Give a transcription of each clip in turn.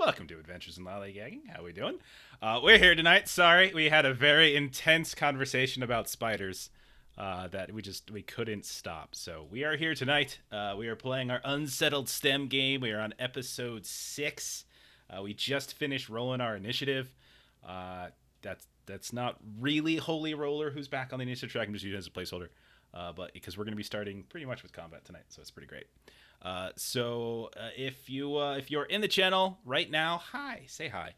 Welcome to Adventures in Lollygagging. How we doing? We're here tonight. Sorry, we had a very intense conversation about spiders that we couldn't stop. So we are here tonight. We are playing our Unsettled STEM game. We are on episode 6. We just finished rolling our initiative. That's not really Holy Roller, who's back on the initiative track. I'm just using it as a placeholder. But because we're going to be starting pretty much with combat tonight, so it's pretty great. If you're in the channel right now, say hi.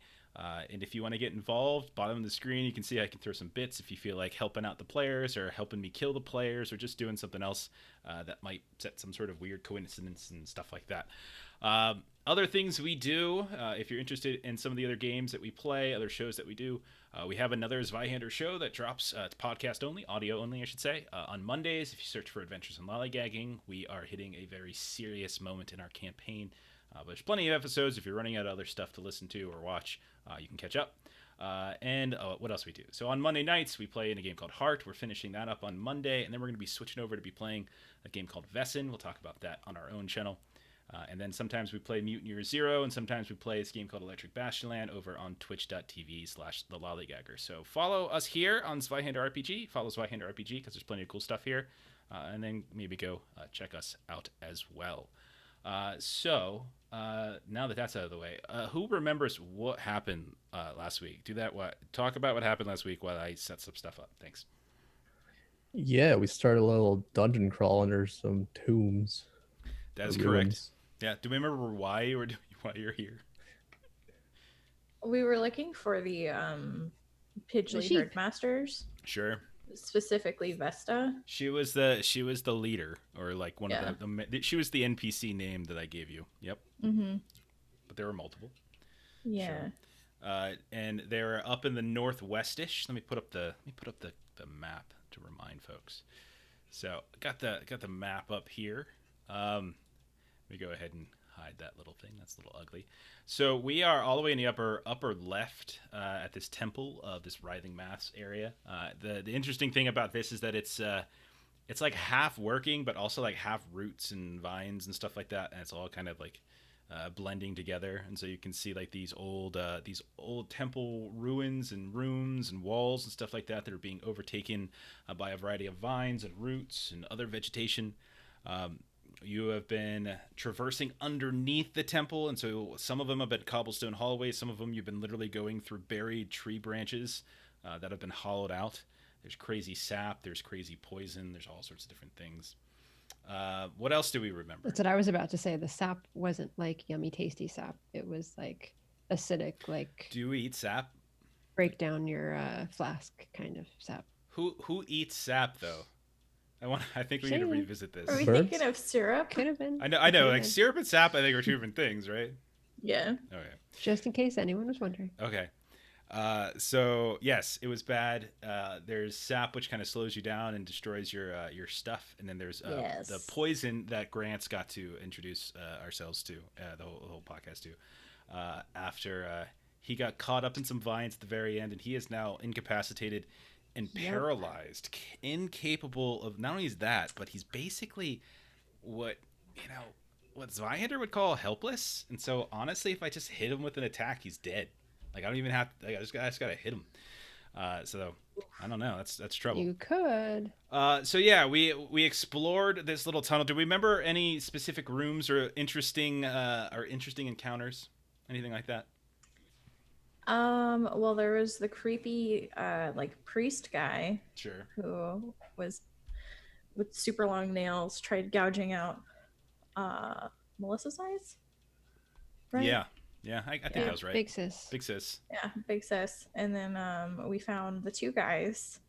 And if you want to get involved, bottom of the screen, you can see I can throw some bits if you feel like helping out the players or helping me kill the players or just doing something else that might set some sort of weird coincidence and stuff like that. Other things we do, if you're interested in some of the other games that we play, other shows that we do, we have another Zweihander show that drops, it's podcast only, audio only, I should say, on Mondays. If you search for Adventures in Lollygagging, we are hitting a very serious moment in our campaign. But there's plenty of episodes. If you're running out of other stuff to listen to or watch, you can catch up. What else we do? So on Monday nights, we play in a game called Heart. We're finishing that up on Monday, and then we're going to be switching over to be playing a game called Vessin. We'll talk about that on our own channel. And then sometimes we play Mutant Year Zero, and sometimes we play this game called Electric Bastionland over on twitch.tv/The Lollygagger. So follow us here on Zweihander RPG. Follow Zweihander RPG because there's plenty of cool stuff here. And then maybe go check us out as well. Now that that's out of the way, who remembers what happened last week? Talk about what happened last week while I set some stuff up. Thanks. Yeah, we started a little dungeon crawl under some tombs. That is correct. Yeah. Do we remember why you're here? We were looking for the Pidgey Herdmasters. Sure. Specifically Vesta. She was the leader, or like one of the she was the NPC name that I gave you. Yep. Mm-hmm. But there were multiple. Yeah. Sure. And they're up in the northwestish. Let me put up the map to remind folks. So got the map up here. Let me go ahead and hide that little thing. That's a little ugly. So we are all the way in the upper left at this temple of this writhing mass area. The interesting thing about this is that it's like half working, but also like half roots and vines and stuff like that, and it's all kind of like blending together. And so you can see like these old temple ruins and rooms and walls and stuff like that that are being overtaken by a variety of vines and roots and other vegetation. You have been traversing underneath the temple, and so some of them have been cobblestone hallways. Some of them you've been literally going through buried tree branches that have been hollowed out. There's crazy sap. There's crazy poison. There's all sorts of different things. What else do we remember? That's what I was about to say. The sap wasn't like yummy, tasty sap. It was like acidic, like... Do you eat sap? Break down your flask kind of sap. Who eats sap, though? I think we need to revisit this. Are we thinking of syrup? Could have been. I know. Like syrup and sap, I think are two different things, right? Yeah. Okay. Just in case anyone was wondering. Okay. So yes, it was bad. There's sap, which kind of slows you down and destroys your stuff, and then there's the poison that Grant's got to introduce ourselves to, the whole podcast to, after he got caught up in some vines at the very end, and he is now incapacitated and paralyzed, incapable of, not only is that, but he's basically what Zweihander would call helpless. And so honestly, if I just hit him with an attack, he's dead. Like I don't even have to, I just gotta hit him. So I don't know. That's trouble. You could. So yeah, we explored this little tunnel. Do we remember any specific rooms or interesting encounters? Anything like that? Well, there was the creepy like priest guy. Sure. Who was with super long nails, tried gouging out Melissa's eyes. Right? Yeah, I think that was right. Big sis. Yeah, big sis. And then we found the two guys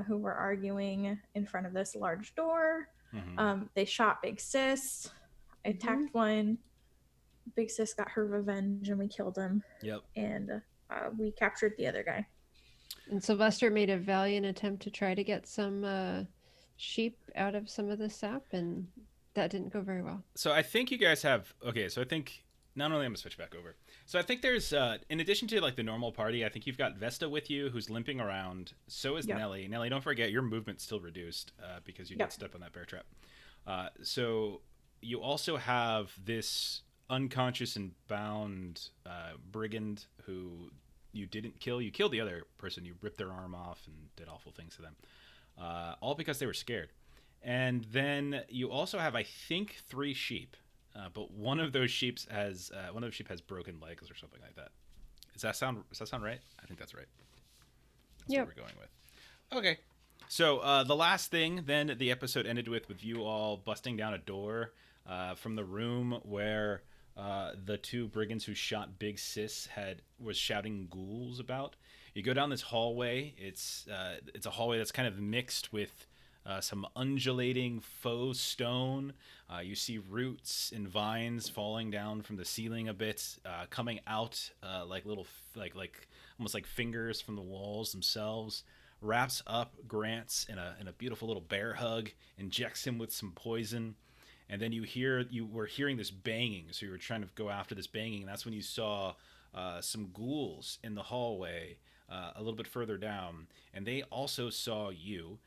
who were arguing in front of this large door. Mm-hmm. They shot big sis, attacked one. Big sis got her revenge and we killed him. Yep. And we captured the other guy. And Sylvester made a valiant attempt to try to get some sheep out of some of the sap, and that didn't go very well. So I think you guys have... Okay, so I think... Not only I'm going to switch back over. So I think there's... in addition to like the normal party, I think you've got Vesta with you, who's limping around. So is Nelly. Nelly, don't forget, your movement's still reduced because you did step on that bear trap. So you also have this unconscious and bound brigand who you didn't kill. You killed the other person. You ripped their arm off and did awful things to them, all because they were scared. And then you also have, I think, 3 sheep, but one of those sheep has broken legs or something like that. Does that sound right? I think that's right. That's what we're going with. Okay. So the last thing then the episode ended with you all busting down a door from the room where the 2 brigands who shot Big Sis was shouting ghouls about. You go down this hallway. It's a hallway that's kind of mixed with some undulating faux stone. You see roots and vines falling down from the ceiling a bit, coming out like little like almost like fingers from the walls themselves. Wraps up Grants in a beautiful little bear hug, injects him with some poison, and then you were hearing this banging, so you were trying to go after this banging, and that's when you saw some ghouls in the hallway a little bit further down, and they also saw you.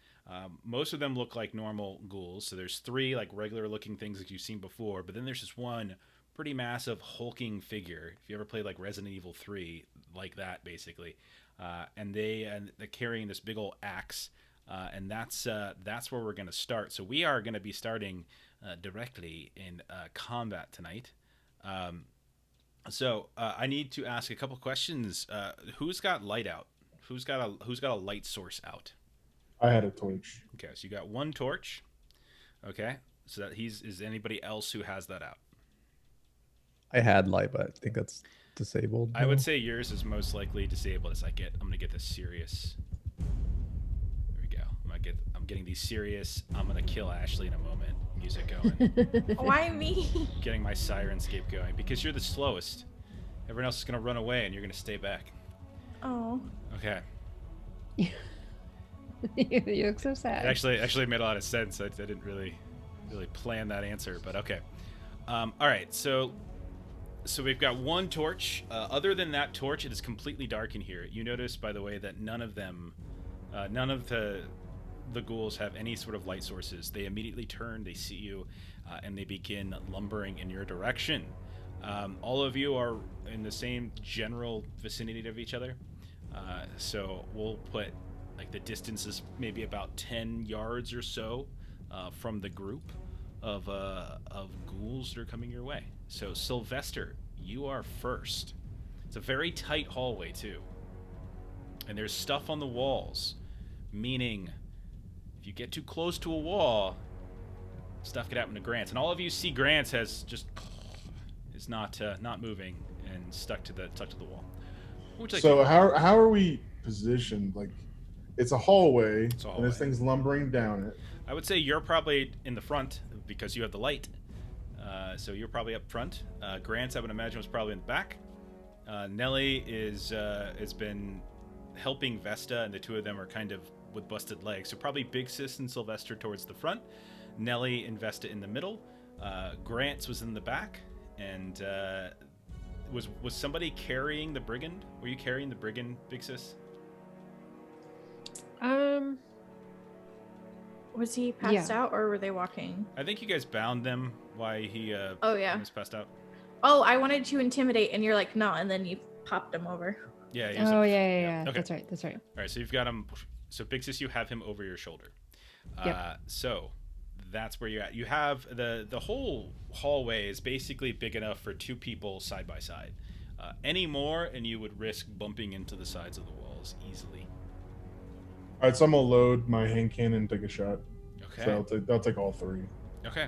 Most of them look like normal ghouls, so there's 3 like regular looking things that you've seen before, but then there's this one pretty massive hulking figure. If you ever played like Resident Evil 3, like that basically. And they're carrying this big old axe, and that's where we're going to start. So we are going to be starting directly in combat tonight. So I need to ask a couple questions. Who's got light out? Who's got a light source out? I had a torch. Okay, so you got 1 torch. Okay, so that is anybody else who has that out? I had light, but I think that's disabled. I would say yours is most likely disabled. As I'm gonna get this serious. There we go. I'm getting these serious. I'm gonna kill Ashley in a moment. Music going. Why me? Getting my Sirenscape going because you're the slowest. Everyone else is gonna run away and you're gonna stay back. Oh. Okay. You look so sad. It actually made a lot of sense. I didn't really plan that answer, but okay. All right, so we've got 1 torch. Other than that torch, it is completely dark in here. You notice, by the way, that none of the ghouls have any sort of light sources. They immediately turn, they see you, and they begin lumbering in your direction. All of you are in the same general vicinity of each other. So we'll put like the distance is maybe about 10 yards or so from the group of ghouls that are coming your way. So Sylvester, you are first. It's a very tight hallway too, and there's stuff on the walls, meaning if you get too close to a wall, stuff could happen to Grants. And all of you see Grants is not moving and stuck to the wall. So how are we positioned? Like, it's a hallway, and this thing's lumbering down it. I would say you're probably in the front because you have the light. So you're probably up front. Grants, I would imagine, was probably in the back. Nelly has been helping Vesta, and the 2 of them are kind of with busted legs. So probably Big Sis and Sylvester towards the front. Nelly and Vesta in the middle. Grants was in the back, and was somebody carrying the brigand? Were you carrying the brigand, Big Sis? Was he passed out, or were they walking? I think you guys bound them while he was passed out. Oh, I wanted to intimidate, and you're like, no, and then you popped him over. Yeah. Yeah. Okay. That's right. All right, so you've got him. So Big Sis, you have him over your shoulder. Yep. So that's where you're at. You have the whole hallway is basically big enough for 2 people side by side. Any more, and you would risk bumping into the sides of the walls easily. All right, so I'm gonna load my hand cannon and take a shot. Okay. So I'll take all 3. Okay.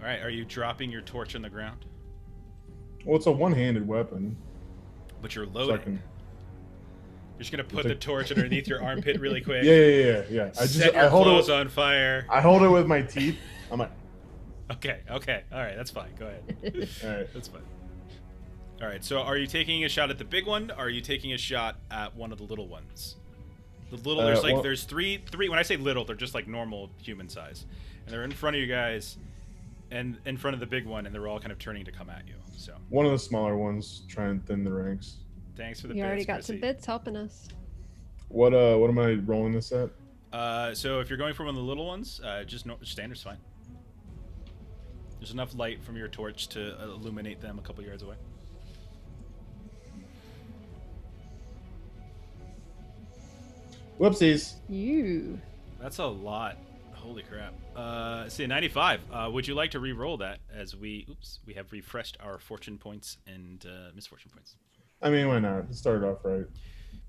All right. Are you dropping your torch on the ground? Well, it's a one-handed weapon. But you're So loading. You're just gonna put the torch underneath your armpit really quick. Yeah. I hold clothes on fire. I hold it with my teeth. I'm like, Okay. All right, that's fine. Go ahead. all right. That's fine. All right. So, are you taking a shot at the big one? Or are you taking a shot at one of the little ones? The little there's three. When I say little, they're just like normal human size, and they're in front of you guys, and in front of the big one, and they're all kind of turning to come at you. So One of the smaller ones, try and thin the ranks. thanks for the You bits, already got Chrissy. some bits helping us. What am I rolling this at? So if you're going for one of the little ones, just standard's fine. There's enough light from your torch to illuminate them a couple yards away. Whoopsies. You. That's a lot. Holy crap. See, 95. Would you like to re-roll that as we have refreshed our fortune points and misfortune points? I mean, why not? Let's start off right.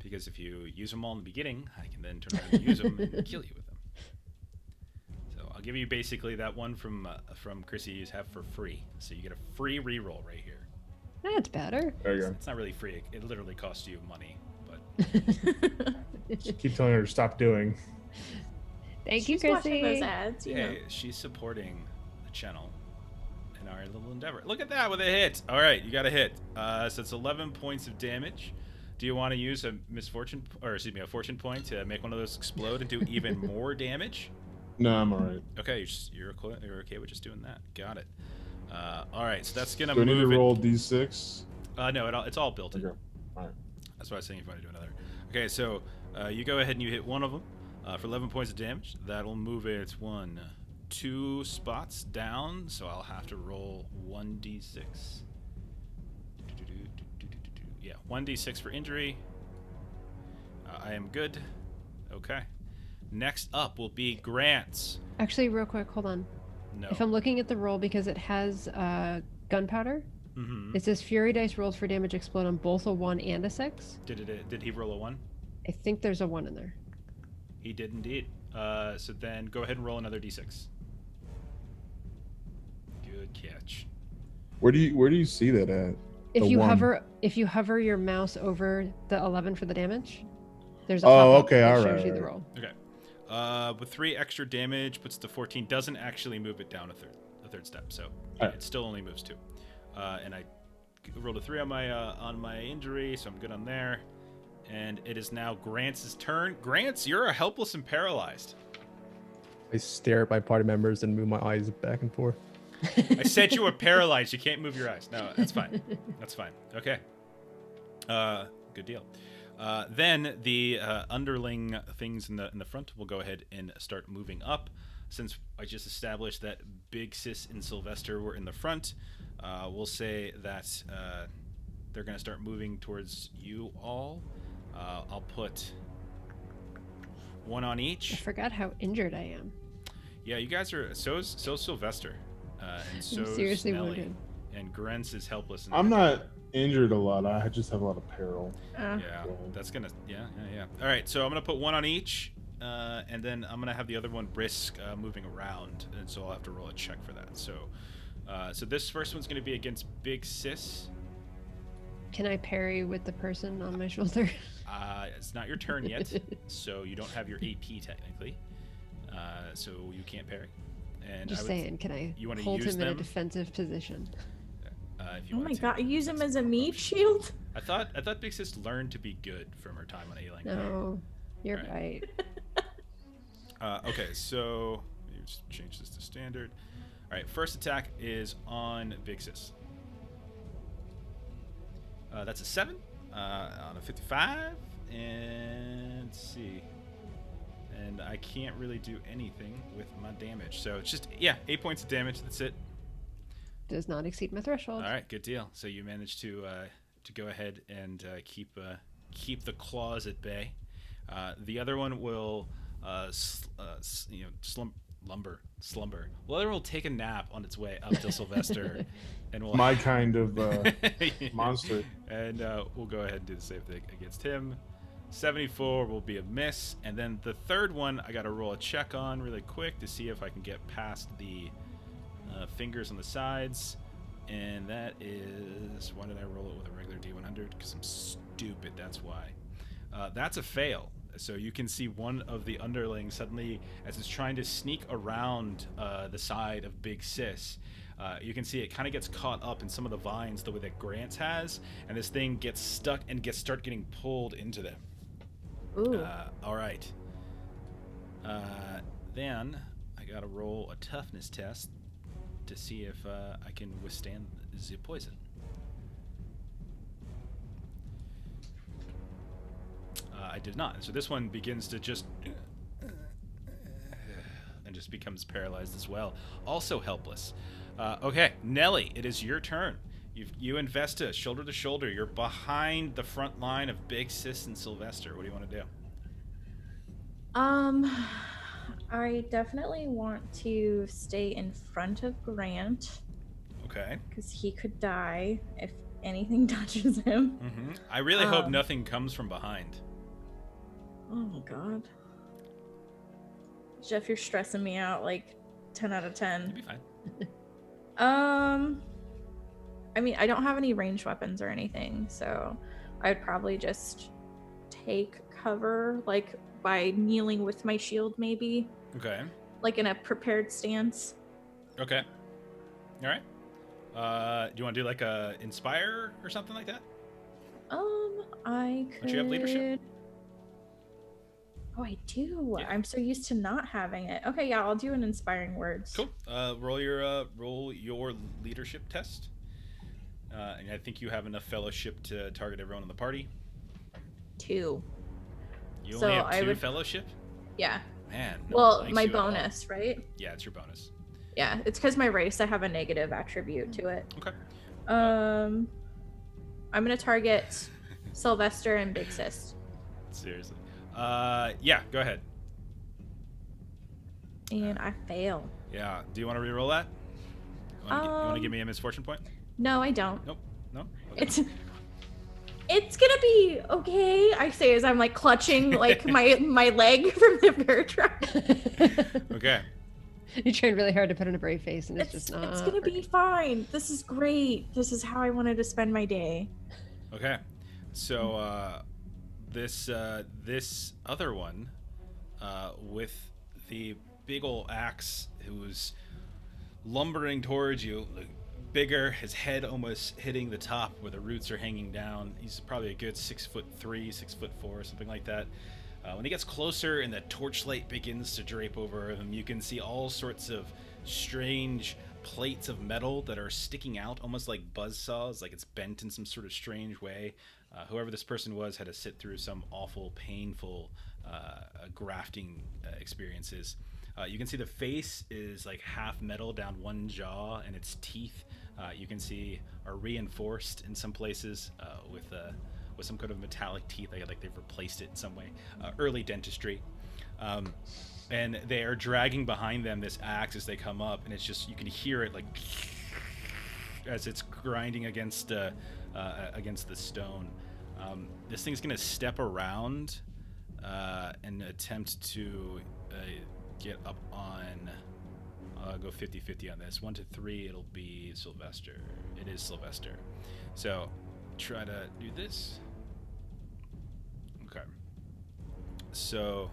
Because if you use them all in the beginning, I can then turn around and use them and kill you with them. So I'll give you basically that one from Chrissy you have for free. So you get a free re-roll right here. That's better. There you go. It's not really free. It literally costs you money. But Just keep telling her to stop doing. Thank you, She's watching those Chrissy. ads, you know. hey, she's supporting the channel in our little endeavor. Look at that with a hit. All right, you got a hit. So it's 11 points of damage. Do you want to use a a fortune point to make one of those explode and do even more damage? No, I'm alright. Okay, you're okay with just doing that. Got it. All right, so that's gonna Do I need to move it. roll D6? No, it's all built in. Okay. Alright. That's why I was saying if you want to do another. Okay, so you go ahead and you hit one of them for 11 points of damage. That'll move it 2 spots down. So I'll have to roll 1d6. Yeah, 1d6 for injury. I am good. Okay. Next up will be Grants. Actually, real quick, hold on. No. If I'm looking at the roll, because it has gunpowder, Mm-hmm. it says Fury dice rolls for damage explode on both a 1 and a 6. Did he roll a 1? I think there's a 1 in there. He did indeed. So then go ahead and roll another d6. Good catch. Where do you see that at? If The you 1. hover your mouse over the 11 for the damage, there's a Oh, pop-up okay, that alright, shows you the alright. roll. With 3 extra damage, puts it to 14. Doesn't actually move it down a third step, so Alright. it still only moves 2. And I rolled a 3 on my injury, so I'm good on there. And it is now Grant's turn. Grants, you're helpless and paralyzed. I stare at my party members and move my eyes back and forth. I said you were paralyzed. You can't move your eyes. No, that's fine. That's fine. Okay. Good deal. Then the underling things in the front will go ahead and start moving up. Since I just established that Big Sis and Sylvester were in the front, we'll say that they're going to start moving towards you all. I'll put 1 on I each. forgot how injured I am. Yeah, you guys are so's Sylvester, and so's seriously Nelly, wounded. and Grents is helpless. In I'm there. not injured a lot. I just have a lot of peril. Yeah, that's gonna. Yeah. All right, so I'm gonna put 1 on each, and then I'm gonna have the other one risk moving around, and so I'll have to roll a check for that. So, so this first one's gonna be against Big Sis. Can I parry with the person on my shoulder? It's not your turn yet, so you don't have your AP technically, so you can't parry. And Just saying, can I you wanna hold use him in a them? defensive position? If you Oh want my to. god, use him as a meat shield? I thought Big Sis learned to be good from her time on A-Line. No, you're Right. right. Okay, so let me just change this to standard. All right, first attack is on Big Sis. That's a 7 on a 55, and let's see. And I can't really do anything with my damage, so it's just 8 points of damage. That's it. Does not exceed my threshold. All right, good deal. So you managed to go ahead and keep the claws at bay. The other one will slumber. Well, the other one will take a nap on its way up to Sylvester, and we'll My kind of monster. And we'll go ahead and do the same thing against him. 74 will be a miss, and then the third one I got to roll a check on really quick to see if I can get past the fingers on the sides, and that is, why did I roll it with a regular D100? Because I'm stupid, that's why. That's a fail. So you can see one of the underlings suddenly, as it's trying to sneak around the side of Big Sis, you can see it kind of gets caught up in some of the vines the way that Grants has, and this thing gets stuck and start getting pulled into them. Ooh. All right. Then I gotta roll a toughness test to see if I can withstand the poison. I did not. So this one begins to just and just becomes paralyzed as well. Also helpless. Okay, Nelly, it is your turn. You and Vesta, shoulder to shoulder. You're behind the front line of Big Sis and Sylvester. What do you want to do? I definitely want to stay in front of Grant. Okay. Because he could die if anything touches him. Mm-hmm. I really hope nothing comes from behind. Oh my god. Jeff, you're stressing me out like 10 out of 10. You'll be fine. I mean, I don't have any ranged weapons or anything, so I'd probably just take cover, like by kneeling with my shield, maybe. Okay. Like in a prepared stance. Okay. All right. Do you want to do like a inspire or something like that? I could. Don't you have leadership? Oh, I do. Yeah. I'm so used to not having it. Okay, yeah, I'll do an inspiring words. Cool. Roll your leadership test. And I think you have enough fellowship to target everyone in the party. 2. You So only have I 2 would- fellowship? Yeah. Man. Well, my bonus, right? Yeah, it's your bonus. Yeah, it's because my race, I have a negative attribute to it. Okay. I'm gonna target Sylvester and Big Sis. Seriously. Yeah, go ahead. And I fail. Yeah. Do you want to re-roll that? You want to give me a misfortune point? No, I don't. Nope. No? Okay. It's gonna be okay, I say as I'm like clutching like my leg from the bear trap. Okay. You tried really hard to put on a brave face, and it's just not. It's gonna be fine. This is great. This is how I wanted to spend my day. Okay. So, this other one, with the big ol' axe who's lumbering towards you, like, bigger, his head almost hitting the top where the roots are hanging down. He's probably a good 6'3", 6'4", something like that. When he gets closer and the torchlight begins to drape over him, you can see all sorts of strange plates of metal that are sticking out, almost like buzzsaws, like it's bent in some sort of strange way. Whoever this person was had to sit through some awful, painful grafting experiences. You can see the face is like half metal down one jaw, and its teeth you can see are reinforced in some places with some kind of metallic teeth, like they've replaced it in some way. Early dentistry. And they are dragging behind them this axe as they come up, and it's just, you can hear it like as it's grinding against the stone. This thing's gonna step around and attempt to get up on. I'll go 50-50 on this. 1 to 3, it'll be Sylvester. It is Sylvester. So try to do this. Okay. So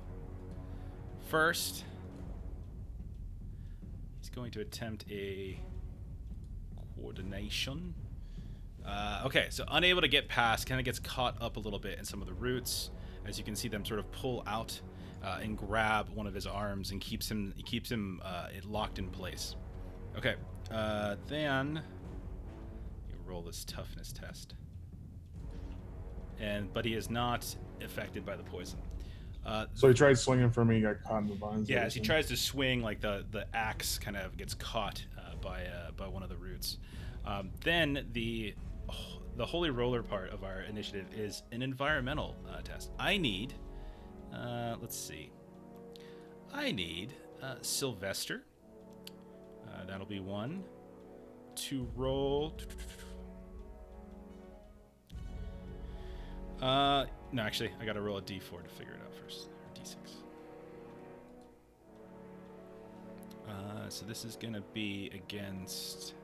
first, he's going to attempt a coordination. Okay, so unable to get past, kind of gets caught up a little bit in some of the roots, as you can see them sort of pull out and grab one of his arms and keeps him it locked in place. Okay, then you roll this toughness test, but he is not affected by the poison. So he tried swinging for me, got caught in the vines. Yeah, as he tries to swing, like the axe kind of gets caught by one of the roots. Then the holy roller part of our initiative is an environmental test. I need, let's see. I need Sylvester. That'll be 1 to roll. No, actually, I gotta roll a d4 to figure it out first. Or d6. So this is gonna be against.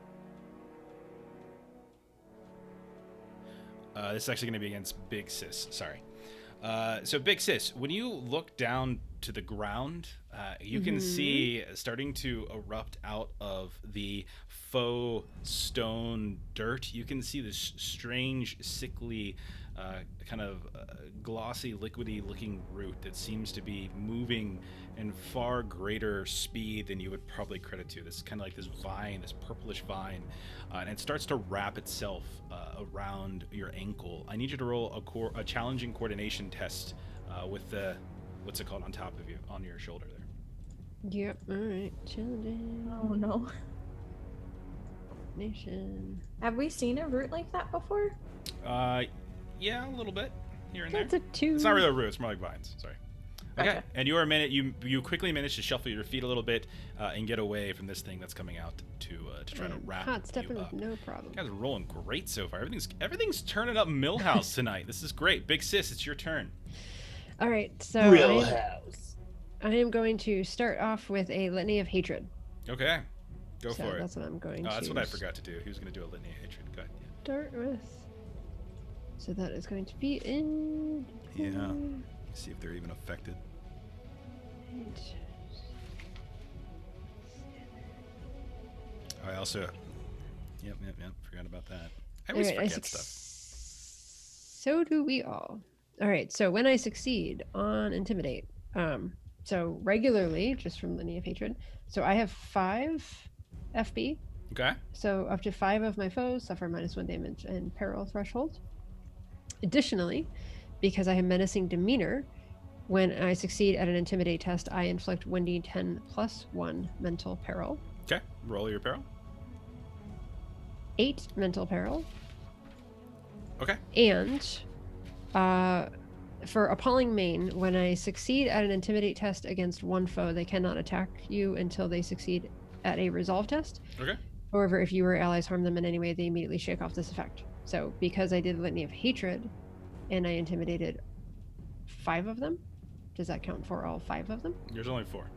This is actually gonna be against Big Sis. Sorry. So Big Sis, when you look down to the ground, you can see starting to erupt out of the faux stone dirt. You can see this strange, sickly, kind of glossy, liquidy looking root that seems to be moving in far greater speed than you would probably credit to. This is kind of like this vine, this purplish vine, and it starts to wrap itself around your ankle. I need you to roll a challenging coordination test with the, what's it called, on top of you, on your shoulder there. Yep. All right. Challenging. Oh no. Nation. Have we seen a route like that before? Yeah, a little bit here and there. That's a 2. It's not really a root. It's more like vines. Sorry. Okay, Gotcha. and you are a minute. You quickly manage to shuffle your feet a little bit and get away from this thing that's coming out to try to wrap Hot stepping you with up. no problem. You guys are rolling great so far. Everything's turning up Millhouse tonight. This is great. Big Sis, it's your turn. All right, so Real house. I am going to start off with a litany of hatred. Okay, go So for it. that's what I'm going to. That's what I forgot to do. He was going to do a litany of hatred. Go ahead. Start with. So that is going to be in. Yeah. See if they're even affected. I also. Yep. Forgot about that. I always Alright, forget stuff. So do we all. All right. So when I succeed on intimidate, so regularly, just from Lineage of Hatred, so I have 5 FB. Okay. So up to 5 of my foes suffer -1 damage and peril threshold. Additionally, because I have menacing demeanor, when I succeed at an intimidate test, I inflict 1d10 plus 1 mental peril. Okay. Roll your peril. 8 mental peril. Okay. And for Appalling Main, when I succeed at an intimidate test against one foe, they cannot attack you until they succeed at a resolve test. Okay. However, if you or allies harm them in any way, they immediately shake off this effect. So because I did Litany of Hatred and I intimidated 5 of them, does that count for all 5 of them? There's only 4.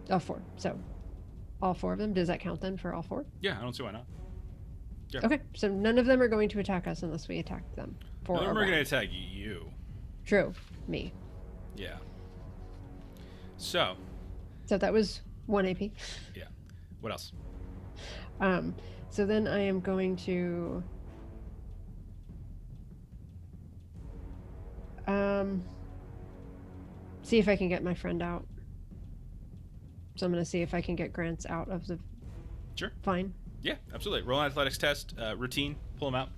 Oh, 4. So all 4 of them, does that count then for all 4? Yeah, I don't see why not. Yeah. Okay, so none of them are going to attack us unless we attack them. For None of a them are going round. to attack you. True, me. Yeah. So, So that was 1 AP. yeah. What else? So then I am going to see if I can get my friend out. So I'm going to see if I can get Grants out of the Sure. vine. Yeah, absolutely. Roll an athletics test, routine, pull them out.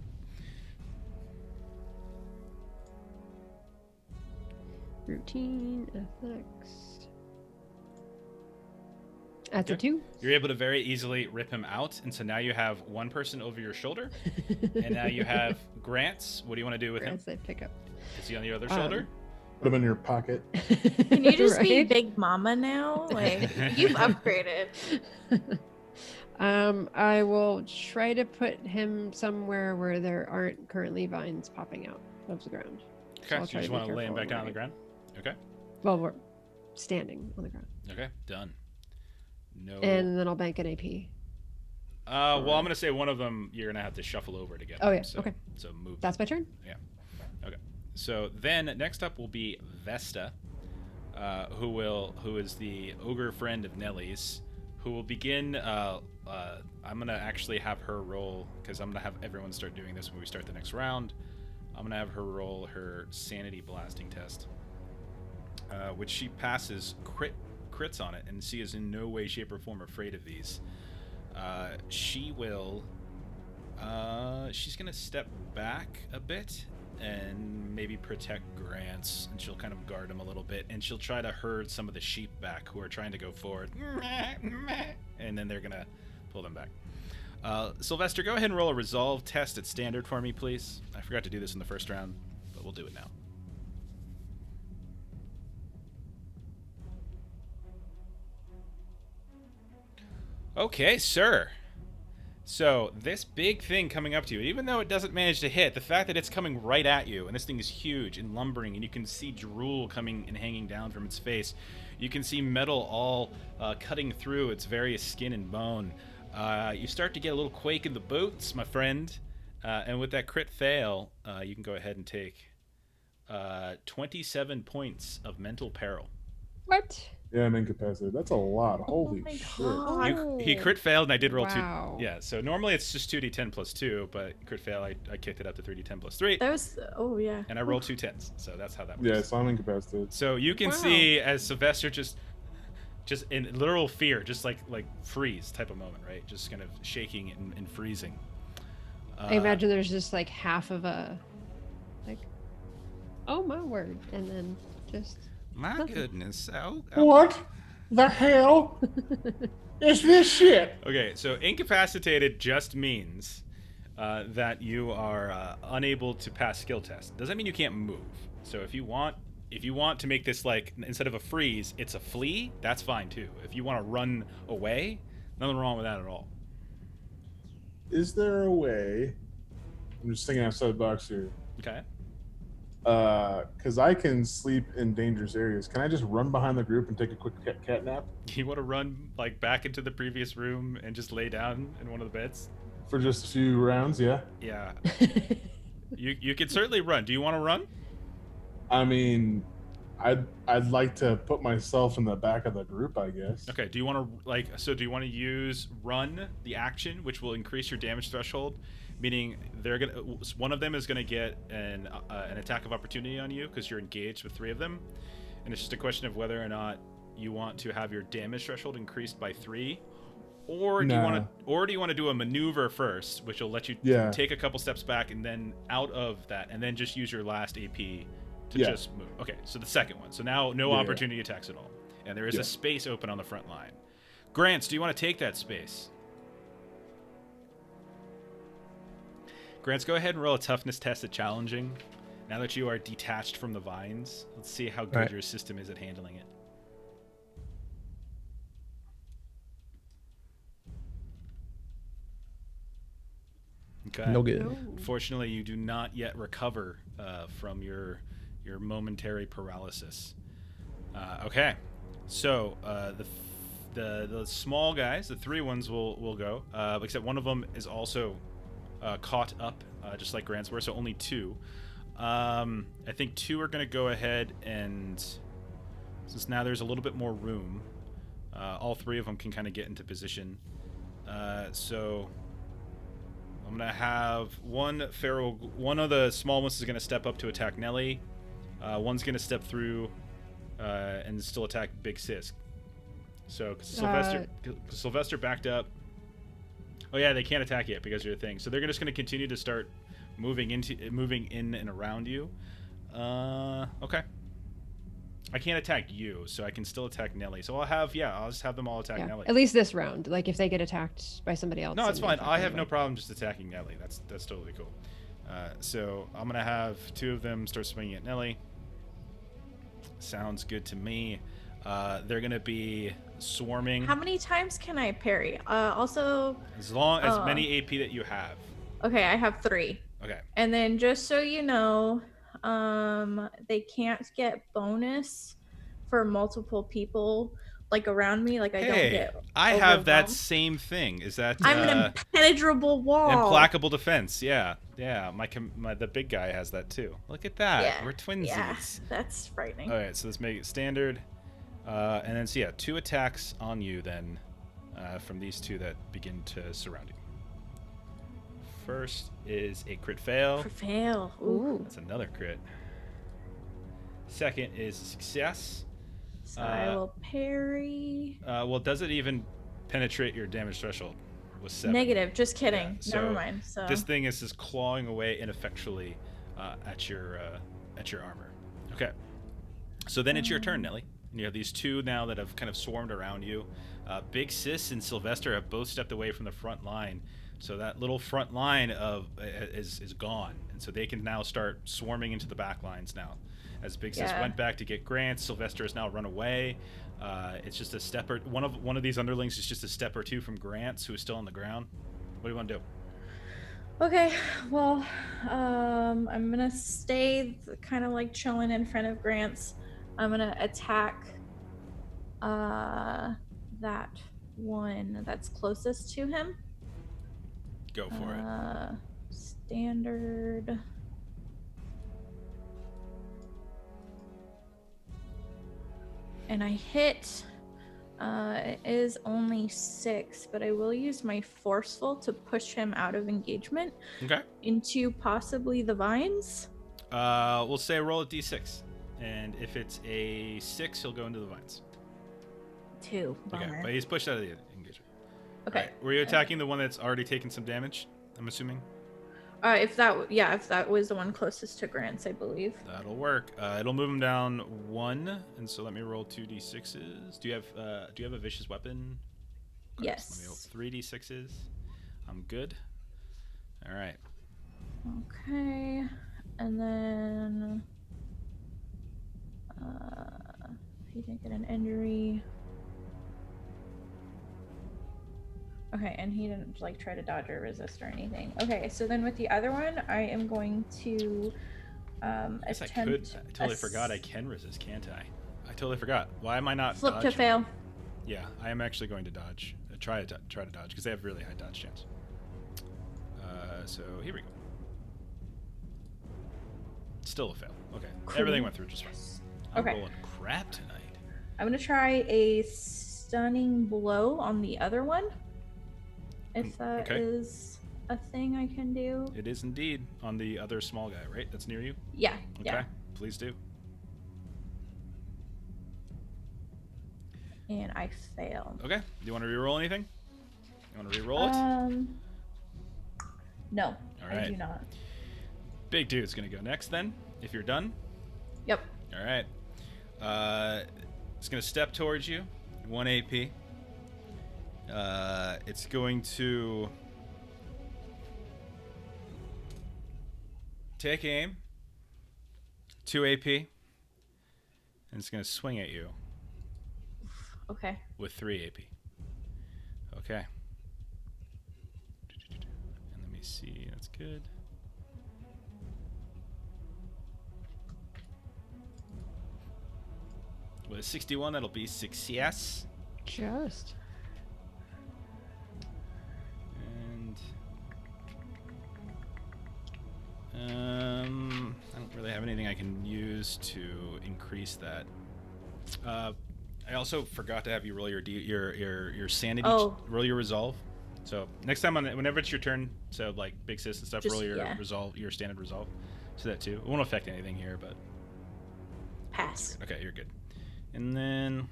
Routine, athletics. That's a Okay. 2. You're able to very easily rip him out, and so now you have one person over your shoulder, and now you have Grants. What do you want to do with Grants I pick up. him? Is he on the other shoulder? Put them in your pocket. Can you just be Right? Big Mama now? Like, you've upgraded. I will try to put him somewhere where there aren't currently vines popping out of the ground. Okay, I'll so try you just to be want to lay him careful back down on the where ground? Okay. Well, we're standing on the ground. Okay, done. No. And then I'll bank an AP. well, I'm going to say one of them you're going to have to shuffle over to get Oh, them, yeah, so, okay. So move. That's my turn? Okay. So then next up will be Vesta, who is the ogre friend of Nellie's, who will begin. I'm gonna actually have her roll because I'm gonna have everyone start doing this when we start the next round. I'm gonna have her roll her sanity blasting test, which she passes crits on it, and she is in no way, shape, or form afraid of these. She will. She's gonna step back a bit and maybe protect Grants, and she'll kind of guard him a little bit, and she'll try to herd some of the sheep back who are trying to go forward, and then they're gonna pull them back. Sylvester, go ahead and roll a resolve test at standard for me, please. I forgot to do this in the first round, but we'll do it now. Okay, sir. So, this big thing coming up to you, even though it doesn't manage to hit, the fact that it's coming right at you, and this thing is huge and lumbering, and you can see drool coming and hanging down from its face. You can see metal all cutting through its various skin and bone. You start to get a little quake in the boots, my friend. And with that crit fail, you can go ahead and take 27 points of mental peril. What? Yeah, I'm incapacitated. That's a lot. Holy my shit. God. He crit failed, and I did roll Wow. 2. Yeah, so normally it's just 2d10 plus 2, but crit fail, I kicked it up to 3d10 plus 3. That was, oh yeah. And I rolled 2 10s, so that's how that works. Yeah, so I'm incapacitated. So you can Wow. see as Sylvester just in literal fear, just like freeze type of moment, right? Just kind of shaking and freezing. I imagine there's just like half of a, like, oh my word, and then just My nothing. goodness. What? The hell is this shit? Okay, so incapacitated just means that you are unable to pass skill tests. Doesn't mean you can't move. So if you want to make this like instead of a freeze, it's a flee, that's fine too. If you want to run away, nothing wrong with that at all. Is there a way? I'm just thinking outside the box here. Okay. Because I can sleep in dangerous areas. Can I just run behind the group and take a quick cat nap You want to run like back into the previous room and just lay down in one of the beds? for just a few rounds? Yeah. Yeah. You can certainly run. Do you want to run? I mean, I'd like to put myself in the back of the group, I guess. Okay. Do you want to do you want to use run the action, which will increase your damage threshold? Meaning one of them is gonna get an attack of opportunity on you because you're engaged with 3 of them, and it's just a question of whether or not you want to have your damage threshold increased by 3, or do you want to do a maneuver first, which will let you take a couple steps back and then out of that, and then just use your last AP to just move. Okay, so the second one. So now no opportunity attacks at all, and there is a space open on the front line. Grants, do you want to take that space? Grants, go ahead and roll a toughness test at challenging. Now that you are detached from the vines, let's see how good your system is at handling it. Okay. No good. Unfortunately, you do not yet recover from your momentary paralysis. Okay, so the small guys, the 3 ones will go, except one of them is also caught up, just like Grants were, so only 2. I think 2 are going to go ahead, and since now there's a little bit more room, all 3 of them can kind of get into position. So I'm going to have one of the small ones is going to step up to attack Nelly. One's going to step through and still attack Big Sis. So Sylvester backed up. Oh yeah, they can't attack yet because you're a thing. So they're just going to continue to start moving in and around you. Okay. I can't attack you, so I can still attack Nelly. So I'll just have them all attack Nelly. At least this round. Like if they get attacked by somebody else. No, it's fine. I have no problem just attacking Nelly. That's totally cool. So I'm gonna have 2 of them start swinging at Nelly. Sounds good to me. They're gonna be swarming. How many times can I parry? Also, as many AP that you have. Okay, I have 3. Okay. And then just so you know, they can't get bonus for multiple people like around me. Like I don't get. I have that same thing. Is that I'm an impenetrable wall. Implacable defense. Yeah. The big guy has that too. Look at that. Yeah. We're twinsies. Yeah, that's frightening. All right, so let's make it standard. And then 2 attacks on you then from these 2 that begin to surround you. First is a crit fail. Crit fail. Ooh. That's another crit. Second is a success. So I will parry. Well, does it even penetrate your damage threshold? With 7. Negative. Just kidding. Yeah, Never mind. So this thing is just clawing away ineffectually at your armor. Okay. So then it's your turn, Nelly. And you have these 2 now that have kind of swarmed around you. Big Sis and Sylvester have both stepped away from the front line. So that little front line is gone. And so they can now start swarming into the back lines now. As Big Sis went back to get Grant, Sylvester has now run away. It's just a step or one of these underlings is just a step or 2 from Grant's, who is still on the ground. What do you want to do? Okay, well, I'm gonna stay kind of like chilling in front of Grant's. I'm gonna attack that one that's closest to him. Go for it. Standard. And I hit. It is only 6, but I will use my forceful to push him out of engagement. Okay. Into possibly the vines. We'll say roll a d6, and if it's a 6, he'll go into the vines. 2. Bummer. Okay, but he's pushed out of the engagement. Okay. Right. Were you attacking the one that's already taken some damage? I'm assuming. If that was the one closest to Grant's, I believe. That'll work. It'll move him down 1, and so let me roll 2d6s. Do you have a vicious weapon? Okay, Yes. so let me roll 3d6s. I'm good. All right. Okay, and then he didn't get an injury. Okay, and he didn't like try to dodge or resist or anything. Okay, so then with the other one, I am going to I guess I could. I totally forgot I can resist, can't I? I totally forgot. Why am I not flip dodging? to fail. Yeah, I am actually going to dodge. Try to dodge because they have really high dodge chance. So here we go. Still a fail. Okay, Cool. everything went through just fine. I'm Okay. rolling crap tonight. I'm gonna try a stunning blow on the other one. If that is a thing I can do. It is indeed on the other small guy, right? That's near you? Yeah. Okay, Yeah. please do. And I failed. Okay, do you want to re-roll anything? You want to re-roll it? No, All I right. do not. Big dude's going to go next then, if you're done. Yep. All right. It's going to step towards you, 1 AP. It's going to take aim, 2 AP, and it's going to swing at you Okay. with 3 AP. Okay. And let me see, that's good. With a 61, that'll be success. Just. And I don't really have anything I can use to increase that. I also forgot to have you roll your sanity, roll your resolve. So next time whenever it's your turn, so like Big Sis and stuff, Just, roll your yeah. resolve, your standard resolve. So that too. It won't affect anything here, but Pass. okay, you're good. And then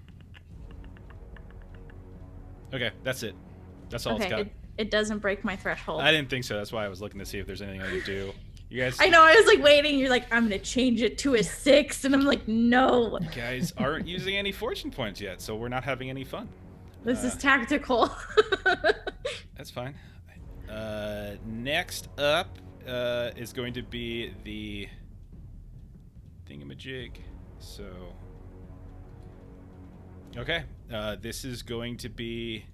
okay, that's it. That's all it's got. It doesn't break my threshold. I didn't think so. That's why I was looking to see if there's anything I could do. You guys, I know. I was like waiting. You're like, I'm gonna change it to a 6, and I'm like, no. you guys aren't using any fortune points yet, so we're not having any fun. This is tactical. That's fine. Next up is going to be the thingamajig. So, okay, this is going to be.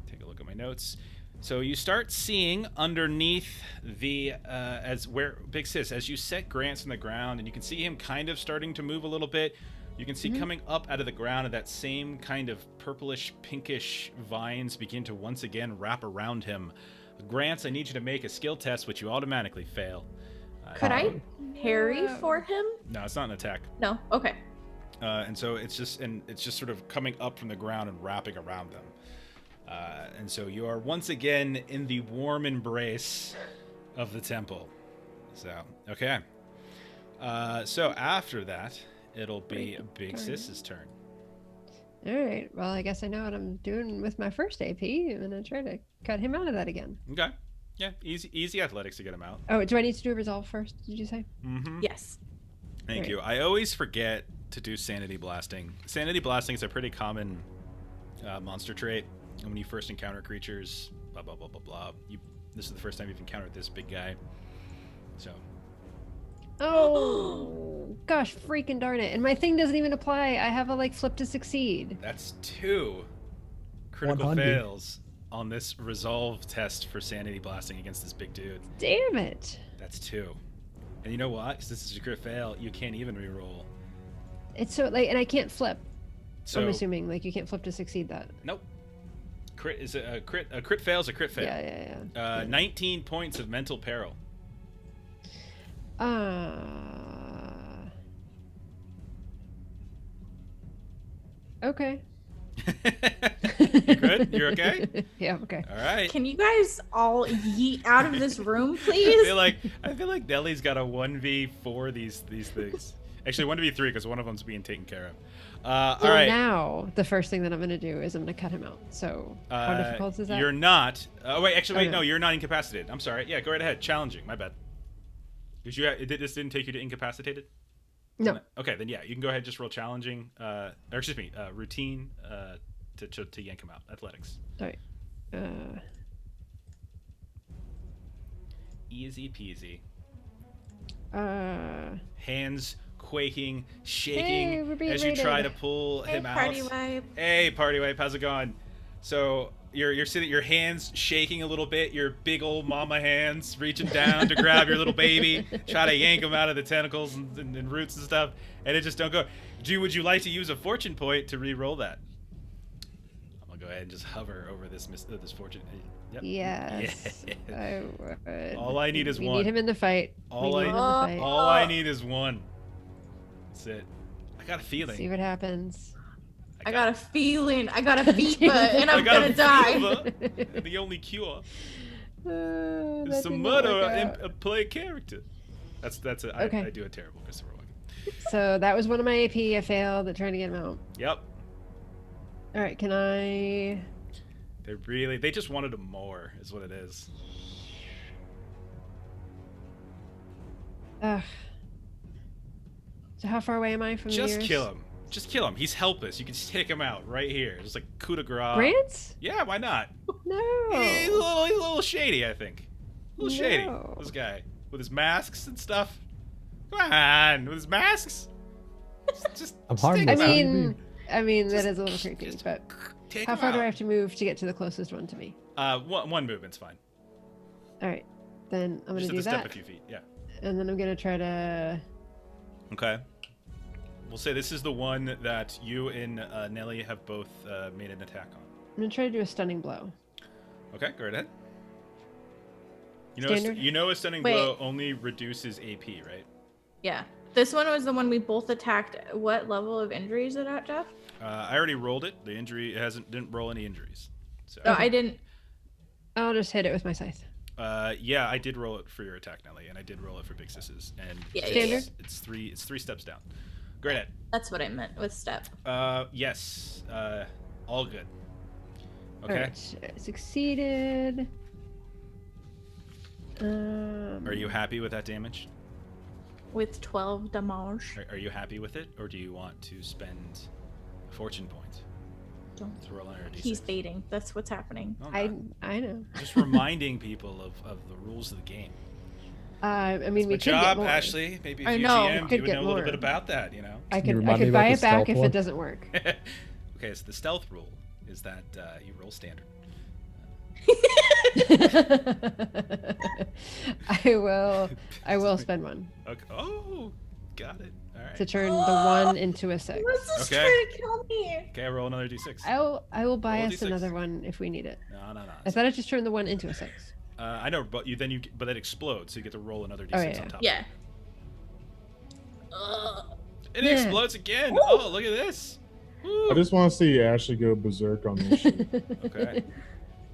Take a look at my notes. So you start seeing underneath the Big Sis, as you set Grants on the ground, and you can see him kind of starting to move a little bit. You can see coming up out of the ground, and that same kind of purplish, pinkish vines begin to once again wrap around him. Grants, I need you to make a skill test, which you automatically fail. Could I parry for him? No, it's not an attack. No. Okay. And so it's just sort of coming up from the ground and wrapping around them. And so you are once again in the warm embrace of the temple. So, okay. So after that, it'll be Big Sis's turn. All right. Well, I guess I know what I'm doing with my first AP. I'm gonna try to cut him out of that again. Okay. Yeah, easy athletics to get him out. Oh, do I need to do a resolve first? Did you say? Mm-hmm. Yes. Thank Right. you. I always forget to do sanity blasting. Sanity blasting is a pretty common monster trait. And when you first encounter creatures, blah blah blah blah blah. This is the first time you've encountered this big guy. So. Oh gosh, freaking darn it! And my thing doesn't even apply. I have a flip to succeed. That's 2 critical 100. fails on this resolve test for sanity blasting against this big dude. Damn it! That's 2. And you know what? Because this is a crit fail, you can't even reroll. It's so and I can't flip. So I'm assuming you can't flip to succeed that. nope. Crit is a crit. A crit fail is a crit fail. Yeah. 19 points of mental peril. Okay. You good? You're okay? Yeah. Okay. All right. Can you guys all yeet out of this room, I please? feel like Nelly's got a 1v4 these things. Actually, 1v3 because one of them's being taken care of. So all right. now the first thing that I'm gonna do is I'm gonna cut him out. So how difficult is that? You're not. Wait, actually, wait. Okay. No, you're not incapacitated. I'm sorry. Yeah, go right ahead. Challenging. My bad. Did you? This didn't take you to incapacitated? No. Okay, then yeah, you can go ahead and just roll challenging. Or excuse me, routine. To yank him out. Athletics. All right. Easy peasy. Uh. Hands quaking, Hey, shaking we're being as you try to raided. pull Hey, him out. party wipe. Hey, party wipe, how's it going? So you're sitting, your hands shaking a little bit, your big old mama hands reaching down to grab your little baby, try to yank him out of the tentacles and roots and stuff, and it just don't go. Would you like to use a fortune point to re-roll that? I'm gonna go ahead and just hover over this fortune. Yep. Yes. Yeah. I would. All I need is we one. need him in the fight. All we need him in the fight. All I need is one. That's it. I got a feeling. See what happens. I got a feeling. I got a fever, and I I'm got gonna a die. fever, and the only cure That is to did not murder work and out. Play a character. That's it. Okay. I do a terrible Christopher Walken. So that was one of my AP. I failed at trying to get him out. Yep. All right, can I? They just wanted him more, is what it is. Ugh. So how far away am I from the Just ears? kill him. Just kill him. He's helpless. You can just take him out right here. Just like coup de grace. Grant? Yeah, why not? No. He's a little shady, I think. A little shady. No. This guy with his masks and stuff. Come on, with his masks. Just I'm just take harmless. him I out. mean, that Just- is a little creepy, just but Take how him far do I out. have to move to get to the closest one to me? One movement's fine. All right, then I'm gonna Just have do to step that, a few feet. Yeah. and then I'm gonna try to. Okay. We'll say this is the one that you and Nelly have both made an attack on. I'm gonna try to do a stunning blow. Okay, go right ahead. Standard? You know a stunning Wait. blow only reduces AP, right? Yeah. This one was the one we both attacked. What level of injury is it at, Jeff? I already rolled it. The injury didn't roll any injuries. So No, I didn't. I'll just hit it with my scythe. yeah, I did roll it for your attack, Nelly, and I did roll it for Big Sis's. And Yeah, it's, it's three steps down. Go ahead. That's what I meant with step. Yes. All good. Okay. All right, succeeded. Are you happy with that damage? With 12 damage. Are you happy with it, or do you want to spend a fortune point Don't. to roll another d6? He's baiting. That's what's happening. No, I'm I not. know. Just reminding people of the rules of the game. I mean, we Good could get job, more. Ashley. Maybe if I you know, GM'd, could you would get know a little more. bit about that, you know? I Can you could remind me buy about it the back stealth if one? it doesn't work. Okay, so the stealth rule is that you roll standard. I will spend one Okay. Oh, got it. All right. to turn the one into a 6. What's this Okay. trying to kill me? Okay, roll another d6. I will buy Roll a us D6. another one if we need it. No. I thought I just turned the one into a 6. I know, but but that explodes, so you get to roll another d6 Oh, yeah. on top. Yeah. Ugh. It Yeah. explodes again. Woo! Oh, look at this. Woo. I just want to see Ashley go berserk on this shit. Okay.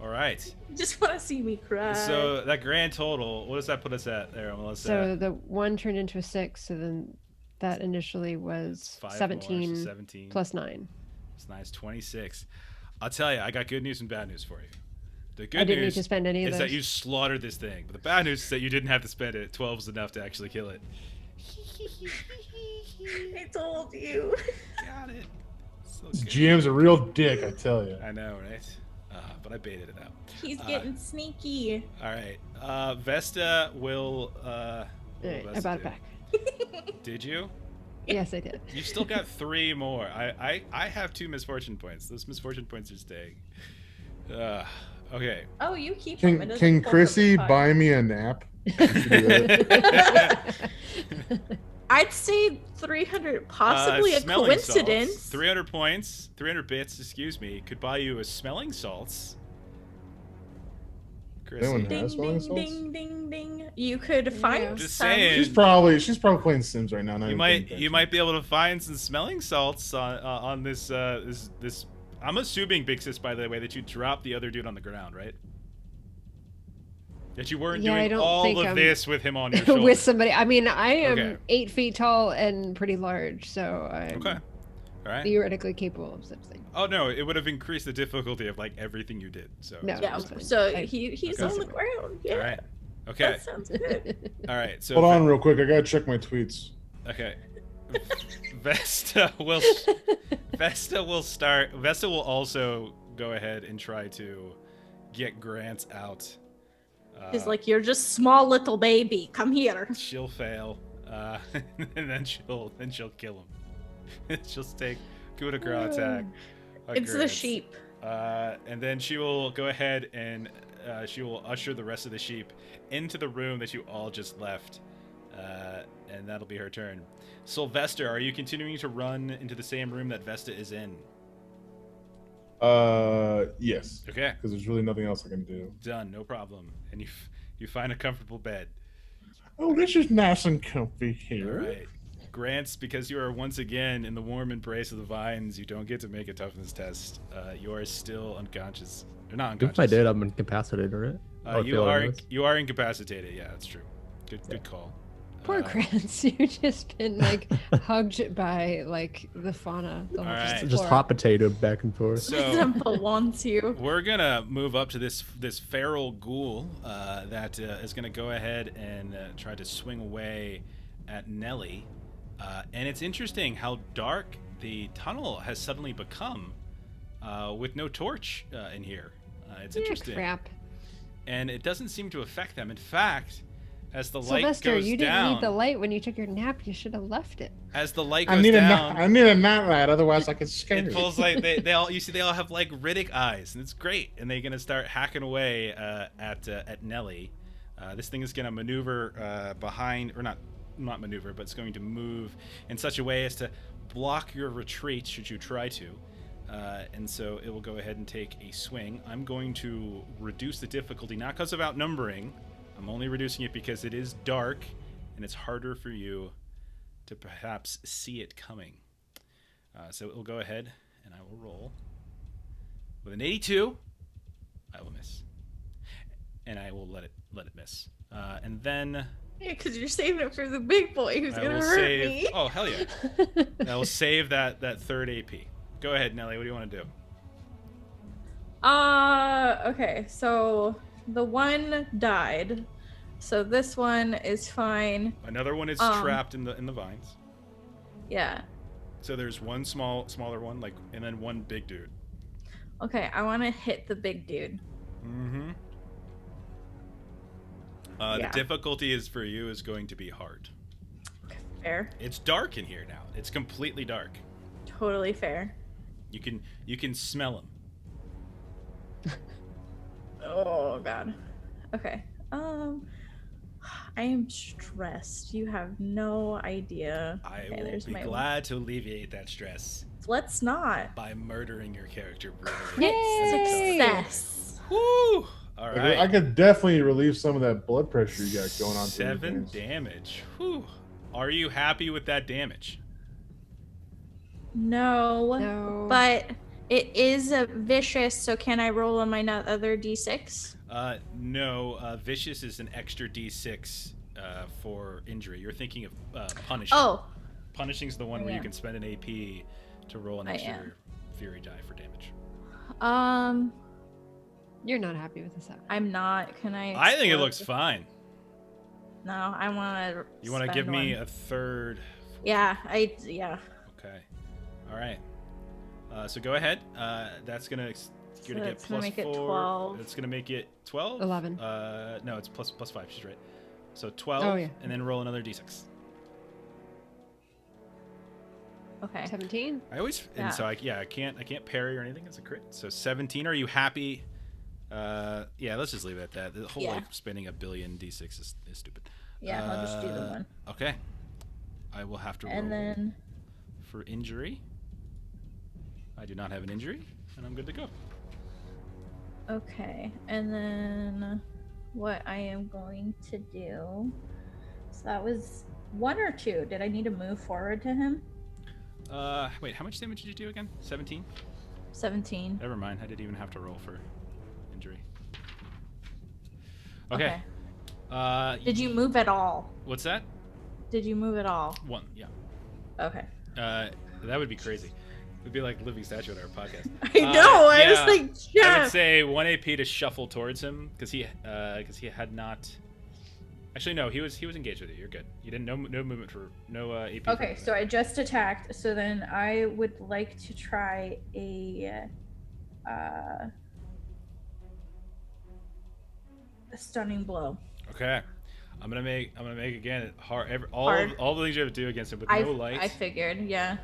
All right. Just want to see me cry. So that grand total, what does that put us at there, Melissa? So the one turned into a 6, so then that initially was 5 more, so 17 17 plus 9. It's nice, 26. I'll tell you, I got good news and bad news for you. The good I didn't need news to spend any of is those. that you slaughtered this thing. But the bad news is that you didn't have to spend it. 12 is enough to actually kill it. I told you. Got it. So This good. GM's a real dick, I tell you. I know, right? But I baited it out. He's getting sneaky. All right. Vesta will. What All will right, I Vesta bought it do? back. Did you? Yes, I did. You've still got 3 more. I have 2 misfortune points. Those misfortune points are staying. Okay. Oh, you keep him. It doesn't Can pull from Chrissy the pile. buy me a nap? You should do that. I'd say 300, possibly a smelling coincidence. salts, 300 points, 300 bits, excuse me, could buy you a smelling salts. Anyone Chrissy. has Ding, smelling ding, salts? ding, ding, ding. You could find Just some. saying. She's probably playing Sims right now. not You even might paying you might be able to find some smelling salts on this this. I'm assuming, Big Sis, by the way, that you dropped the other dude on the ground, right? That you weren't Yeah, I doing don't all think of I'm- this with him on your shoulder. With somebody. I mean, I am Okay. 8 feet tall and pretty large, so I'm Okay. All right. theoretically capable of such things. Oh no, it would have increased the difficulty of like everything you did. So No. it's Yeah, That's fine. so I- he's Okay. on the ground. Yeah, all right. Okay. that sounds good. All right. So Hold on, real quick. I gotta check my tweets. Okay. Vesta will start. Vesta will also go ahead and try to get Grant out. He's like, you're just small little baby. Come here. She'll fail, and then she'll kill him. She'll take coup de grace attack. on It's the Grant. sheep. And then she will go ahead and she will usher the rest of the sheep into the room that you all just left. And that'll be her turn. Sylvester, are you continuing to run into the same room that Vesta is in? Yes. Okay, Because there's really nothing else I can do. done, no problem. And you find a comfortable bed. Oh, this is nice and comfy All here. right. Grants, because you are once again in the warm embrace of the vines, you don't get to make a toughness test. You are still unconscious. Or not unconscious. If I did, I'm incapacitated, right? Or You are incapacitated. Yeah, that's true. Good call. Poor Grants, you've just been like hugged by like the fauna. The whole Alright. Just floor. hot potato back and forth. So Simple wants you. we're gonna move up to this feral ghoul that is gonna go ahead and try to swing away at Nelly. And it's interesting how dark the tunnel has suddenly become with no torch in here. It's Yeah, interesting. crap. And it doesn't seem to affect them. In fact, as the light Sylvester, goes you didn't down, need the light when you took your nap. You should have left it. as the light I goes need down, a nightlight, otherwise I get scared. it feels like they all have like Riddick eyes, and it's great. And they're gonna start hacking away at Nelly. This thing is gonna maneuver behind, or not maneuver, but it's going to move in such a way as to block your retreat should you try to. And so it will go ahead and take a swing. I'm going to reduce the difficulty, not because of outnumbering. I'm only reducing it because it is dark and it's harder for you to perhaps see it coming. So it will go ahead and I will roll. With an 82, I will miss. And I will let it miss. And then Yeah, because you're saving it for the big boy who's I gonna will hurt save. me. Oh hell yeah! I will save that third AP. Go ahead, Nelly. What do you want to do? Okay, so the one died. So this one is fine. Another one is trapped in the vines. Yeah. So there's one smaller one, like, and then one big dude. Okay, I want to hit the big dude. Mm-hmm. Yeah. The difficulty is for you is going to be hard. Fair. It's dark in here now. It's completely dark. Totally fair. You can smell him. Oh god. Okay. I am stressed. You have no idea. I Okay, will there's be my- glad to alleviate that stress Let's not. by murdering your character brutally. Yay! Success. Woo! All Like, right. I could definitely relieve some of that blood pressure you got going on. through your 7 veins. damage. Whew. Are you happy with that damage? No. No. But it is a vicious, so can I roll on my other d6? No. Vicious is an extra d6 for injury. You're thinking of punishing. Oh. Punishing's the one where you Yeah. can spend an AP to roll an I extra am. fury die for damage. You're not happy with this. I'm not. Can I? I think it explode? looks fine. No, I want to. You want to give me a third? Yeah, Okay. All right. So go ahead. That's gonna you're gonna get that's gonna plus make it 4. 12. That's gonna make it 12. 11. No, it's plus 5. She's right. So 12. Oh, yeah. And then roll another d6. Okay. 17. I always Yeah. and so I can't parry or anything. It's a crit. So 17. Are you happy? Yeah. Let's just leave it at that. The whole Yeah. like spending a billion d6 is stupid. Yeah, I'll just do the one. Okay. I will have to roll And then for injury. I do not have an injury, and I'm good to go. okay, and then what I am going to do. So that was 1 or 2. Did I need to move forward to him? Wait, how much damage did you do again? 17? 17. Never mind. I didn't even have to roll for injury. Okay. Did you move at all? What's that? Did you move at all? 1. Yeah. Okay. That would be crazy. It'd be like living statue on our podcast. I know. I was yeah, like, yeah. I would say 1 AP to shuffle towards him because he had not. Actually, no, he was engaged with you. You're good. You didn't no movement for no AP. Okay, so I just attacked. So then I would like to try a stunning blow. Okay. I'm gonna make again hard. Hard. All the things you have to do against him with no light. I figured, yeah.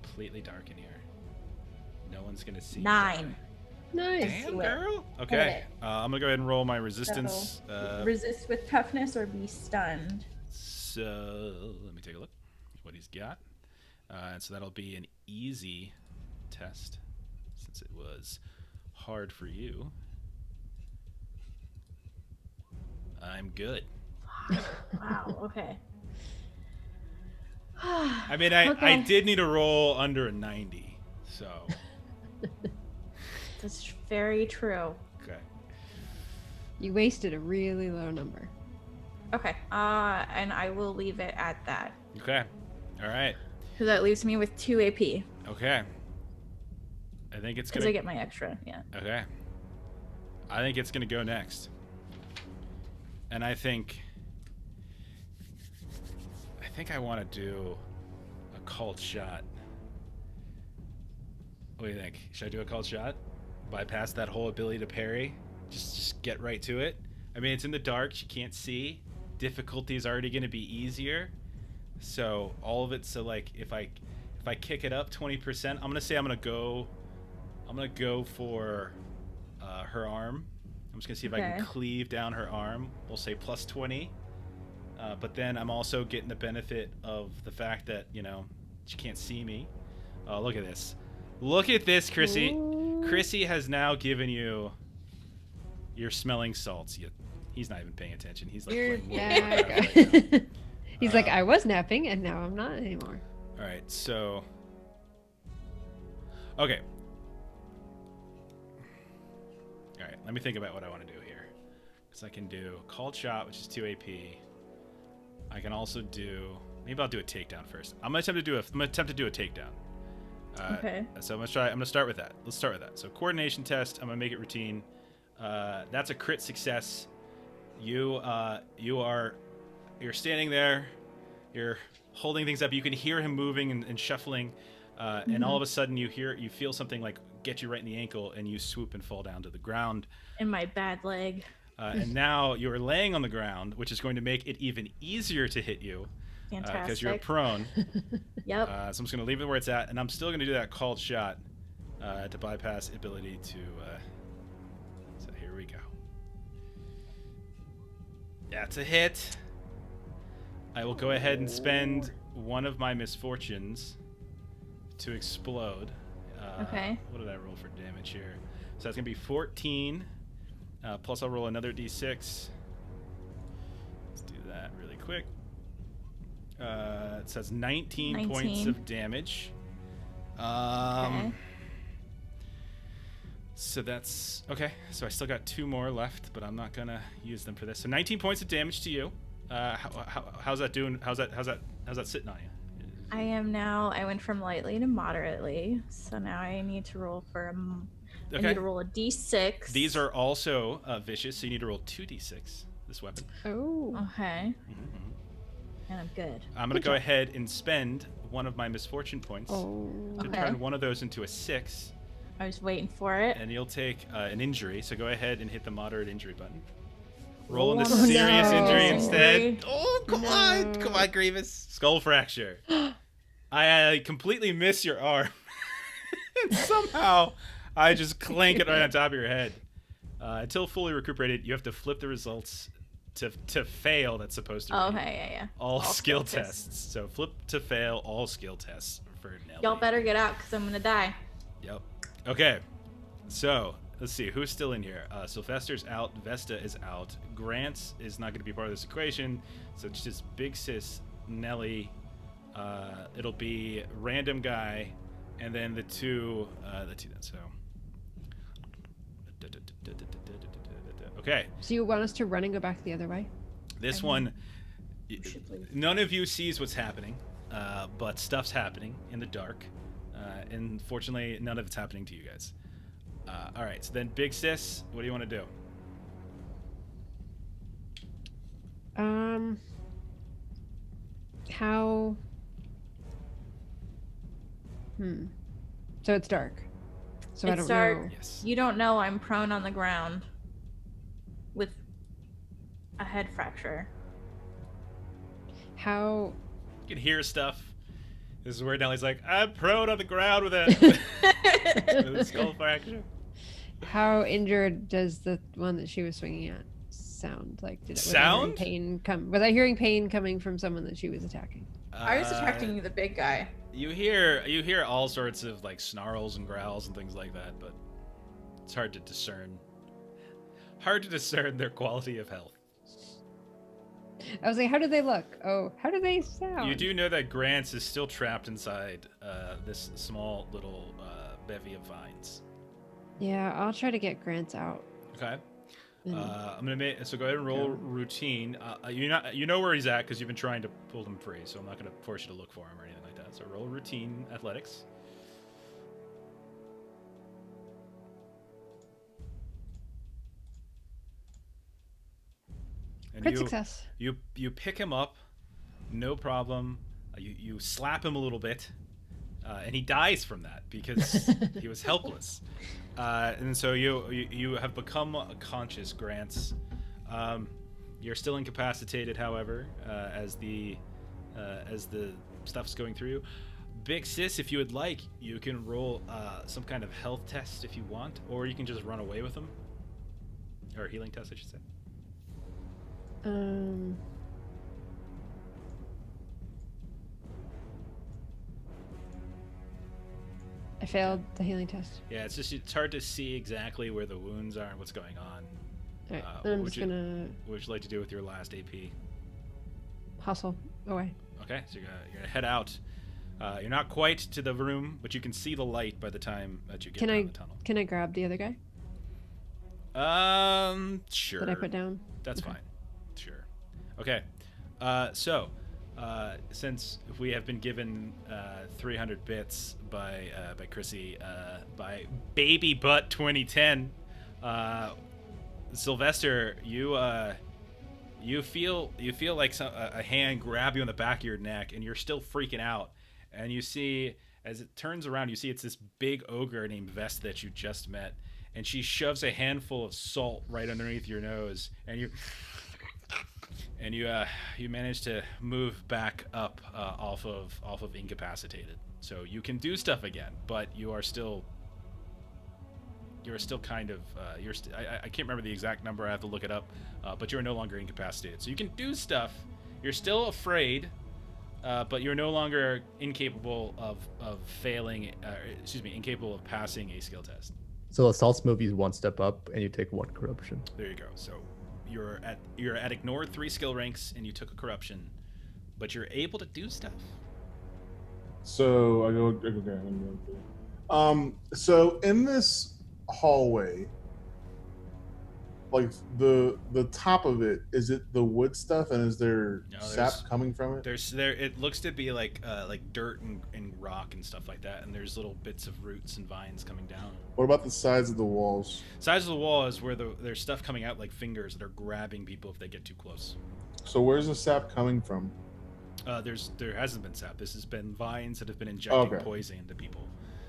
Completely dark in here. No one's gonna see. 9. Nice. Damn, Do it. girl. Okay. I'm gonna go ahead and roll my resistance. So, resist with toughness or be stunned. So let me take a look what he's got. And so that'll be an easy test since it was hard for you. I'm good. Wow. Okay. I mean, I did need a roll under a 90, so. That's very true. Okay. You wasted a really low number. Okay. And I will leave it at that. Okay. All right. So that leaves me with 2 AP. Okay. I think it's Because gonna. I get my extra, yeah. Okay. I think it's gonna go next. And I think I want to do a called shot. What do you think? Should I do a called shot? Bypass that whole ability to parry? Just get right to it? I mean, it's in the dark. You can't see. Difficulty is already going to be easier. So all of it. So like, if I kick it up 20%, I'm gonna say I'm gonna go for her arm. I'm just gonna see if I can cleave down her arm. We'll say plus 20. But then I'm also getting the benefit of the fact that, you know, she can't see me. Oh, look at this. Look at this, Chrissy. Ooh. Chrissy has now given you your smelling salts. He's not even paying attention. He's like playing Warcraft right now. He's like, I was napping and now I'm not anymore. All right, so. Okay. All right, let me think about what I want to do here. Because I can do called shot, which is 2 AP. I can also do. Maybe I'll do a takedown first. I'm gonna attempt to do a takedown. Okay. So I'm gonna start with that. Let's start with that. So coordination test. I'm gonna make it routine. That's a crit success. You're standing there. You're holding things up. You can hear him moving and shuffling, and all of a sudden you feel something like get you right in the ankle, and you swoop and fall down to the ground. In my bad leg. And now you're laying on the ground, which is going to make it even easier to hit you. Fantastic. Because you're prone. Yep. So I'm just going to leave it where it's at, and I'm still going to do that called shot to bypass ability to. So here we go. That's a hit. I will go ahead and spend one of my misfortunes to explode. Okay. What did I roll for damage here? So that's going to be 14. Plus I'll roll another d6. Let's do that really quick. It says 19 points of damage. Okay. So that's okay. So I still got 2 more left, but I'm not gonna use them for this. So 19 points of damage to you. How's that doing? How's that sitting on you? I went from lightly to moderately, so now I need to roll for I need to roll a d6. These are also vicious, so you need to roll 2d6. This weapon. Oh. Okay. And I'm good. I'm gonna go ahead and spend one of my misfortune points to turn one of those into a 6. I was waiting for it. And you'll take an injury, so go ahead and hit the moderate injury button. Roll into serious injury instead. Oh, come on, Grievous. Skull fracture. I completely miss your arm. And somehow, I just clank it right on top of your head. Until fully recuperated, you have to flip the results to fail. That's supposed to be Okay, yeah. all skill tests. So flip to fail all skill tests for Nelly. Y'all better get out, because I'm going to die. Yep. Okay. So, let's see. Who's still in here? Sylvester's out. Vesta is out. Grant is not going to be part of this equation. So, it's just Big Sis, Nelly. It'll be random guy. And then the two then. So. Okay. So you want us to run and go back the other way? This I one, should leave. none of you sees what's happening, but stuff's happening in the dark. And fortunately, none of it's happening to you guys. All right, so then Big Sis, what do you want to do? How? So it's dark. So I It's don't dark. know. Yes. You don't know I'm prone on the ground with a head fracture. How? You can hear stuff. This is where Nelly's like, I'm prone on the ground with a skull fracture. How injured does the one that she was swinging at sound? Like, was I hearing Sound? pain come? Was I hearing pain coming from someone that she was attacking? I was attacking the big guy. You hear all sorts of like snarls and growls and things like that, but it's hard to discern. Hard to discern their quality of health. I was like, how do they look? Oh, how do they sound? You do know that Grants is still trapped inside this small little bevy of vines. Yeah, I'll try to get Grants out. Okay. And- I'm gonna make so go ahead and roll routine. You know where he's at because you've been trying to pull him free, so I'm not gonna force you to look for him or anything like that. So roll routine athletics. And Crit success. You pick him up, no problem. You slap him a little bit, and he dies from that because he was helpless. And so you have become conscious, Grants. You're still incapacitated, however, as the stuff's going through you. Big Sis, if you would like, you can roll some kind of health test if you want, or you can just run away with him, or a healing test, I should say. I failed the healing test. Yeah, it's hard to see exactly where the wounds are and what's going on. All right, What I'm would just you- gonna What would you like to do with your last AP? hustle away. Okay, so you're gonna head out. You're not quite to the room, but you can see the light by the time that you get down the tunnel. Can I grab the other guy Sure. that I put down? That's Okay. fine. Sure. Okay. So, since we have been given 300 bits by Chrissy, by Baby Butt 2010, Sylvester, you feel like a hand grab you on the back of your neck, and you're still freaking out. And you see, as it turns around, you see it's this big ogre named Vest that you just met, and she shoves a handful of salt right underneath your nose, and you manage to move back up off of incapacitated. So you can do stuff again, but you're still kind of I can't remember the exact number. I have to look it up. But you're no longer incapacitated, so you can do stuff. You're still afraid, but you're no longer incapable of failing. Incapable of passing a skill test. So assault's movies one step up, and you take one corruption. There you go. So you're at ignored 3 skill ranks, and you took a corruption, but you're able to do stuff. So I go. Okay. So in this hallway, like the top of it, is it the wood stuff, and is there No, sap coming from it? It looks to be like dirt and rock and stuff like that, and there's little bits of roots and vines coming down. What about the sides of the walls? Sides of the wall is where there's stuff coming out like fingers that are grabbing people if they get too close. So where's the sap coming from? There hasn't been sap. This has been vines that have been injecting Okay. poison into people.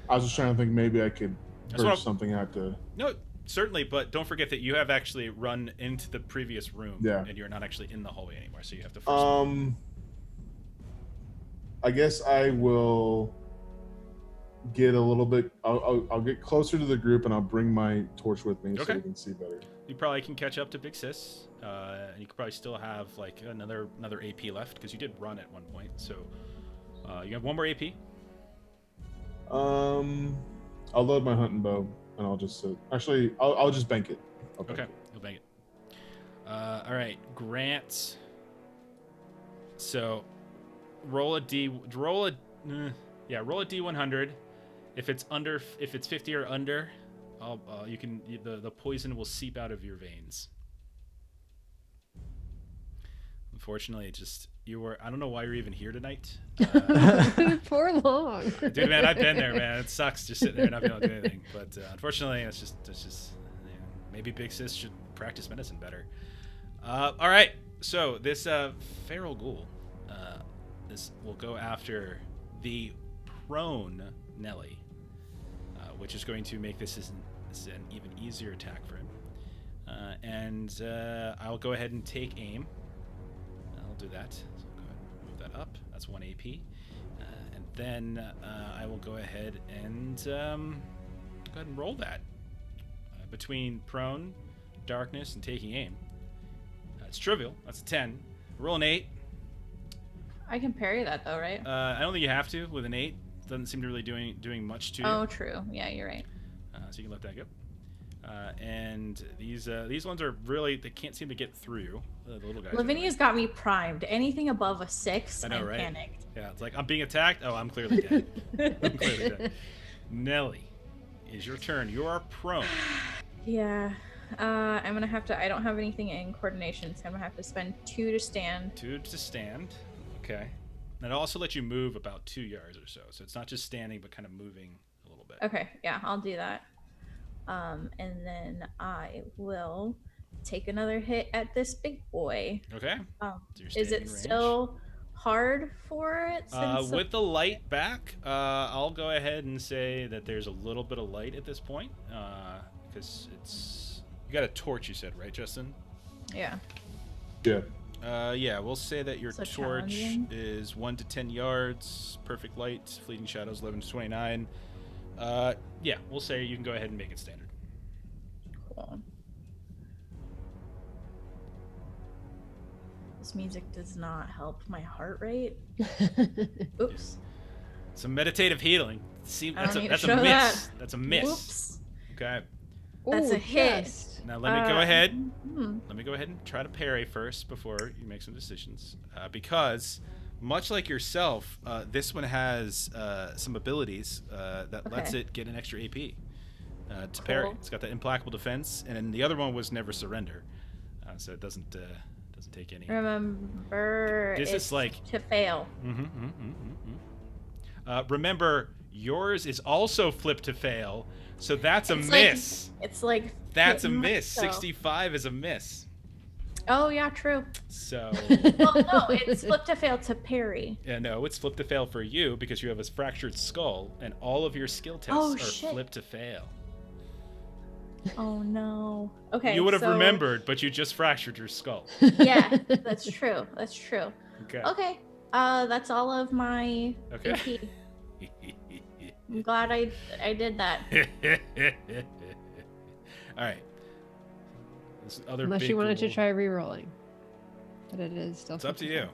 I was just trying to think maybe I could That's purge what something out to. No, certainly, but don't forget that you have actually run into the previous room, Yeah. and you're not actually in the hallway anymore. So you have to first. I guess I will get a little bit. I'll get closer to the group, and I'll bring my torch with me so Okay. we can see better. You probably can catch up to Big Sis. And you could probably still have like another AP left because you did run at one point. So you have one more AP. I'll load my hunting bow, and I'll just sit. Actually, I'll just bank it. I'll bank Okay, it. you'll bang it. All right, Grant. So roll a D100. If it's 50 or under, the poison will seep out of your veins. unfortunately, it just you were. I don't know why you're even here tonight. For long. Dude, man, I've been there, man. It sucks just sitting there and not being able to do anything. But unfortunately, it's just maybe Big Sis should practice medicine better. All right, so this feral ghoul, this will go after the prone Nelly, which is going to make this an even easier attack for him. And I'll go ahead and take aim. I'll do that. So I'll go ahead and move that up. That's 1 AP. And then I will go ahead and roll that. Between prone, darkness, and taking aim. It's trivial. That's a 10. Roll an 8. I can parry that though, right? I don't think you have to with an 8. Doesn't seem to really doing much to you. Oh, true. Yeah, you're right. So you can let that go. And these ones are really, they can't seem to get through. The little guys. Lavinia's got me primed. Anything above a 6, I know, I'm right? panicked. Yeah, it's like I'm being attacked. Oh, I'm clearly dead. I'm clearly dead. Nelly, is your turn. You are prone. Yeah. I'm gonna have to. I don't have anything in coordination, so I'm gonna have to spend 2 to stand. 2 to stand. Okay. And it'll also let you move about 2 yards or so. So it's not just standing, but kind of moving a little bit. Okay. Yeah, I'll do that. And then I will take another hit at this big boy. Okay. So you're Is standing it in range. still hard for it? Since With the light back, I'll go ahead and say that there's a little bit of light at this point, because you got a torch. You said, right, Justin? yeah. Yeah. Yeah, we'll say that your So torch challenging. is 1 to 10 yards, perfect light, fleeting shadows 11 to 29. Yeah, we'll say you can go ahead and make it standard. Cool. This music does not help my heart rate. Oops. Some meditative healing. See, I that's don't a need that's to a show miss. that. That's a miss. Whoops. Okay. That's a Ooh, hit. just. Now let me go ahead. hmm. Let me go ahead and try to parry first before you make some decisions, because much like yourself, this one has some abilities that lets Okay. it get an extra AP to parry. Cool. It's got that implacable defense, and then the other one was never surrender, so it doesn't take any. Remember, This is it's like- to fail. Remember, yours is also flip to fail, so that's a It's like- miss. It's like That's a hitting miss. myself. 65 is a miss. Oh yeah, true. So. Well, no, it's flip to fail to parry. Yeah, no, it's flip to fail for you because you have a fractured skull, and all of your skill tests Oh, are shit. flip to fail. Oh no. Okay. You would have so- remembered, but you just fractured your skull. Yeah, that's true. That's true. Okay. Okay. That's all of my Okay. AP. I'm glad I did that. All right. This other Unless big you wanted to ghoul. try re-rolling. But it is still. It's up to you.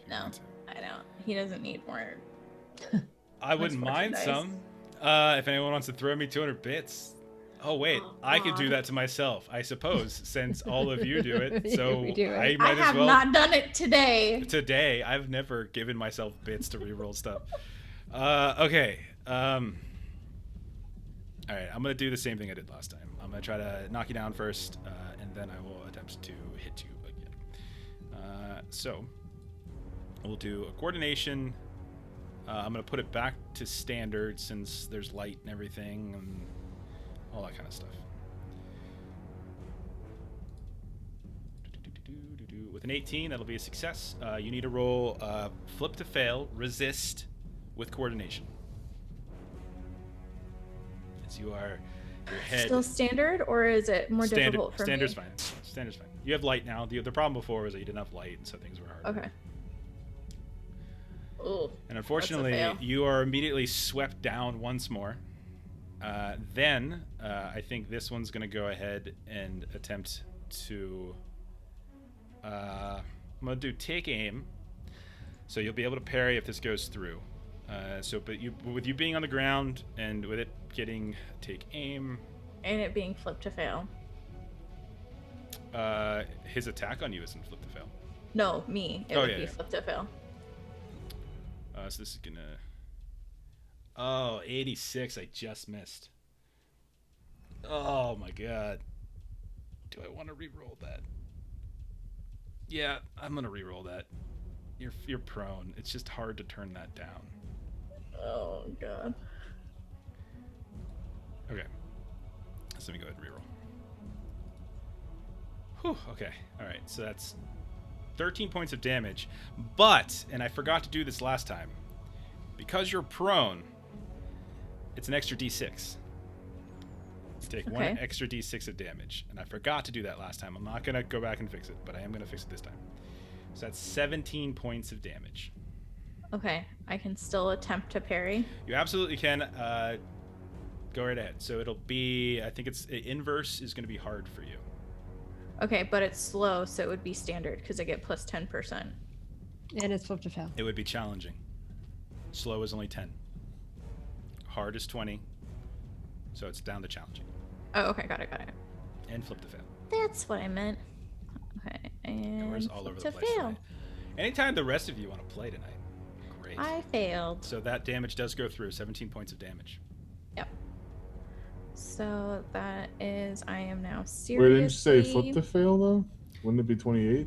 No, I don't. He doesn't need more. I wouldn't mind dice. some. If anyone wants to throw me 200 bits. Oh wait, Oh, I could do God. that to myself, I suppose, since all of you do it. So We do it. I I might as have well. not done it today. Today, I've never given myself bits to reroll stuff. Okay. All right, I'm gonna do the same thing I did last time. I'm gonna try to knock you down first, and then I will attempt to hit you again. So we'll do a coordination. I'm gonna put it back to standard since there's light and everything and all that kind of stuff. With an 18, that'll be a success. You need to roll flip to fail, resist with coordination. As you are, your head. Still standard, or is it more difficult for Standard's me? fine. Standard's fine. You have light now. The problem before was that you didn't have light, and so things were hard. Okay. Ooh. And unfortunately, fail. you are immediately swept down once more. Then I think this one's going to go ahead and attempt to. I'm going to do take aim. So you'll be able to parry if this goes through. But with you being on the ground and with it getting take aim, And it being flipped to fail. his attack on you isn't flip to fail. No, me. It Oh, would yeah, be yeah. flipped to fail. So this is gonna. Oh, 86. I just missed. Oh my god. Do I want to re-roll that? Yeah, I'm gonna re-roll that. You're prone. It's just hard to turn that down. Oh god. Okay. So let me go ahead and re-roll. Whew, okay. Alright, so that's 13 points of damage. But, and I forgot to do this last time, because you're prone, it's an extra d6. You take one Okay. extra d6 of damage. And I forgot to do that last time. I'm not going to go back and fix it, but I am going to fix it this time. So that's 17 points of damage. Okay, I can still attempt to parry. You absolutely can. Go right ahead. So it'll be, I think it's inverse is going to be hard for you. Okay, but it's slow, so it would be standard because I get plus 10%. And it's flip to fail. It would be challenging. Slow is only 10. Hard is 20. So it's down to challenging. Oh, okay, got it. And flip to fail. That's what I meant. Okay, and Yours all over flip the to place fail. tonight. Anytime the rest of you want to play tonight, great. I failed. So that damage does go through. 17 points of damage. Yep. So that is, I am now Wait, seriously. didn't you say flip to fail though? Wouldn't it be 28?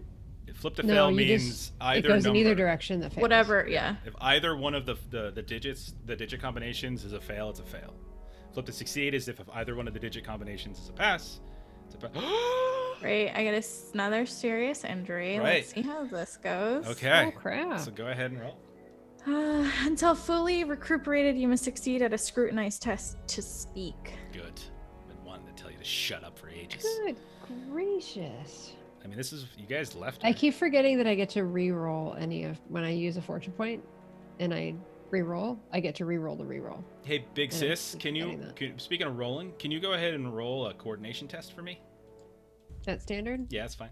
Flip to No, fail you means just, either it goes number. in either direction that fails. Whatever, yeah. If either one of the digit combinations is a fail, it's a fail. Flip to succeed is if either one of the digit combinations is a pass. It's a pass. Right, I get another serious injury. Right. Let's see how this goes. Okay. Oh, crap. So go ahead and roll. Until fully recuperated, you must succeed at a scrutinized test to speak. Good. Been wanting to tell you to shut up for ages. Good gracious. I mean, this is you guys left. I me. keep forgetting that I get to re-roll any of when I use a fortune point and I re-roll, I get to re-roll the re-roll. Hey, big Yeah, sis, keep can you? forgetting that. Speaking of rolling, can you go ahead and roll a coordination test for me? That's standard? Yeah, that's fine.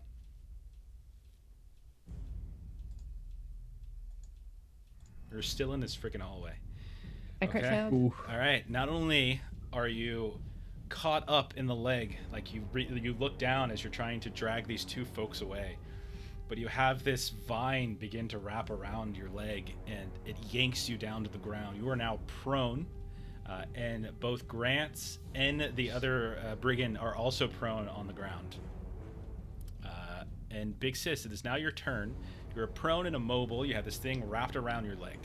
You're still in this freaking hallway. I crit Okay. failed. Ooh. All right. Not only are you caught up in the leg, like you look down as you're trying to drag these two folks away, but you have this vine begin to wrap around your leg, and it yanks you down to the ground. You are now prone, and both Grants and the other brigand are also prone on the ground. And Big Sis, it is now your turn. You're prone and immobile. You have this thing wrapped around your leg.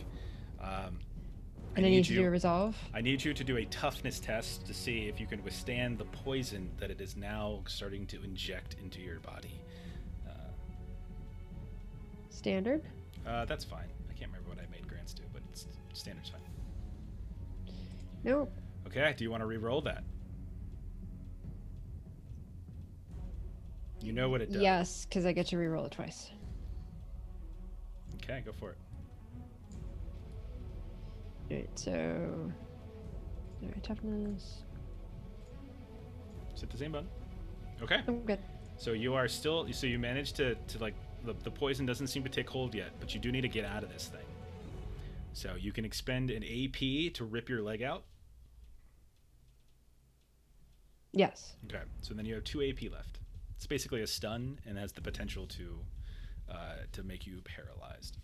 And I need to do a resolve. I need you to do a toughness test to see if you can withstand the poison that it is now starting to inject into your body. Standard. That's fine. I can't remember what I made Grants do, but standard's fine. Nope. Okay, do you want to re-roll that? You know what it does. Yes, because I get to re-roll it twice. Okay, go for it. Alright, so alright, toughness. Is it the same button? Okay. I'm good. So you are still. So you managed to like the poison doesn't seem to take hold yet, but you do need to get out of this thing. So you can expend an AP to rip your leg out. Yes. Okay. So then you have 2 AP left. It's basically a stun and has the potential to make you paralyzed.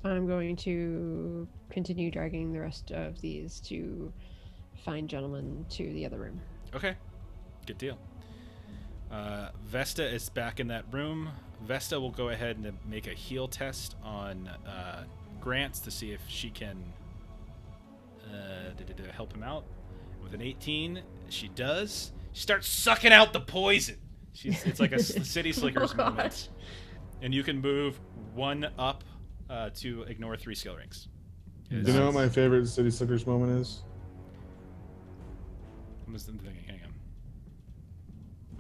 I'm going to continue dragging the rest of these two fine gentlemen to the other room. Okay. Good deal. Vesta is back in that room. Vesta will go ahead and make a heal test on Grants to see if she can help him out. With an 18, she does. She starts sucking out the poison. It's like a City Slickers Oh, moment. And you can move 1 up to ignore 3 skill rings. Do you know what my favorite City Slickers moment is? I'm just thinking, hang on.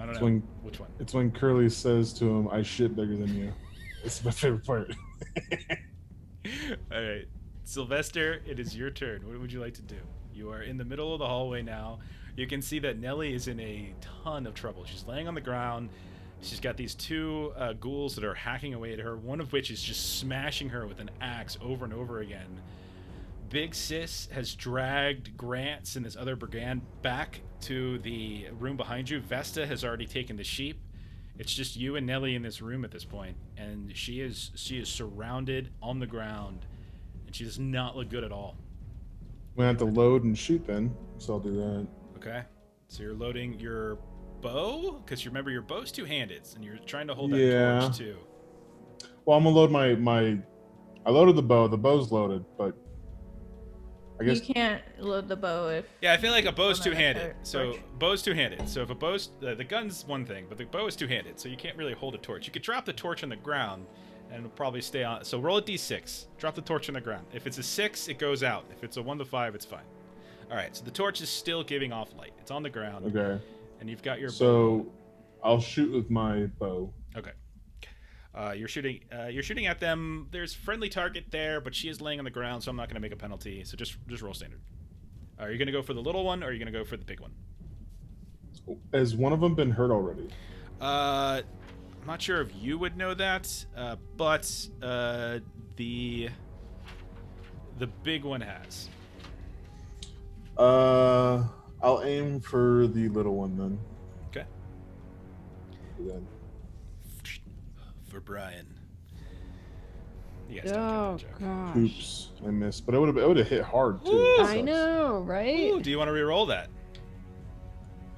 I don't It's know. when- Which one? It's when Curly says to him, "I shit bigger than you." It's my favorite part. All right. Sylvester, it is your turn. What would you like to do? You are in the middle of the hallway now. You can see that Nellie is in a ton of trouble. She's laying on the ground. She's got these 2 ghouls that are hacking away at her, one of which is just smashing her with an axe over and over again. Big Sis has dragged Grants and this other brigand back to the room behind you. Vesta has already taken the sheep. It's just you and Nellie in this room at this point, and she is surrounded on the ground, and she does not look good at all. We have to load and shoot then, so I'll do that. Okay, so you're loading your bow? Because you remember your bow's two-handed, and you're trying to hold that Yeah. torch too. Well, I'm gonna load my. I loaded the bow. The bow's loaded, but I guess You can't load the bow if. Yeah, I feel like a bow's on that two-handed. So torch. bow's two-handed. So if a bow's the gun's one thing, but the bow is two-handed, so you can't really hold a torch. You could drop the torch on the ground, and it'll probably stay on. So roll a d6. Drop the torch on the ground. If it's a 6, it goes out. If it's a 1 to 5, it's fine. All right. So the torch is still giving off light. It's on the ground. okay. And you've got your bow. So I'll shoot with my bow. Okay. You're shooting at them. There's friendly target there, but she is laying on the ground, so I'm not going to make a penalty. So just roll standard. Are you going to go for the little one, or are you going to go for the big one? Has one of them been hurt already? I'm not sure if you would know that, but the big one has. I'll aim for the little one then. Okay. Then. For Brian. You guys Oh don't get that joke. gosh. Oops, I missed. But it would have hit hard too. Ooh. That I sucks. know, right? Ooh, do you want to re-roll that?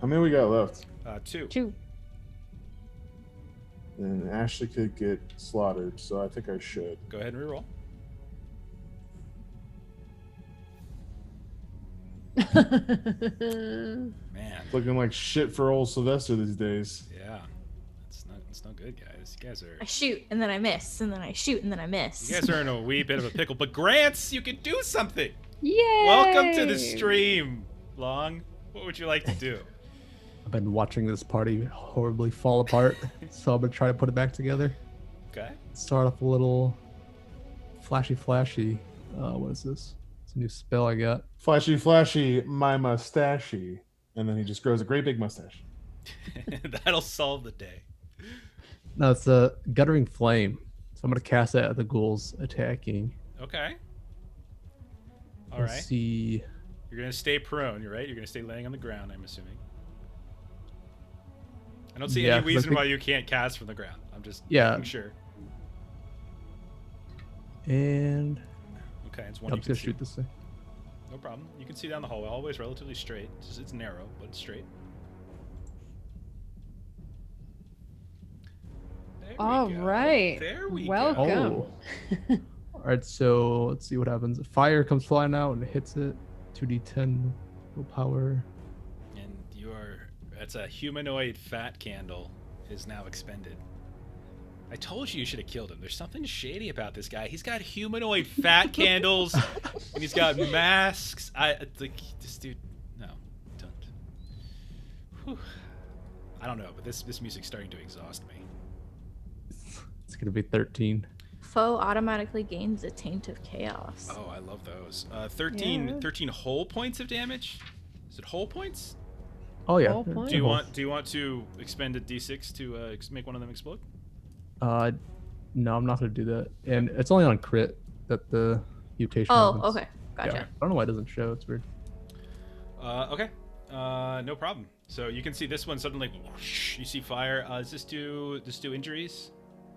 How many we got left? 2. 2. And Ashley could get slaughtered, so I think I should. Go ahead and re-roll. Man, Looking like shit for old Sylvester these days. yeah, it's not good, guys. You guys I shoot and then I miss, and then I shoot and then I miss. are in a wee bit of a pickle. But Grants, you can do something. Yay! Welcome to the stream, Long. What would you like to do? I've been watching this party horribly fall apart, so I'm gonna try to put it back together. Okay. Start off a little flashy. What is this? It's a new spell I got. Flashy, flashy, my mustachey. And then he just grows a great big mustache. That'll solve the day. No, it's a guttering flame. So I'm gonna cast that at the ghouls attacking. Okay. All Let's right. see. You're gonna stay prone. You're right. You're gonna stay laying on the ground. I'm assuming. I don't see Yeah, any 'cause I reason think- why you can't cast from the ground. I'm just Yeah. making sure. And Okay, it's one I'm you just can gonna see. shoot this thing. No problem. You can see down the hallway. Always relatively straight. It's narrow, but it's straight. There we All go. right. There we Welcome. go. Oh. All right, so let's see what happens. Fire comes flying out and hits it. 2d10 willpower. And that's a humanoid fat candle is now expended. I told you should have killed him. There's something shady about this guy. He's got humanoid fat candles, and he's got masks. This dude. No, don't. Whew. I don't know, but this music's starting to exhaust me. It's gonna be 13. Foe automatically gains a taint of chaos. Oh, I love those. 13 Yeah. 13 whole points of damage. Is it whole points? Oh yeah. Whole point. Do you want to expend a d6 to make one of them explode? No, I'm not gonna do that. And it's only on crit that the mutation. Oh, happens. okay. Gotcha. Yeah. I don't know why it doesn't show. It's weird. Okay. No problem. So you can see this one suddenly. Whoosh, you see fire. Does this do injuries?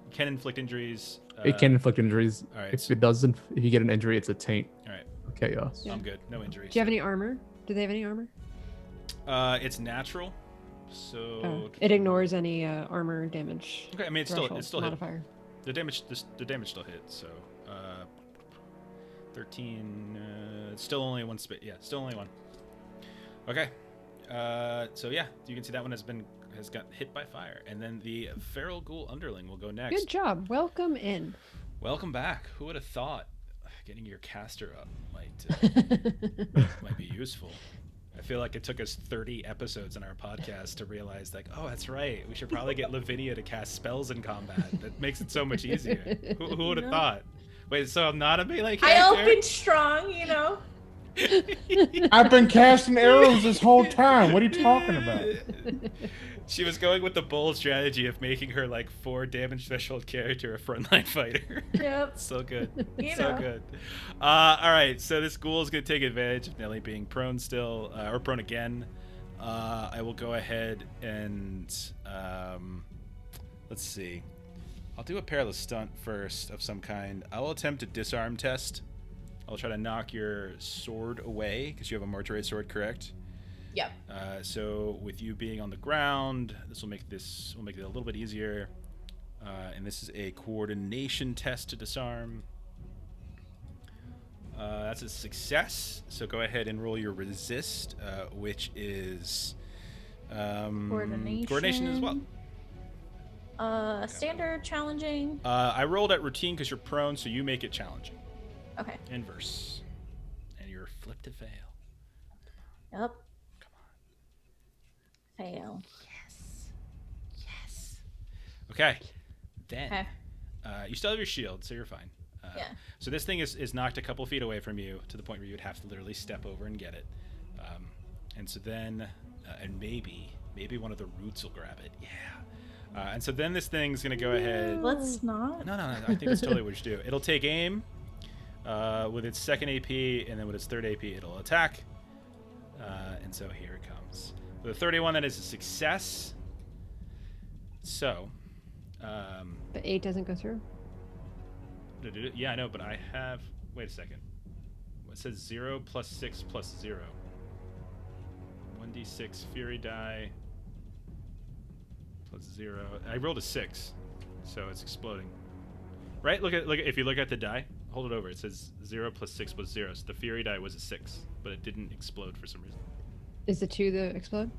It can inflict injuries. It can inflict injuries. all right, If so- it doesn't, if you get an injury, it's a taint. All right. of chaos. Yeah. I'm good. No injuries. Do you have any armor? Do they have any armor? It's natural. So. Oh, it ignores any armor damage. Okay. I mean, it's threshold still hit. modifier. The damage still hit. So. 13. It's still only one spit. Yeah, still only one. Okay. So yeah, you can see that one has got hit by fire, and then the feral ghoul underling will go next. Good job. Welcome in. Welcome back. Who would have thought getting your caster up might be useful? I feel like it took us 30 episodes in our podcast to realize, like, oh, that's right. We should probably get Lavinia to cast spells in combat. That makes it so much easier. Who would have thought? Wait, so I'm not a melee I character? opened strong, you know. I've been casting arrows this whole time. What are you talking about? She was going with the bold strategy of making her like 4 damage threshold character a frontline fighter. Yep. So good. You So know. good. All right, so this ghoul is going to take advantage of Nelly being prone still, or prone again. I will go ahead and let's see. I'll do a perilous stunt first of some kind. I will attempt a disarm test. I'll try to knock your sword away because you have a mortuary sword, correct? Yep. So with you being on the ground, this will make it a little bit easier. And this is a coordination test to disarm. That's a success. So go ahead and roll your resist, which is coordination as well. Standard, challenging. I rolled at routine because you're prone, so you make it challenging. Okay. Inverse. And you're flip to fail. Yep. Come on. Fail. Yes. Okay. Then. Okay. You still have your shield, so you're fine. Yeah. So this thing is knocked a couple feet away from you to the point where you would have to literally step over and get it. And so then, and maybe one of the roots will grab it. Yeah. And so then this thing's going to go ahead. Let's not. No. I think that's totally what you should do. It'll take aim with its second AP, and then with its third AP, it'll attack. And so here it comes. With a 31, that is a success. So. But 8 doesn't go through. Yeah, I know, but I have... Wait a second. It says 0 plus 6 plus 0. 1d6 Fury die plus 0. I rolled a 6, so it's exploding. Right? Look at if you look at the die, hold it over. It says 0 plus 6 plus 0. So the Fury die was a 6, but it didn't explode for some reason. Is the 2 the explode?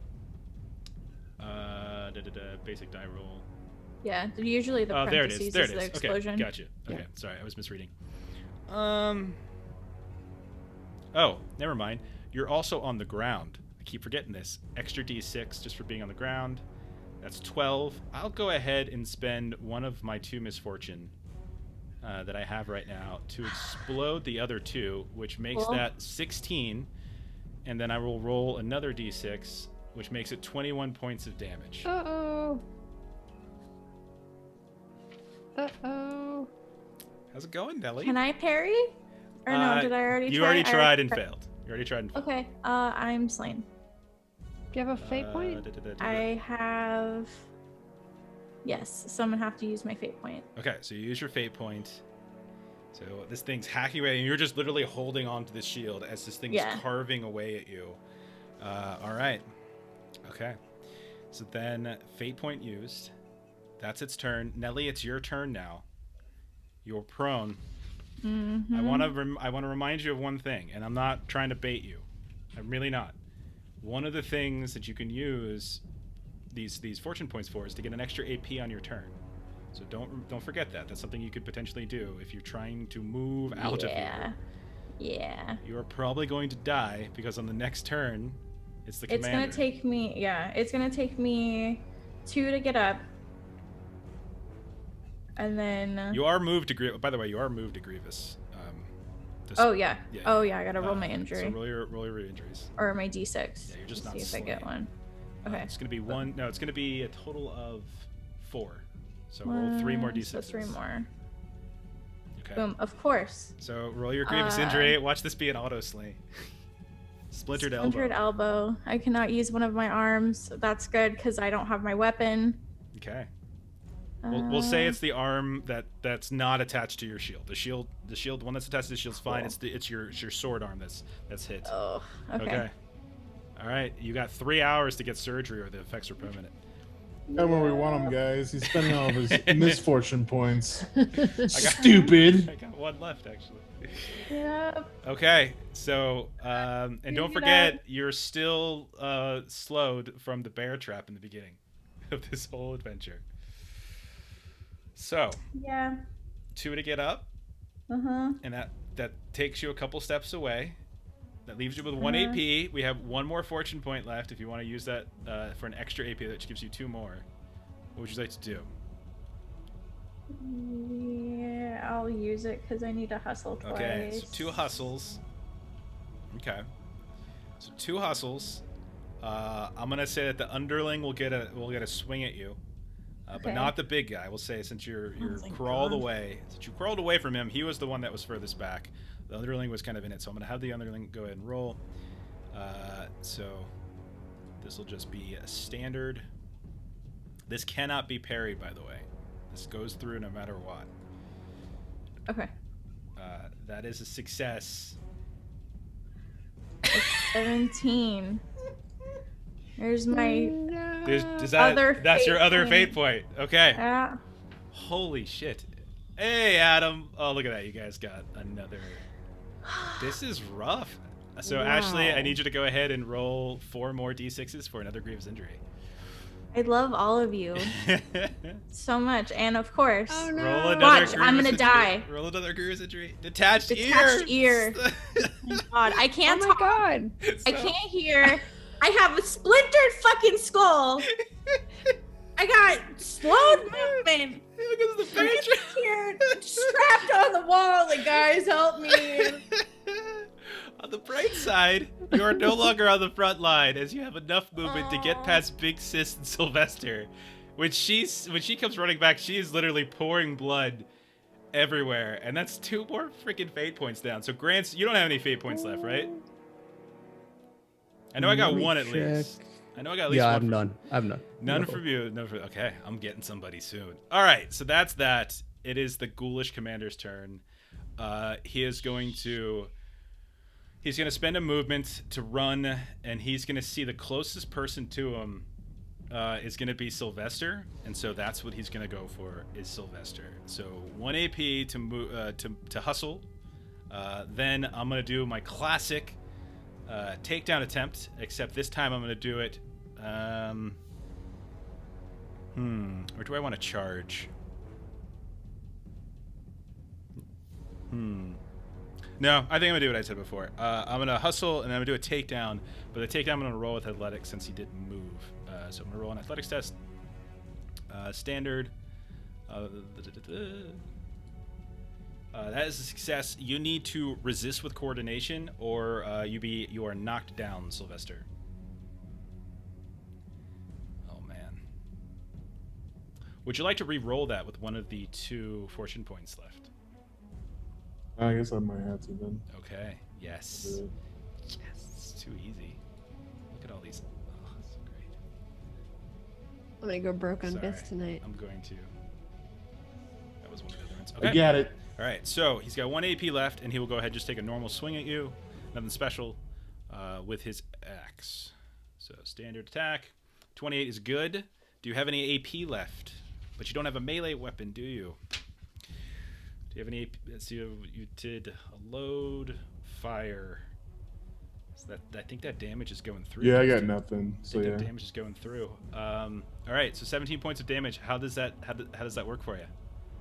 Basic die roll. Yeah, usually the there it parentheses is. There is it the is. explosion. Okay, gotcha. Okay, Yeah. sorry, I was misreading. Oh, never mind. You're also on the ground. I keep forgetting this. Extra D6 just for being on the ground. That's 12. I'll go ahead and spend one of my 2 misfortune that I have right now to explode the other 2, which makes that 16. And then I will roll another D6, which makes it 21 points of damage. Uh-oh. Uh-oh. How's it going, Nelly? Can I parry? Or no, did I already try? You already tried and I- failed. You already tried and failed. Okay, I'm slain. Do you have a fate point? I have... Yes, so I'm going to have to use my fate point. Okay, so you use your fate point. So this thing's hacking away, and you're just literally holding onto this shield as this thing's carving away at you. All right. Okay. So then, fate point used. That's its turn. Nelly, it's your turn now. You're prone. Mm-hmm. I want to remind you of one thing, and I'm not trying to bait you. I'm really not. One of the things that you can use these fortune points for is to get an extra AP on your turn. So don't forget that. That's something you could potentially do if you're trying to move out of here. Yeah. You are probably going to die because on the next turn, it's the commander. It's gonna take me. Yeah, it's gonna take me 2 to get up, and then. You are moved to Grievous. By the way, you are moved to Grievous. Oh yeah. Oh yeah. I gotta roll my injury. So roll your injuries. Or my D6. Yeah, you're just not see if slain. I get one. Okay. It's gonna be one. No, it's gonna be a total of 4. So roll 3 more D6s. So 3 more. Okay. Boom. Of course. So roll your Grievous injury. Watch this be an auto slay. Splintered elbow. I cannot use one of my arms. That's good because I don't have my weapon. Okay. We'll say it's the arm that's not attached to your shield. The shield, the one that's attached to the shield's fine. It's your sword arm that's hit. Oh. Okay. All right. You got 3 hours to get surgery, or the effects are permanent. Not where we want him, guys. He's spending all of his misfortune points. Stupid. I got 1 left, actually. Yep. Okay, so and don't forget, you're still slowed from the bear trap in the beginning of this whole adventure. So Yeah. 2 to get up, and that takes you a couple steps away. That leaves you with 1 AP. We have 1 more fortune point left if you want to use that for an extra AP, that gives you 2 more. What would you like to do? Yeah, I'll use it because I need to hustle twice. Okay, so 2 hustles. Okay, so 2 hustles. I'm gonna say that the underling will get a swing at you, but not the big guy. We'll say since you're crawled away, since you crawled away from him, he was the one that was furthest back. The underling was kind of in it, so I'm gonna have the underling go ahead and roll. So this will just be a standard. This cannot be parried, by the way. This goes through no matter what. Okay. That is a success. It's 17. There's my No. That's your fate other point. fate point. Okay. yeah. Holy shit. Hey, Adam. Oh, look at that. You guys got another. This is rough. So, Ashley, I Wow. need you to go ahead and roll 4 more d6s for another grievous injury. I love all of you so much, and of course, Oh no. Roll another Watch, grievous I'm gonna injury. die. Roll another grievous injury. Detached Detached ear. ear. God, I Oh can't my talk. god. I can't hear. I have a splintered fucking skull. I got slowed movement. Look at the I'm picture. here, strapped on the wall. Like, guys, help me. On the bright side, you are no longer on the front line as you have enough movement to get past Big Sis and Sylvester. When she comes running back, she is literally pouring blood everywhere, and that's 2 more freaking fate points down. So Grants, you don't have any fate points left, right? I know I got Let me 1 at check. least. I know I got at least Yeah, I one. have from- none. I have none. None No. from you. No from okay. I'm getting somebody soon. All right, so that's that. It is the ghoulish commander's turn. He's going to spend a movement to run, and he's going to see the closest person to him is going to be Sylvester, and so that's what he's going to go for is Sylvester. So 1 AP to move to hustle. Then I'm going to do my classic takedown attempt, except this time I'm going to do it. Or do I want to charge? No, I think I'm going to do what I said before. I'm going to hustle, and I'm going to do a takedown. But the takedown I'm going to roll with athletics since he didn't move. So I'm going to roll an athletics test. Standard. That is a success. You need to resist with coordination, or you are knocked down, Sylvester. Oh man. Would you like to re-roll that with one of the 2 fortune points left? I guess I might have to then. Okay. Yes. Yeah. Yes. It's too easy. Look at all these. Oh, so great. I'm gonna go broke on Sorry. bits tonight. I'm going to. That was one of the other ones. I Okay. get it. All right, so he's got 1 AP left, and he will go ahead and just take a normal swing at you. Nothing special with his axe. So standard attack. 28 is good. Do you have any AP left? But you don't have a melee weapon, do you? Do you have any AP? Let's see, you did a load, fire. So that I think that damage is going through. Yeah, I got Justin. nothing. I So think yeah, that damage is going through. All right, so 17 points of damage. How does that work for you?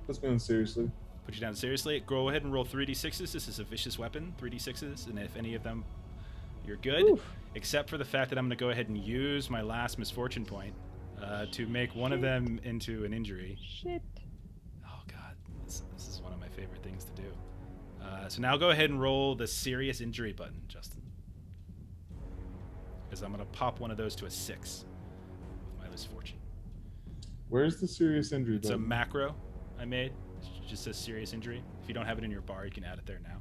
let's go in seriously. Put you down seriously. Go ahead and roll 3d6s. This is a vicious weapon, 3d6s, and if any of them, you're good. Oof. Except for the fact that I'm going to go ahead and use my last misfortune point to make one of them into an injury. Shit. Oh god, this is one of my favorite things to do. So now go ahead and roll the serious injury button, Justin. Because I'm going to pop one of those to a 6 with my misfortune. Where's the serious injury? It's a button? macro I made. It just says serious injury. If you don't have it in your bar, you can add it there now.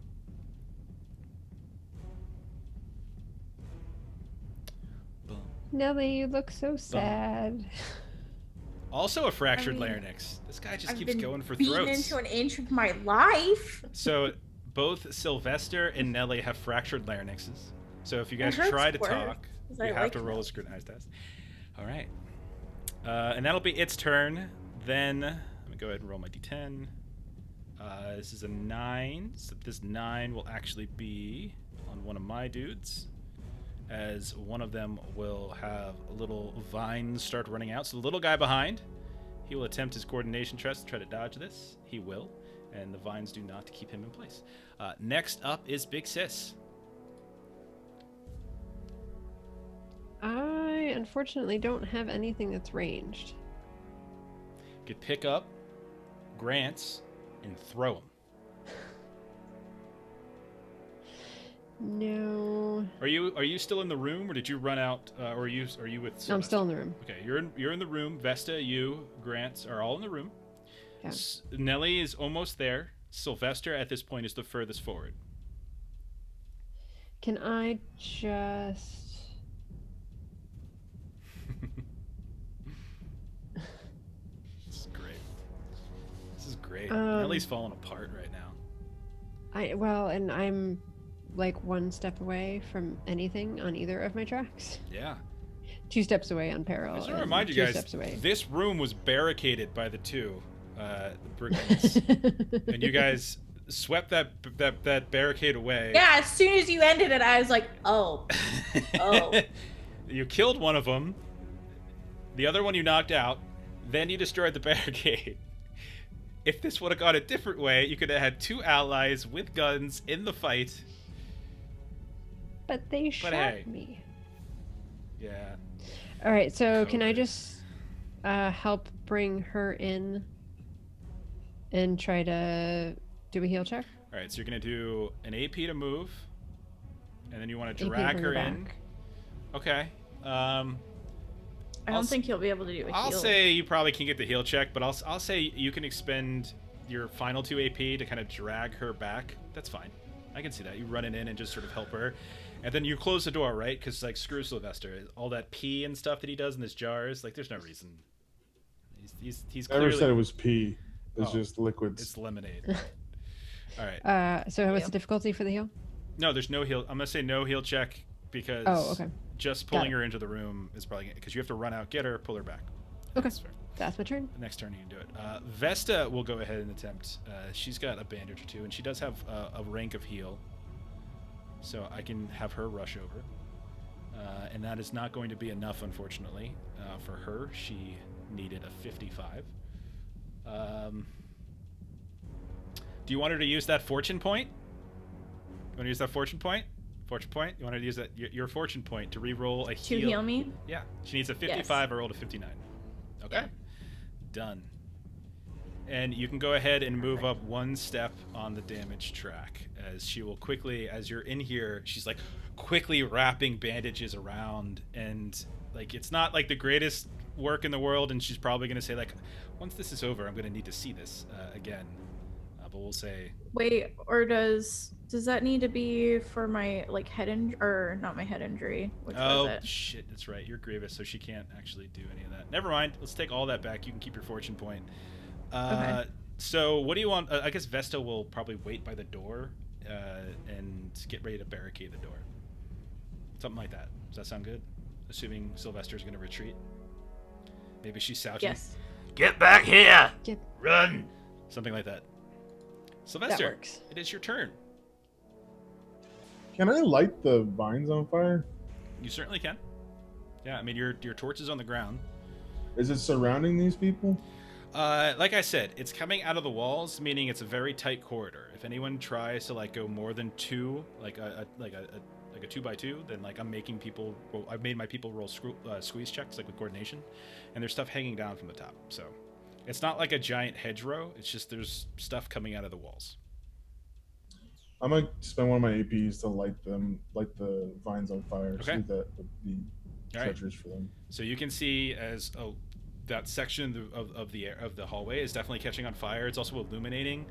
Boom. Nelly, you look so sad. Also a fractured I mean, larynx. This guy just I've keeps been going for beaten throats. into an inch of my life. So both Sylvester and Nelly have fractured larynxes. So if you It guys hurts try to worse, talk, 'cause you I have like to roll a milk. scrutinized test. All right. And that'll be its turn. Then let me go ahead and roll my d10. This is a 9. So this 9 will actually be on one of my dudes, as one of them will have little vines start running out. So the little guy behind, he will attempt his coordination test to try to dodge this. He will, and the vines do not keep him in place. Next up is Big Sis. I unfortunately don't have anything that's ranged. You could pick up Grants and throw him. No. Are you still in the room, or did you run out? Or are you with? No, I'm Celeste? still in the room. Okay, you're in the room. Vesta, you, Grants are all in the room. Yeah. Nelly is almost there. Sylvester at this point is the furthest forward. Can I just... This is great. This is great. Um, Nelly's falling apart right now. and I'm like one step away from anything on either of my tracks. Yeah. 2 steps away on Peril. I just want to and remind you 2 guys, steps away. this room was barricaded by the two brigands, and you guys swept that barricade away. Yeah, as soon as you ended it, I was like, oh. Oh. You killed one of them. The other one you knocked out. Then you destroyed the barricade. If this would have gone a different way, you could have had 2 allies with guns in the fight. But they shot hey. me. Yeah. All right, so can I COVID. just help bring her in and try to do a heal check? All right, so you're gonna do an AP to move, and then you want to AP drag bring her her in. back. Okay. I don't think he'll be able to do a I'll heal. say you probably can get the heal check, but I'll say you can expend your final 2 AP to kind of drag her back. That's fine. I can see that. You run it in and just sort of help her. And then you close the door, right? Because, like, screw Sylvester. All that pee and stuff that he does in his jars, like, there's no reason. He's I never clearly... said it was pee. It's Oh, just liquids. It's lemonade. All right. So what's the difficulty for the heal? No, there's no heal. I'm going to say no heal check because Okay. just pulling her into the room is probably... Because you have to run out, get her, pull her back. Okay. That's fair. That's my turn. Next turn you can do it. Vesta will go ahead and attempt. She's got a bandage or 2, and she does have a rank of heal. So I can have her rush over. And that is not going to be enough, unfortunately, for her. She needed a 55. Do you want her to use that fortune point? You want to use that fortune point? Fortune point? You want her to use that your fortune point to re-roll a To heal? heal me? Yeah. She needs a 55. I rolled a 59. Okay. Yeah. Done. And you can go ahead and move up 1 step on the damage track, as she will quickly, as you're in here, she's like quickly wrapping bandages around, and like it's not like the greatest work in the world, and she's probably going to say like, once this is over, I'm going to need to see this again. But we'll say... Wait, or does that need to be for my like head injury, or not my head injury? Which was it? Shit, that's right. You're Grievous, so she can't actually do any of that. Never mind. Let's take all that back. You can keep your fortune point. Okay. So what do you want? I guess Vesta will probably wait by the door and get ready to barricade the door. Something like that. Does that sound good? Assuming Sylvester's going to retreat. Maybe she's slouching. Yes. Get back here! Get- Run! Something like that. Sylvester, works. it is your turn. Can I light the vines on fire? You certainly can. Yeah, I mean, your torch is on the ground. Is it surrounding these people? Like I said, it's coming out of the walls, meaning it's a very tight corridor. If anyone tries to like go more than 2, like a 2x2, then like I'm making people. I've made my people roll squeeze checks, like with coordination, and there's stuff hanging down from the top. So it's not like a giant hedgerow. It's just there's stuff coming out of the walls. I'm gonna spend one of my APs to light the vines on fire. Okay. See that would be All right. treacherous for them. So you can see as that section of the hallway is definitely catching on fire. It's also illuminating,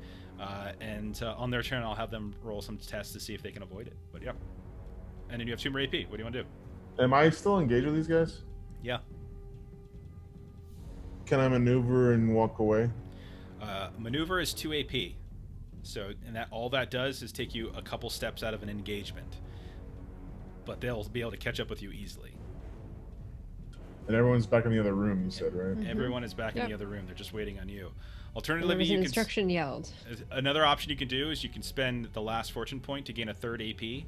and on their turn, I'll have them roll some tests to see if they can avoid it. But yeah, and then you have 2 more AP. What do you want to do? Am I still engaged with these guys? Yeah, Can I maneuver and walk away? maneuver is 2 AP. So and that all that does is take you a couple steps out of an engagement, but they'll be able to catch up with you easily. And everyone's back in the other room, you said, right? Mhm. Everyone is back in Yep. the other room. They're just waiting on you. There Alternatively, was an you can instruction yelled. another option you can do is you can spend the last fortune point to gain a 3rd AP,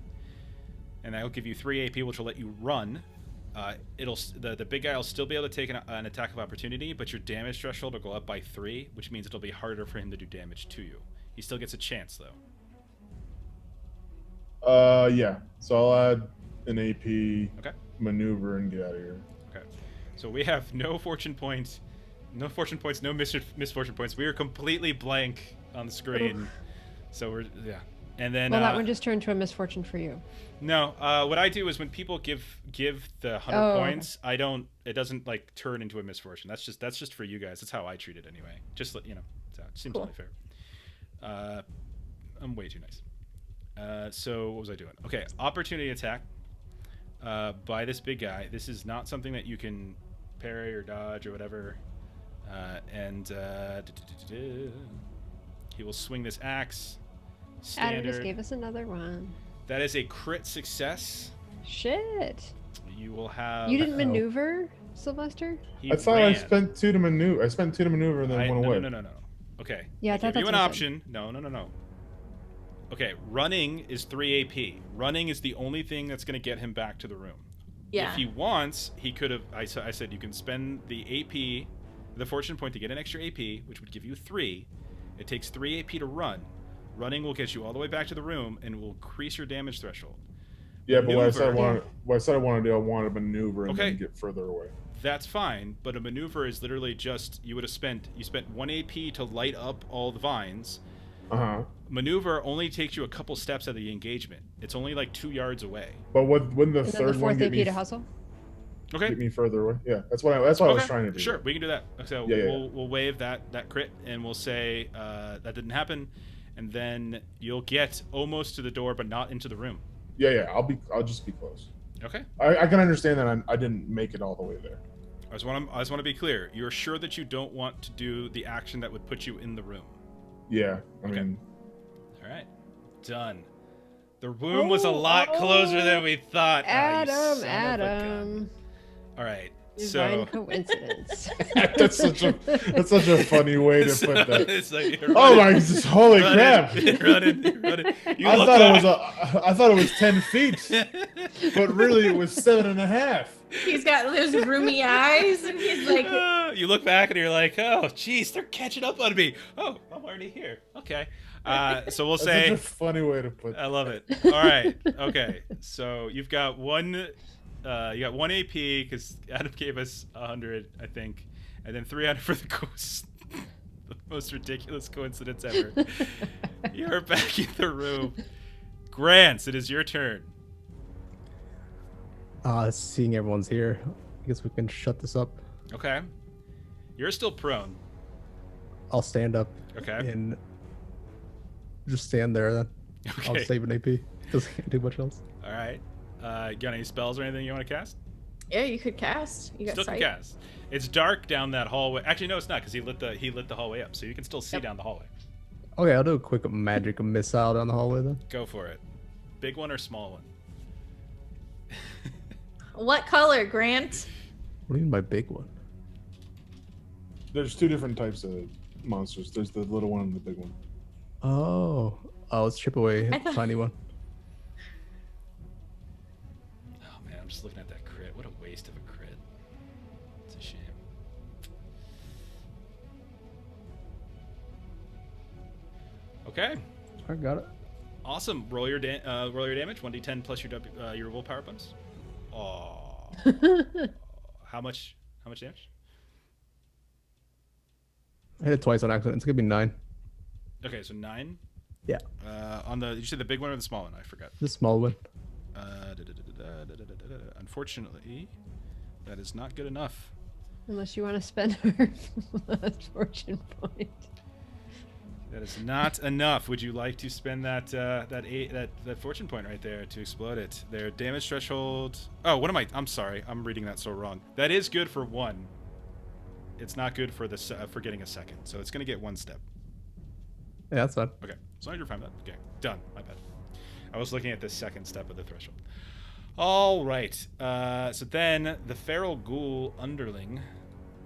and that will give you 3 AP, which will let you run. The big guy will still be able to take an attack of opportunity, but your damage threshold will go up by 3, which means it'll be harder for him to do damage to you. He still gets a chance though. Yeah. So I'll add an AP, Okay. maneuver, and get out of here. Okay. So we have no fortune points, no misfortune points. We are completely blank on the screen. So we're And then Well, that one just turned to a misfortune for you. No, what I do is when people give the 100 points, I don't. It doesn't like turn into a misfortune. That's just for you guys. That's how I treat it anyway. Just it seems Cool. only fair. I'm way too nice. So what was I doing? Okay, opportunity attack by this big guy. This is not something that you can parry or dodge or whatever. He will swing this axe. Adam just Standard. gave us another one. That is a crit success. Shit. you will have. You didn't maneuver, Sylvester? He I thought I ran. spent 2 to maneuver. I spent 2 to maneuver and then No, went away. no. Okay. Yeah, I I thought give you that's an what I said. option. No. Okay, running is 3 AP. Running is the only thing that's going to get him back to the room. Yeah. If he wants, he could have. I said you can spend the AP, the fortune point to get an extra AP, which would give you 3. It takes 3 AP to run. Running will get you all the way back to the room and will increase your damage threshold. Yeah, but what I Maneuver. said I wanted to do, I wanted to maneuver and Okay. then get further away. That's fine, but a maneuver is literally just you spent 1 AP to light up all the vines. Maneuver only takes you a couple steps out of the engagement. It's only like 2 yards away. But wouldn't the And then the third one fourth get AP me, to hustle? Okay. get me further away? Yeah, that's what I was trying to do. Sure, we can do that. So Yeah, we'll waive that crit and we'll say that didn't happen, and then you'll get almost to the door but not into the room. Yeah. I'll just be close. Okay. I can understand that I didn't make it all the way there. I just want to be clear. You're sure that you don't want to do the action that would put you in the room. Yeah, I Okay. mean, All right. Done. The room was a lot closer than we thought. Oh, you son of a gun. Adam. All right. Divine So coincidence. that's such a funny way to put that. it's like you're Oh running, my! Holy running, crap! running. You I look thought it was back. 10 feet, but really it was 7.5. He's got those roomy eyes, and he's like, You look back and you're like, oh, geez, they're catching up on me. Oh, I'm already here. Okay. So we'll That's say. such a funny way to put. I love it. All right. Okay. So you've got one. You got 1 AP because Adam gave us 100, I think, and then 300 for the ghost. The most ridiculous coincidence ever. You're back in the room. Grants, it is your turn. Seeing everyone's here, I guess we can shut this up. Okay. You're still prone. I'll stand up Okay. and just stand there then. I'll Okay. save an AP. Doesn't do much else. All right. You got any spells or anything you want to cast? yeah, you could cast. You got Still can sight. cast. It's dark down that hallway. Actually, no, it's not because he lit the hallway up, so you can still see Yep. down the hallway. Okay, I'll do a quick magic missile down the hallway then. Go for it. Big one or small one? What color, Grant? What do you mean by big one? There's 2 different types of monsters. There's the little one and the big one. Oh, let's chip away I thought- tiny one. Oh man, I'm just looking at that crit. What a waste of a crit. It's a shame. Okay. I got it. Awesome. Roll your damage. 1d10 plus your willpower bonus. Oh. How much damage? I hit it twice on accident. It's gonna be 9. Okay, so 9. Yeah, Did you say the big one or the small one? I forgot. the small one. Unfortunately, that is not good enough. Unless you want to spend our last fortune point. That is not enough. Would you like to spend that fortune point right there to explode it? Their damage threshold. Oh, what am I? I'm sorry. I'm reading that so wrong. That is good for 1. It's not good for for getting a second. So it's gonna get 1 step. Yeah, that's fine. Okay. As long as you're fine with that. Okay. Done. My bad. I was looking at the second step of the threshold. All right. So then the feral ghoul underling.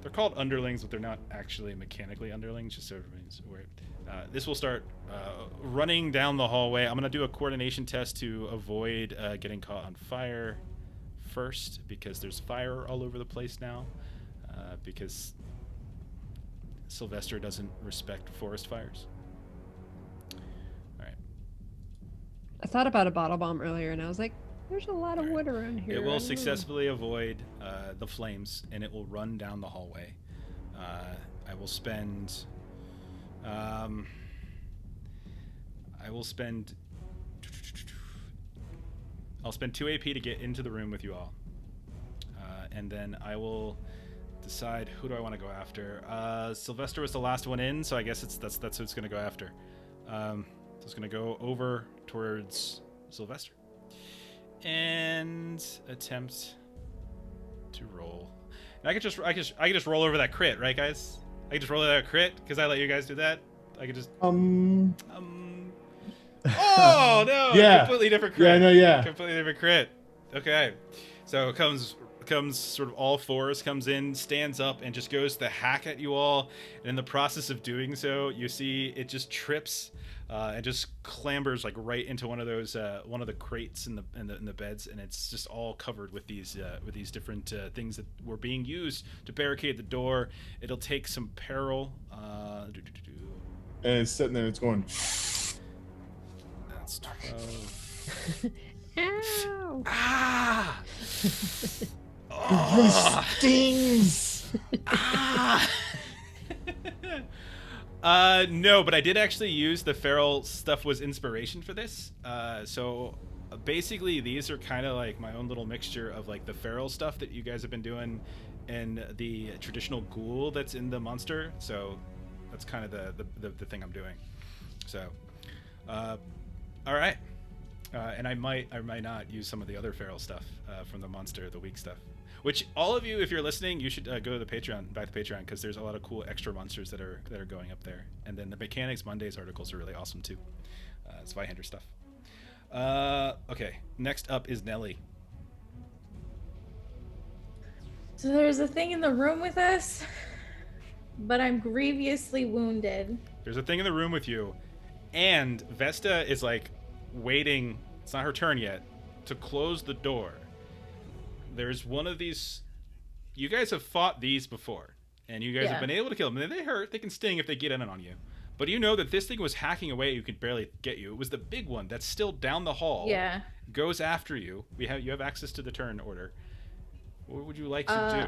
They're called underlings, but they're not actually mechanically underlings, just so everybody's aware. This will start running down the hallway. I'm going to do a coordination test to avoid getting caught on fire first, because there's fire all over the place now, because Sylvester doesn't respect forest fires. All right. I thought about a bottle bomb earlier, and I was like, "There's a lot of Alright. wood around here." It I will don't know." successfully avoid the flames, and it will run down the hallway. I will spend. I'll spend 2 AP to get into the room with you all, and then I will decide who do I want to go after. Sylvester was the last one in, so I guess that's who it's going to go after. So it's going to go over towards Sylvester and attempt to roll. And I could just roll over that crit, right, guys? I could just roll over that crit because I let you guys do that. I could just Oh no! Yeah. Completely different crit. Yeah, I know. Yeah. Completely different crit. Okay. So it comes sort of all fours, comes in, stands up, and just goes to hack at you all. And in the process of doing so, you see it just trips and just clambers like right into one of those one of the crates in the beds, and it's just all covered with these different things that were being used to barricade the door. It'll take some peril. And it's sitting there. It's going. That's 12. Ow! Ah! Stings. Ah! No, but I did actually use the feral stuff was inspiration for this. So basically these are kind of like my own little mixture of like the feral stuff that you guys have been doing and the traditional ghoul that's in the monster. So that's kind of the thing I'm doing. So, all right. And I might not use some of the other feral stuff from the monster, the weak stuff. Which all of you, if you're listening, you should go to the Patreon, back to Patreon, because there's a lot of cool extra monsters that are going up there. And then the Mechanics Mondays articles are really awesome too. Zweihander stuff. Okay, next up is Nelly. So there's a thing in the room with us, but I'm grievously wounded. There's a thing in the room with you, and Vesta is like waiting. It's not her turn yet to close the door. There's one of these. You guys have fought these before, and you guys have been able to kill them. They hurt. They can sting if they get in on you. But you know that this thing was hacking away. You could barely get you. It was the big one that's still down the hall. Yeah. Goes after you. You have access to the turn order. What would you like to do?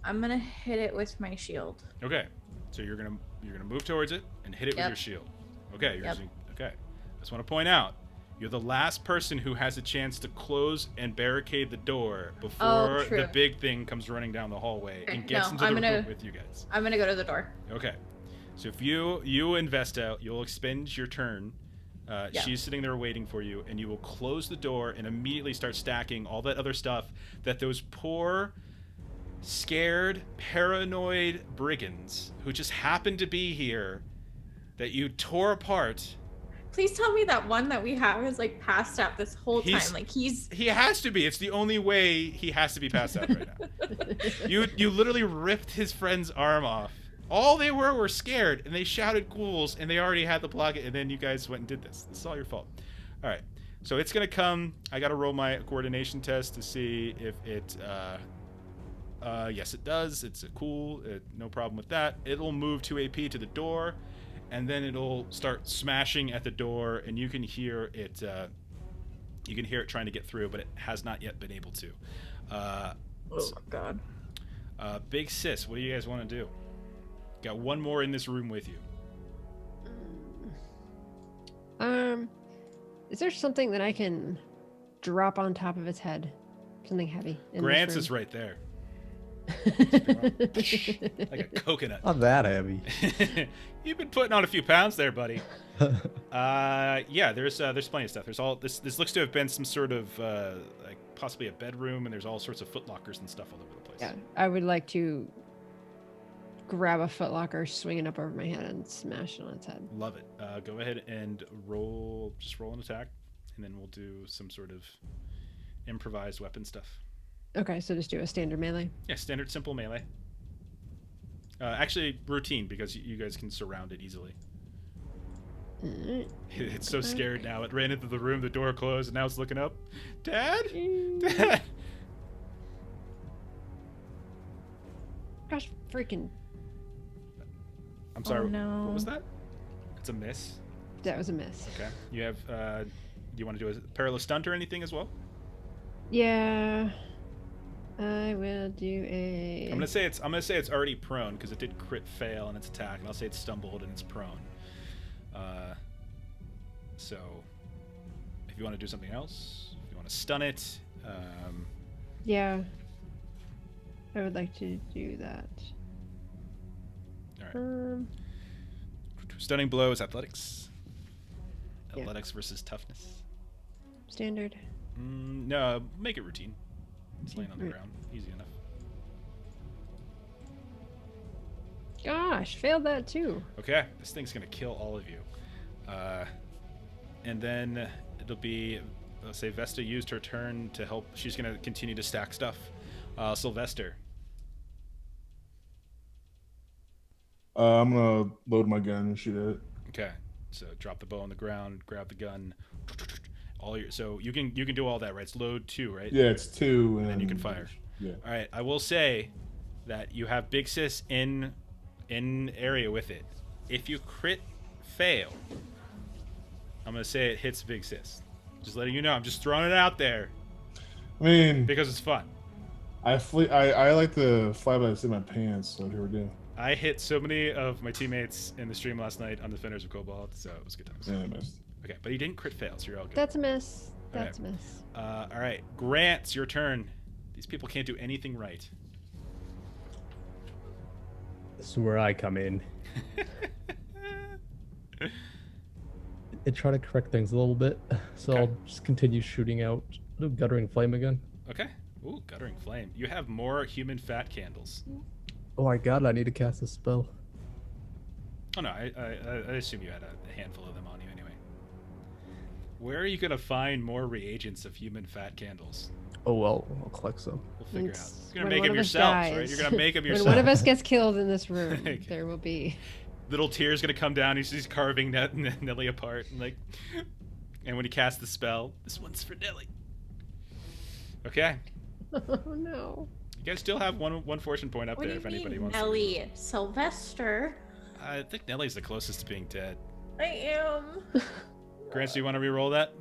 I'm gonna hit it with my shield. Okay, so you're gonna move towards it and hit it with your shield. Okay, okay. I just want to point out. You're the last person who has a chance to close and barricade the door before the big thing comes running down the hallway and gets into the room with you guys. I'm gonna go to the door. Okay. So if you and Vesta, you'll expend your turn. She's sitting there waiting for you, and you will close the door and immediately start stacking all that other stuff that those poor, scared, paranoid brigands who just happened to be here that you tore apart. Please tell me that one that we have is like passed out this whole time. Like he has to be. It's the only way he has to be passed out right now. You literally ripped his friend's arm off. All they were scared, and they shouted ghouls, and they already had the block, and then you guys went and did this. This is all your fault. All right. So it's gonna come. I gotta roll my coordination test to see if it. Yes, it does. It's a cool. No problem with that. It'll move 2 AP to the door. And then it'll start smashing at the door, and you can hear it. You can hear it trying to get through, but it has not yet been able to. oh my god! Big Sis, what do you guys want to do? Got one more in this room with you. Is there something that I can drop on top of its head? Something heavy. Grant's is right there. Like a coconut. Not that heavy. You've been putting on a few pounds there, buddy. Yeah, there's plenty of stuff. There's all this looks to have been some sort of like possibly a bedroom, and there's all sorts of footlockers and stuff all over the place. Yeah, I would like to grab a footlocker, swing it up over my head, and smash it on its head. Love it. Go ahead and roll an attack, and then we'll do some sort of improvised weapon stuff. Okay, so just do a standard melee. Yeah, standard simple melee. Actually, routine, because you guys can surround it easily. It's so scared now. It ran into the room, the door closed, and now it's looking up. Dad? Dad? Gosh, freaking. I'm sorry, Oh, no. What was that? It's a miss. That was a miss. Okay. You have, do you want to do a perilous stunt or anything as well? Yeah. I will do a. I'm gonna say it's already prone because it did crit fail in its attack, and I'll say it's stumbled and it's prone. So if you want to do something else, if you want to stun it, yeah, I would like to do that. All right. Stunning blow is athletics. Yeah. Athletics versus toughness. Standard. No, make it routine. It's laying on the ground. Easy enough. Gosh, failed that too. Okay, this thing's gonna kill all of you. And then it'll be say Vesta used her turn to help. She's going to continue to stack stuff. Sylvester. I'm gonna load my gun and shoot it. Okay, so drop the bow on the ground, grab the gun. So you can do all that, right? It's load 2, right? Yeah, it's 2, And then you can fire. Yeah. All right. I will say that you have Big Sis in area with it. If you crit fail, I'm gonna say it hits Big Sis. Just letting you know. I'm just throwing it out there I mean, because it's fun. I like to fly by the seat of my pants. So here we go. I hit so many of my teammates in the stream last night on Defenders of Cobalt, so it was good times. Yeah, I missed. Okay, but he didn't crit fail, so you're all good. That's a miss. All That's a miss. All right, Grant, it's your turn. These people can't do anything right. This is where I come in and try to correct things a little bit. So Okay. I'll just continue shooting out. I'll do Guttering Flame again. Okay. Ooh, Guttering Flame. You have more human fat candles. Oh my god, I need to cast a spell. Oh no, I assume you had a handful of them on you anyway. Where are you gonna find more reagents of human fat candles? Oh well, I'll collect some. We'll figure It's out. You're gonna when make one them of us yourselves, right? dies. You're gonna make them When yourself. one of us gets killed in this room, Okay. there will be. Little tears gonna come down. He's carving Nelly apart, and and when he casts the spell, this one's for Nelly. Okay, Oh no. you guys still have one fortune point up What do there you if anybody mean, wants. Nelly? Sylvester? I think Nelly's the closest to being dead. I am. Grant, do you want to re-roll that?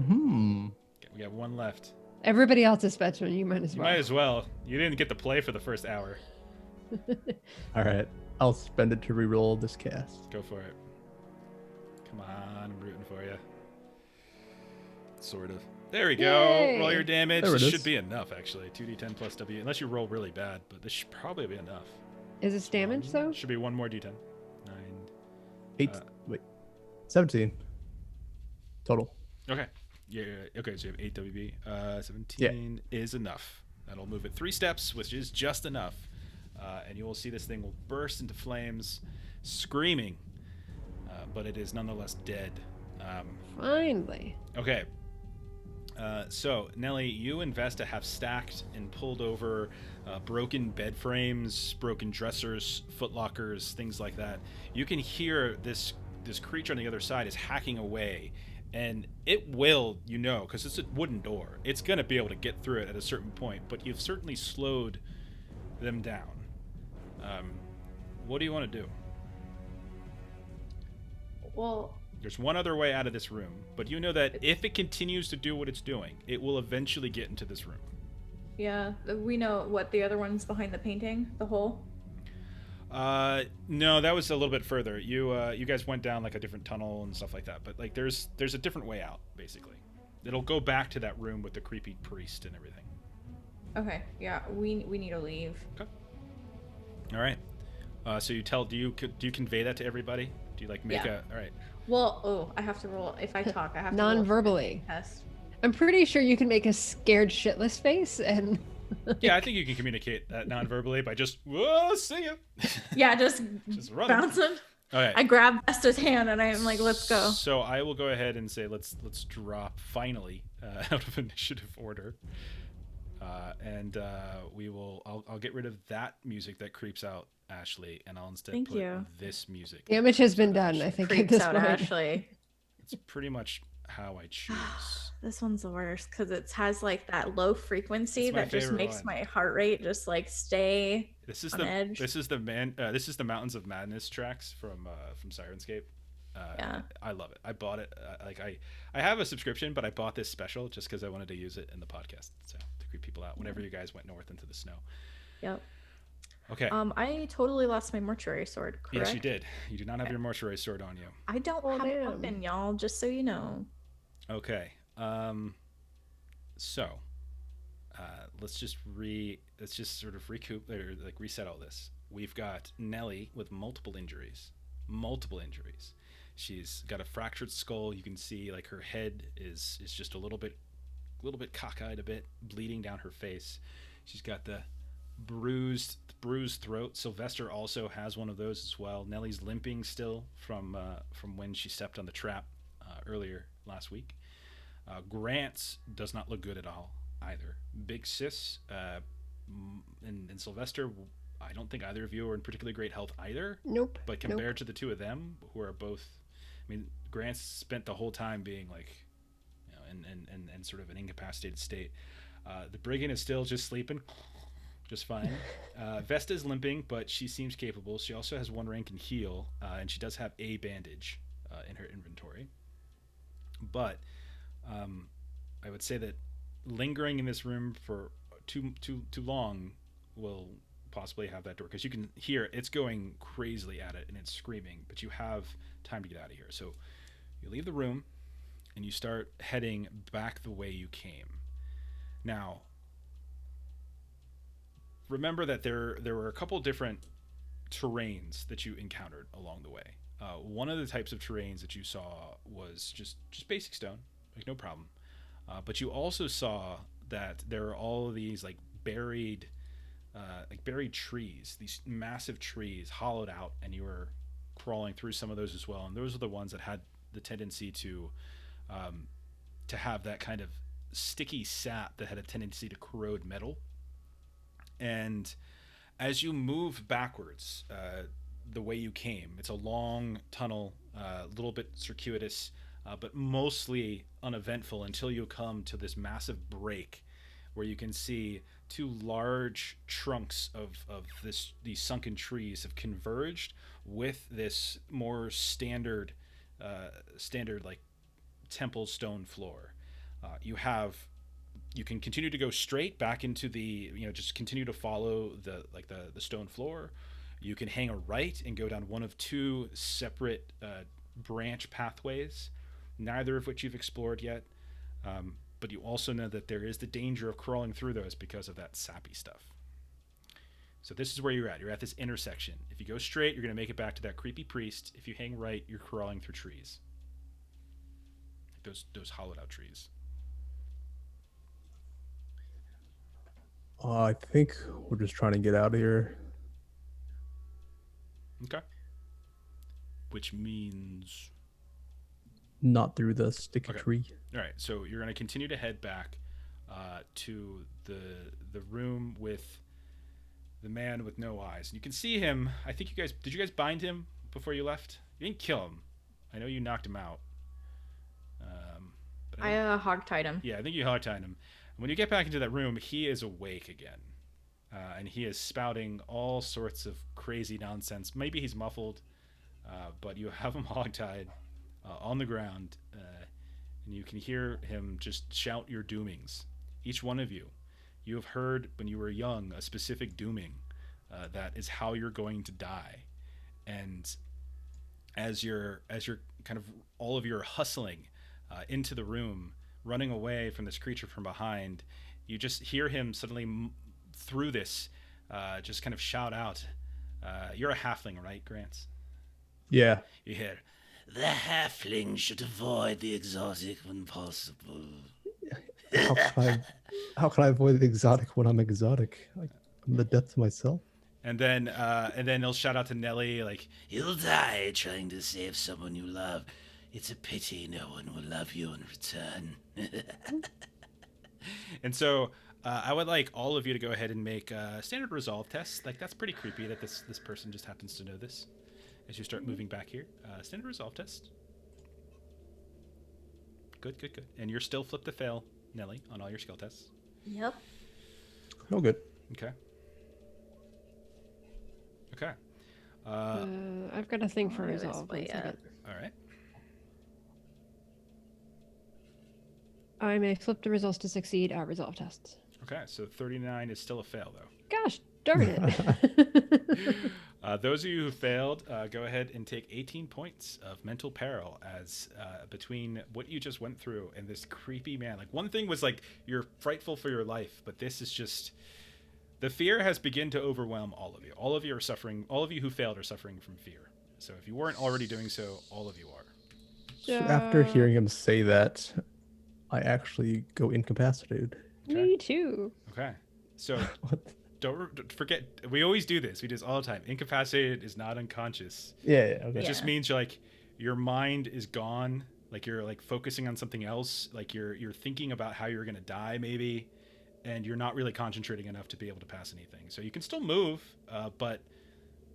Hmm. Okay, we got one left. Everybody else is special. You might as You well. might as well. You didn't get to play for the first hour. All right, I'll spend it to reroll this cast. Go for it. Come on, I'm rooting for you. Sort of. There we go. Yay. Roll your damage. There it This is. should be enough, actually. 2d10 plus W. Unless you roll really bad, but this should probably be enough. Is it damage though? Should be one more d10. 9. 8. Wait. 17. Total. Okay. Yeah. Okay. So you have 8 WB. 17 is enough. That'll move it 3 steps, which is just enough. And you will see this thing will burst into flames, screaming, but it is nonetheless dead. Finally. Okay. So, Nelly, you and Vesta have stacked and pulled over broken bed frames, broken dressers, footlockers, things like that. You can hear this creature on the other side is hacking away, and it will, because it's a wooden door. It's going to be able to get through it at a certain point, but you've certainly slowed them down. What do you want to do? Well, There's one other way out of this room, but you know that if it continues to do what it's doing, it will eventually get into this room. yeah, we know what the other one's behind the painting, the hole. No, that was a little bit further. You guys went down like a different tunnel and stuff like that, but like there's a different way out, basically. It'll go back to that room with the creepy priest and everything. Okay, yeah, we need to leave. Okay. All right. So do you convey that to everybody? Do you like make Yeah. all right? Well, I have to roll. If I talk, I have to roll a Non-verbally. test. I'm pretty sure you can make a scared shitless face and. Yeah, I think you can communicate that non-verbally by just whoa, see ya. Yeah, just Just bouncing. Okay. I grab Vesta's hand and I'm like, let's go. So I will go ahead and say let's drop finally out of initiative order, and we will. I'll get rid of that music that creeps out Ashley, and I'll instead Thank put you. this music. Damage has been Ashley. done, I think, at Creeps this out point. Ashley. It's pretty much how I choose. This one's the worst because it has like that low frequency It's my that just favorite makes one. my heart rate just like stay. This is on the edge. this is the Mountains of Madness tracks from Sirenscape. Yeah. I love it. I bought it. I have a subscription, but I bought this special just because I wanted to use it in the podcast. So to creep people out whenever you guys went north into the snow. Yep. Okay. I totally lost my mortuary sword, correct? Yes, you did. You do not have your mortuary sword on you. I don't Oh, have a damn. weapon, y'all, just so you know. Okay. So let's just sort of recoup or like reset all this. We've got Nelly with multiple injuries. She's got a fractured skull. You can see like her head is just a little bit cockeyed, a bit bleeding down her face. She's got the bruised throat. Sylvester also has one of those as well. Nelly's limping still from when she stepped on the trap earlier last week. Grant's does not look good at all either. Big Sis and Sylvester, I don't think either of you are in particularly great health either. Nope. But compared to the two of them, who are both, I mean, Grant's spent the whole time being like, you know, in sort of an incapacitated state. The brigand is still just sleeping, just fine. Vesta's limping, but she seems capable. She also has 1 rank in heal, and she does have a bandage in her inventory. But I would say that lingering in this room for too long will possibly have that door, because you can hear it's going crazily at it and it's screaming, but you have time to get out of here. So you leave the room and you start heading back the way you came. Now, remember that there were a couple different terrains that you encountered along the way. One of the types of terrains that you saw was just basic stone, like no problem. But you also saw that there are all of these like buried trees, these massive trees hollowed out, and you were crawling through some of those as well. And those are the ones that had the tendency to have that kind of sticky sap that had a tendency to corrode metal. And as you move backwards, the way you came, it's a long tunnel, a little bit circuitous, but mostly uneventful until you come to this massive break where you can see 2 large trunks of these sunken trees have converged with this more standard like temple stone floor. You can continue to go straight back into the, just continue to follow the stone floor. You can hang a right and go down one of 2 separate branch pathways, neither of which you've explored yet. But you also know that there is the danger of crawling through those because of that sappy stuff. So this is where you're at. You're at this intersection. If you go straight, you're going to make it back to that creepy priest. If you hang right, you're crawling through trees. Those hollowed out trees. I think we're just trying to get out of here. Okay. Which means... Not through the sticky Okay. tree. All right, so you're going to continue to head back to the room with the man with no eyes. And you can see him. I think did you guys bind him before you left? You didn't kill him. I know you knocked him out. But I hogtied him. Yeah, I think you hogtied him. When you get back into that room, he is awake again. And he is spouting all sorts of crazy nonsense. Maybe he's muffled, but you have him hogtied on the ground, and you can hear him just shout your doomings. Each one of you have heard when you were young a specific dooming that is how you're going to die. And as you're kind of all of your hustling into the room, running away from this creature from behind, you just hear him suddenly through this just kind of shout out. You're a halfling, right, Grants? Yeah. You hear, "The halfling should avoid the exotic when possible." How can I avoid the exotic when I'm exotic? I'm the death to myself. And then he'll shout out to Nelly like, "You'll die trying to save someone you love. It's a pity no one will love you in return." And so I would like all of you to go ahead and make standard resolve tests. Like, that's pretty creepy that this person just happens to know this. As you start moving back here, standard resolve test. Good. And you're still flip to fail, Nelly, on all your skill tests. Yep. Oh, good. Okay. I've got a thing for Oh, it was resolve. way One second. up. All right. I may flip the results to succeed at resolve tests. Okay, so 39 is still a fail, though. Gosh darn it. Those of you who failed, go ahead and take 18 points of mental peril as between what you just went through and this creepy man. Like, one thing was like you're frightful for your life, but this is just, the fear has begun to overwhelm all of you. All of you are suffering. All of you who failed are suffering from fear. So if you weren't already doing so, all of you are. So after hearing him say that, I actually go incapacitated. Me too. Okay. So What? don't forget, we always do this. We do this all the time. Incapacitated is not unconscious. Yeah, okay. It just Yeah. means you're like, your mind is gone. like you're like focusing on something else, like you're thinking about how you're going to die maybe, and you're not really concentrating enough to be able to pass anything. So you can still move, but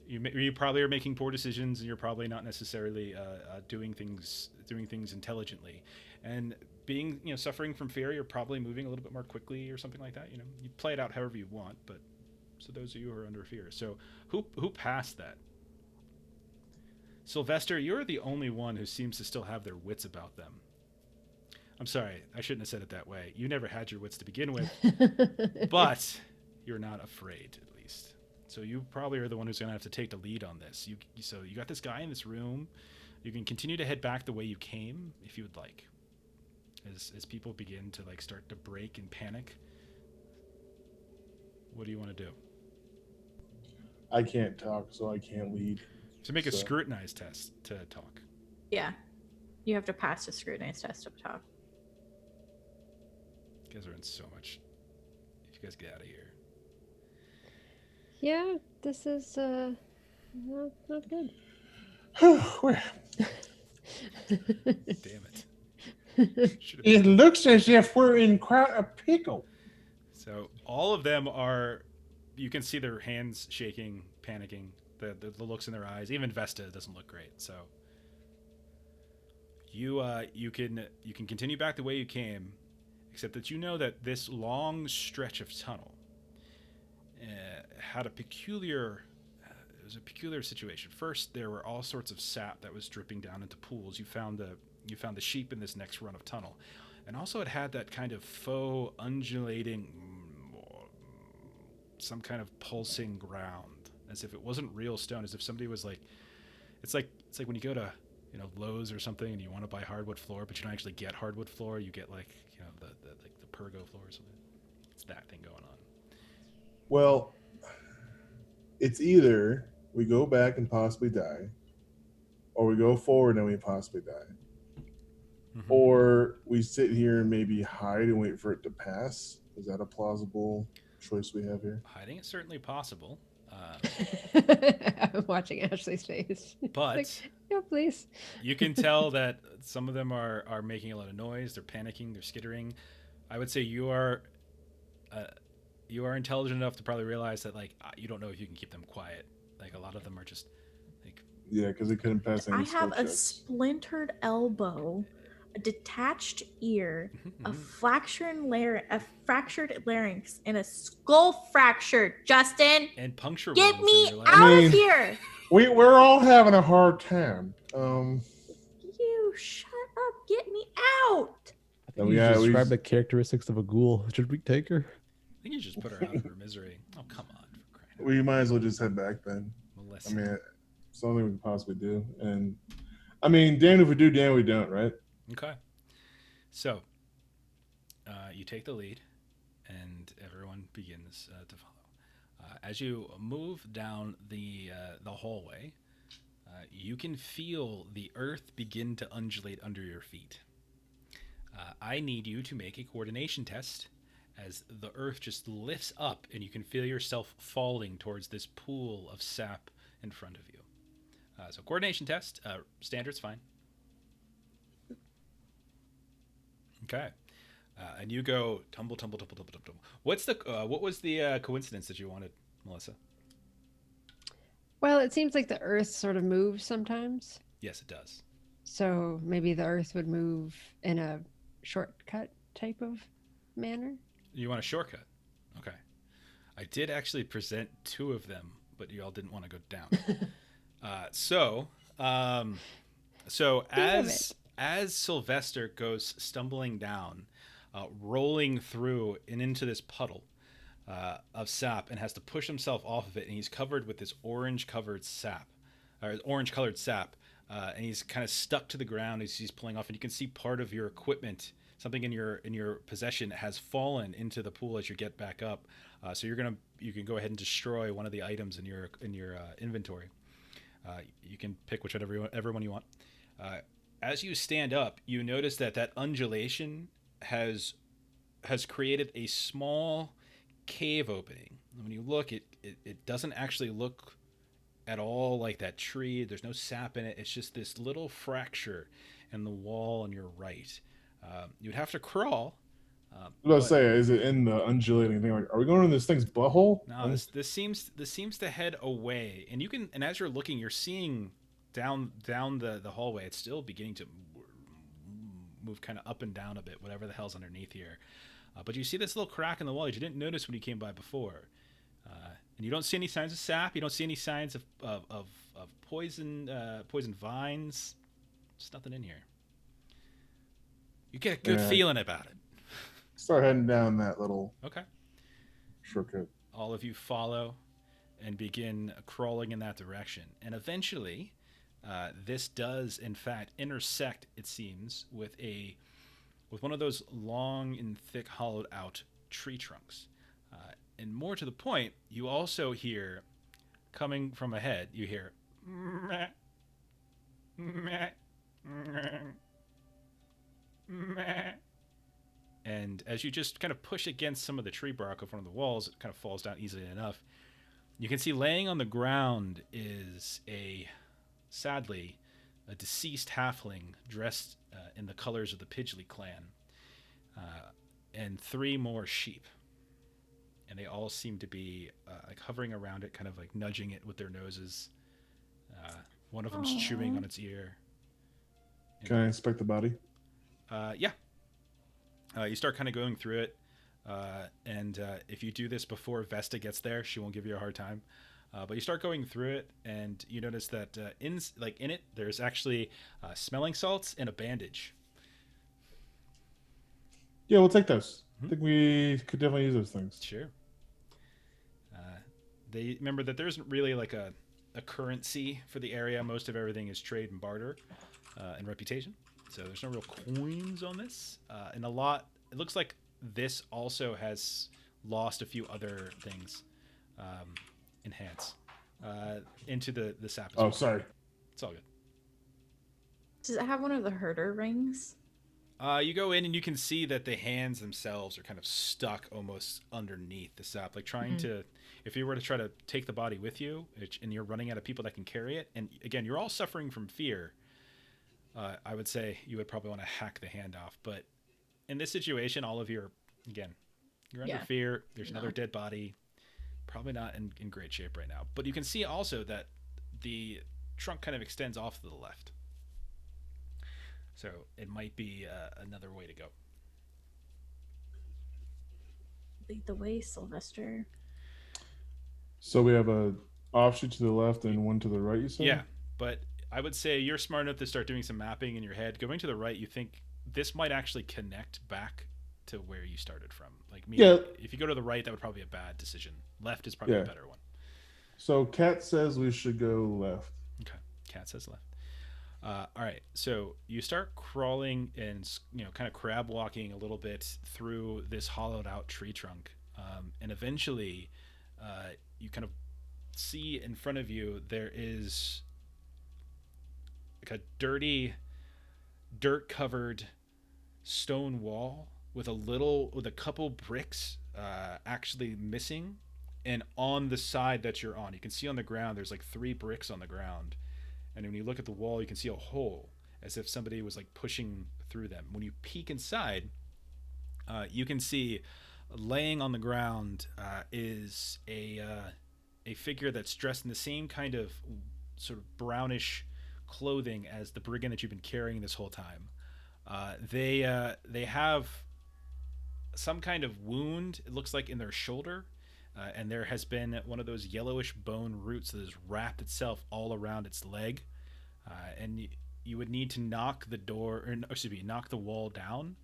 you probably are making poor decisions, and you're probably not necessarily doing things intelligently. And being, suffering from fear, you're probably moving a little bit more quickly or something like that. You play it out however you want, but so those of you who are under fear. So who passed that? Sylvester, you're the only one who seems to still have their wits about them. I'm sorry, I shouldn't have said it that way. You never had your wits to begin with, but you're not afraid, at least. So you probably are the one who's going to have to take the lead on this. So you got this guy in this room. You can continue to head back the way you came if you would like. As people begin to like start to break and panic, what do you want to do? I can't talk, so I can't lead. So make a scrutinize test to talk. Yeah. You have to pass the scrutinize test up top. You guys are in so much. If you guys get out of here. Yeah, this is not good. Damn it. It looks as if we're in quite a pickle. So all of them are, you can see their hands shaking, panicking, the looks in their eyes. Even Vesta doesn't look great. So you can continue back the way you came, except that you know that this long stretch of tunnel had a peculiar. It was a peculiar situation. First, there were all sorts of sap that was dripping down into pools. You found the sheep in this next run of tunnel, and also it had that kind of faux undulating, some kind of pulsing ground, as if it wasn't real stone, as if somebody was like, it's like when you go to Lowe's or something and you want to buy hardwood floor, but you don't actually get hardwood floor. You get like the Pergo floor or something. It's that thing going on. Well, it's either we go back and possibly die, or we go forward and we possibly die. Mm-hmm. Or we sit here and maybe hide and wait for it to pass. Is that a plausible choice we have here? Hiding is certainly possible. I'm watching Ashley's face. But like, yeah, please. You can tell that some of them are making a lot of noise. They're panicking. They're skittering. I would say you are intelligent enough to probably realize that you don't know if you can keep them quiet. Like a lot of them are just like. Yeah, because they couldn't pass any. I have skill a checks. splintered elbow, a detached ear, a fractured larynx, and a skull fracture. Justin, and puncture get wounds me in your leg. out of here! We're all having a hard time. You shut up! Get me out! I think we you got- we- described the characteristics of a ghoul. Should we take her? I think you just put her out of her misery. Oh, come on. For crying out We might as well just head back then. loud. I Melissa. mean, it's the only thing we can possibly do. And I mean, damn if we do, damn if we don't, right? Okay. So, you take the lead, and everyone begins to follow. As you move down the hallway, you can feel the earth begin to undulate under your feet. I need you to make a coordination test as the earth just lifts up, and you can feel yourself falling towards this pool of sap in front of you. So coordination test, standard's fine. Okay. And you go tumble, tumble, tumble, tumble, tumble. What was the coincidence that you wanted, Melissa? Well, it seems like the earth sort of moves sometimes. Yes, it does. So maybe the earth would move in a shortcut type of manner. You want a shortcut? Okay. I did actually present two of them, but you all didn't want to go down. So as Sylvester goes stumbling down, rolling through and into this puddle of sap, and has to push himself off of it, and he's covered with this orange-colored sap, and he's kind of stuck to the ground as he's pulling off, and you can see part of your equipment, something in your possession, has fallen into the pool as you get back up. So you can go ahead and destroy one of the items in your inventory. You can pick whichever one you want. As you stand up, you notice that undulation has created a small cave opening. When you look, it doesn't actually look at all like that tree. There's no sap in it. It's just this little fracture, and the wall on your right. You'd have to crawl. What I was but- saying, is it in the undulating thing? Like, are we going in this thing's butthole? No, this seems to head away, and you can. And as you're looking, you're seeing down the hallway. It's still beginning to move kind of up and down a bit, whatever the hell's underneath here. But you see this little crack in the wall that you didn't notice when you came by before, and you don't see any signs of sap. You don't see any signs of poison vines. There's nothing in here. You get a good feeling about it. Start heading down that little Okay. shortcut. All of you follow and begin crawling in that direction. And eventually, this does, in fact, intersect, it seems, with one of those long and thick hollowed out tree trunks. And more to the point, you also hear, coming from ahead, you hear meh, meh, meh, meh. And as you just kind of push against some of the tree bark of one of the walls, it kind of falls down easily enough. You can see laying on the ground is sadly, a deceased halfling dressed in the colors of the Pidgley clan, and 3 more sheep. And they all seem to be like hovering around it, kind of like nudging it with their noses. One of them's chewing on its ear. Can I inspect the body? Yeah. You start kind of going through it, and if you do this before Vesta gets there, she won't give you a hard time. But you start going through it, and you notice that in it, there's actually smelling salts and a bandage. Yeah, we'll take those. I think we could definitely use those things. Sure. They remember that there isn't really like a currency for the area. Most of everything is trade and barter and reputation. So there's no real coins on this. And it looks like this also has lost a few other things enhance into the sap as well. Sorry. It's all good. Does it have one of the herder rings? You go in and you can see that the hands themselves are kind of stuck almost underneath the sap, like trying to, if you were to try to take the body with you, and you're running out of people that can carry it, and again, you're all suffering from fear, I would say you would probably want to hack the hand off. But in this situation, all of you are, again, you're under fear. There's another dead body. Probably not in great shape right now. But you can see also that the trunk kind of extends off to the left. So it might be another way to go. Lead the way, Sylvester. So we have a offshoot to the left and one to the right, you said? Yeah, but I would say you're smart enough to start doing some mapping in your head. Going to the right, you think this might actually connect back to where you started from. Like me, if you go to the right, that would probably be a bad decision. Left is probably a better one. So Kat says we should go left. Okay, Kat says left. All right, so you start crawling and kind of crab walking a little bit through this hollowed out tree trunk, and eventually you kind of see in front of you there is like a dirty, dirt covered stone wall with a couple bricks actually missing, and on the side that you're on, you can see on the ground there's like 3 bricks on the ground. And when you look at the wall, you can see a hole, as if somebody was like pushing through them. When you peek inside, you can see laying on the ground is a figure that's dressed in the same kind of sort of brownish clothing as the brigand that you've been carrying this whole time. They have some kind of wound, it looks like, in their shoulder. And there has been one of those yellowish bone roots that has wrapped itself all around its leg. And you would need to knock the wall down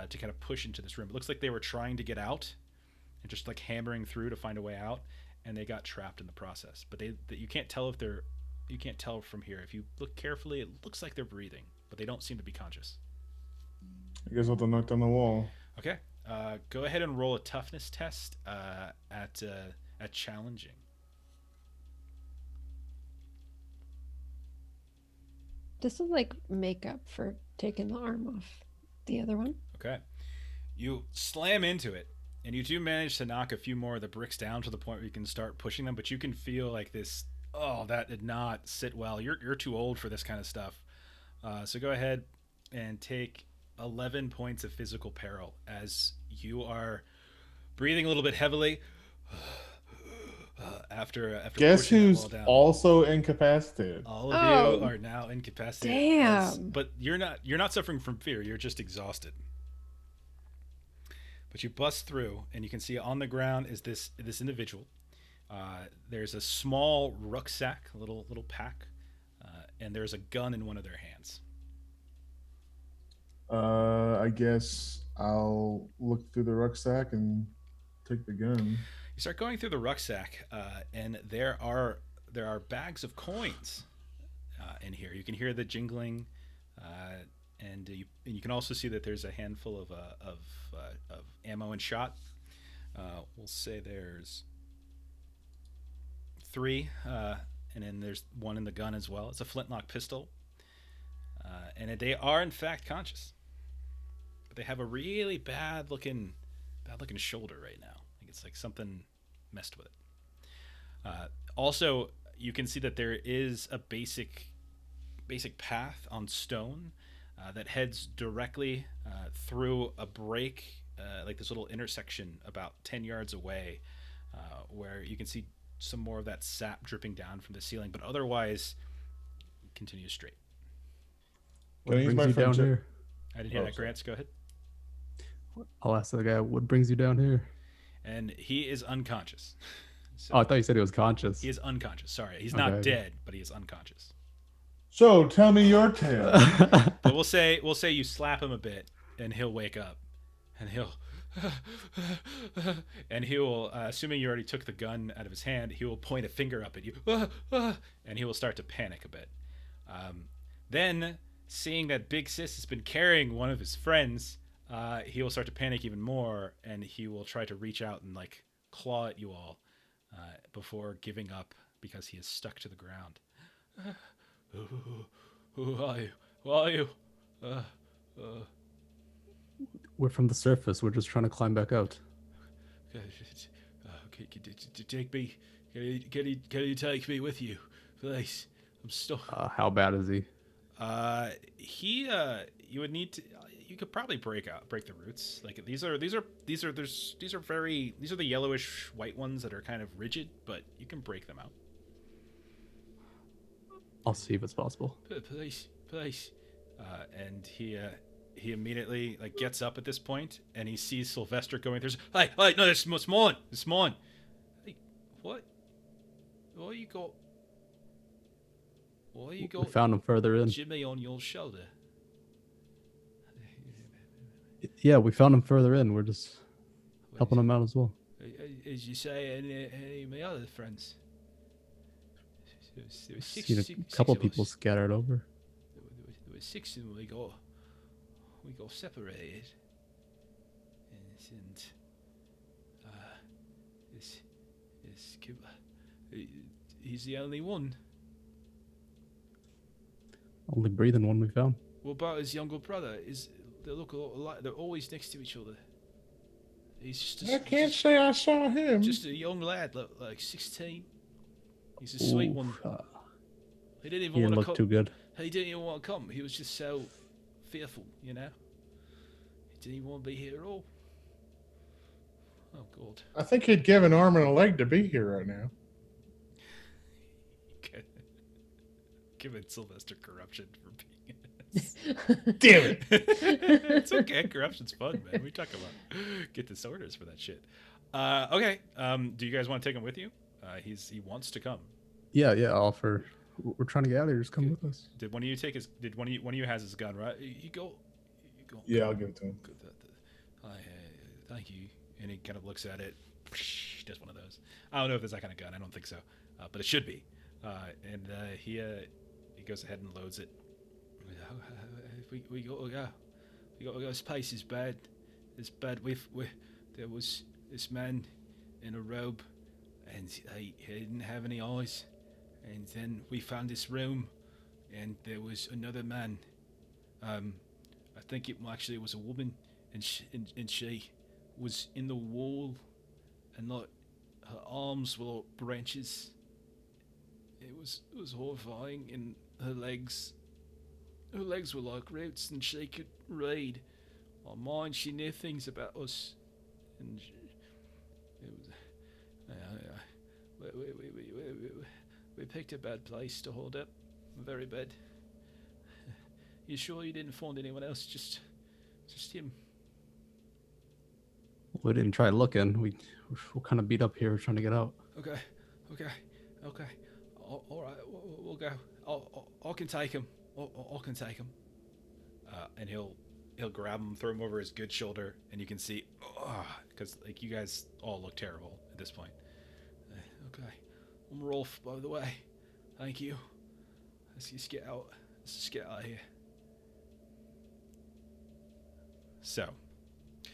to kind of push into this room. It looks like they were trying to get out and just like hammering through to find a way out, and they got trapped in the process. But you can't tell you can't tell from here. If you look carefully, it looks like they're breathing, but they don't seem to be conscious. I guess I'll have to knock down the wall. Okay. Go ahead and roll a toughness test at challenging. This is like makeup for taking the arm off the other one. Okay. You slam into it, and you do manage to knock a few more of the bricks down to the point where you can start pushing them, but you can feel like this, that did not sit well. You're too old for this kind of stuff. So go ahead, and take 11 points of physical peril as you are breathing a little bit heavily after Guess pushing that who's wall down. also incapacitated? All of Oh, you are now incapacitated. damn. But you're not suffering from fear. You're just exhausted. But you bust through, and you can see on the ground is this individual. There's a small rucksack, a little pack, and there's a gun in one of their hands. I guess I'll look through the rucksack and take the gun. You start going through the rucksack, and there are bags of coins in here. You can hear the jingling, and you can also see that there's a handful of ammo and shot. We'll say there's 3, and then there's 1 in the gun as well. It's a flintlock pistol, and they are in fact conscious, but they have a really bad looking shoulder right now. It's like something messed with it. Also, you can see that there is a basic path on stone that heads directly through a break, like this little intersection about 10 yards away, where you can see some more of that sap dripping down from the ceiling, but otherwise continue straight. What Can I use brings my you friend down check? here? I didn't hear Oh, that, sorry. Grants. Go ahead. I'll ask the guy, what brings you down here? And he is unconscious. So Oh, I thought you said he was conscious. he is unconscious. Sorry, he's not Okay. dead, but he is unconscious. So tell me your tale. But we'll say you slap him a bit, and he'll wake up, and he'll assuming you already took the gun out of his hand, he will point a finger up at you, and he will start to panic a bit. Then, seeing that Big Sis has been carrying one of his friends, he will start to panic even more, and he will try to reach out and like claw at you all before giving up because he is stuck to the ground. Who are you? Who are you? We're from the surface. We're just trying to climb back out. Take me. Can you take me with you, please? I'm stuck. How bad is he? You would need to. You could probably break the roots. Like these are the yellowish white ones that are kind of rigid, but you can break them out. I'll see if it's possible. Please. And he immediately like gets up at this point, and he sees Sylvester going through. Hey, no, it's mine. It's mine. Hey, what? What you got? What you got? We found him further in. Jimmy on your shoulder. Yeah, we found him further in. We're just helping him out as well. As you say, any of my other friends? There was Seen a couple people scattered over. There were 6 of them. We got separated, and this kid, he's the only one. Only breathing one we found. What about his younger brother? They look a lot alike. They're always next to each other. He's just I can't say I saw him. just a young lad, like 16. He's a sweet one. He didn't He even didn't want to look too good. He didn't even want to come. He was just so fearful, you know. He didn't even want to be here at all. Oh God. I think he'd give an arm and a leg to be here right now. Given Sylvester corruption for being. Damn it! It's okay. Corruption's fun, man. We talk about get disorders for that shit. Okay. Do you guys want to take him with you? He wants to come. Yeah, I'll offer. We're trying to get out of here. Just come with us. Did one of you take his? Did one of you has his gun, right? You go. Yeah, I'll give it to him. Good. Thank you. And he kind of looks at it. Does one of those. I don't know if there's that kind of gun. I don't think so, but it should be. And he goes ahead and loads it. We gotta go. This place is bad. It's bad. There was this man in a robe, and he didn't have any eyes. And then we found this room, and there was another man. I think it was a woman, and she was in the wall, and like her arms were like branches. It was horrifying, and her legs her legs were like roots, and she could read our mind. She knew things about us, and it was. We picked a bad place to hold up. Very bad. You sure you didn't find anyone else? Just him. We didn't try looking. We're kind of beat up here. We're trying to get out. Okay. All right, we'll go. I can take him. I can take him. And he'll grab him, throw him over his good shoulder, and you can see, because like you guys all look terrible at this point. Okay, I'm Rolf, by the way. Thank you. Let's just get out. Let's just get out of here. So, you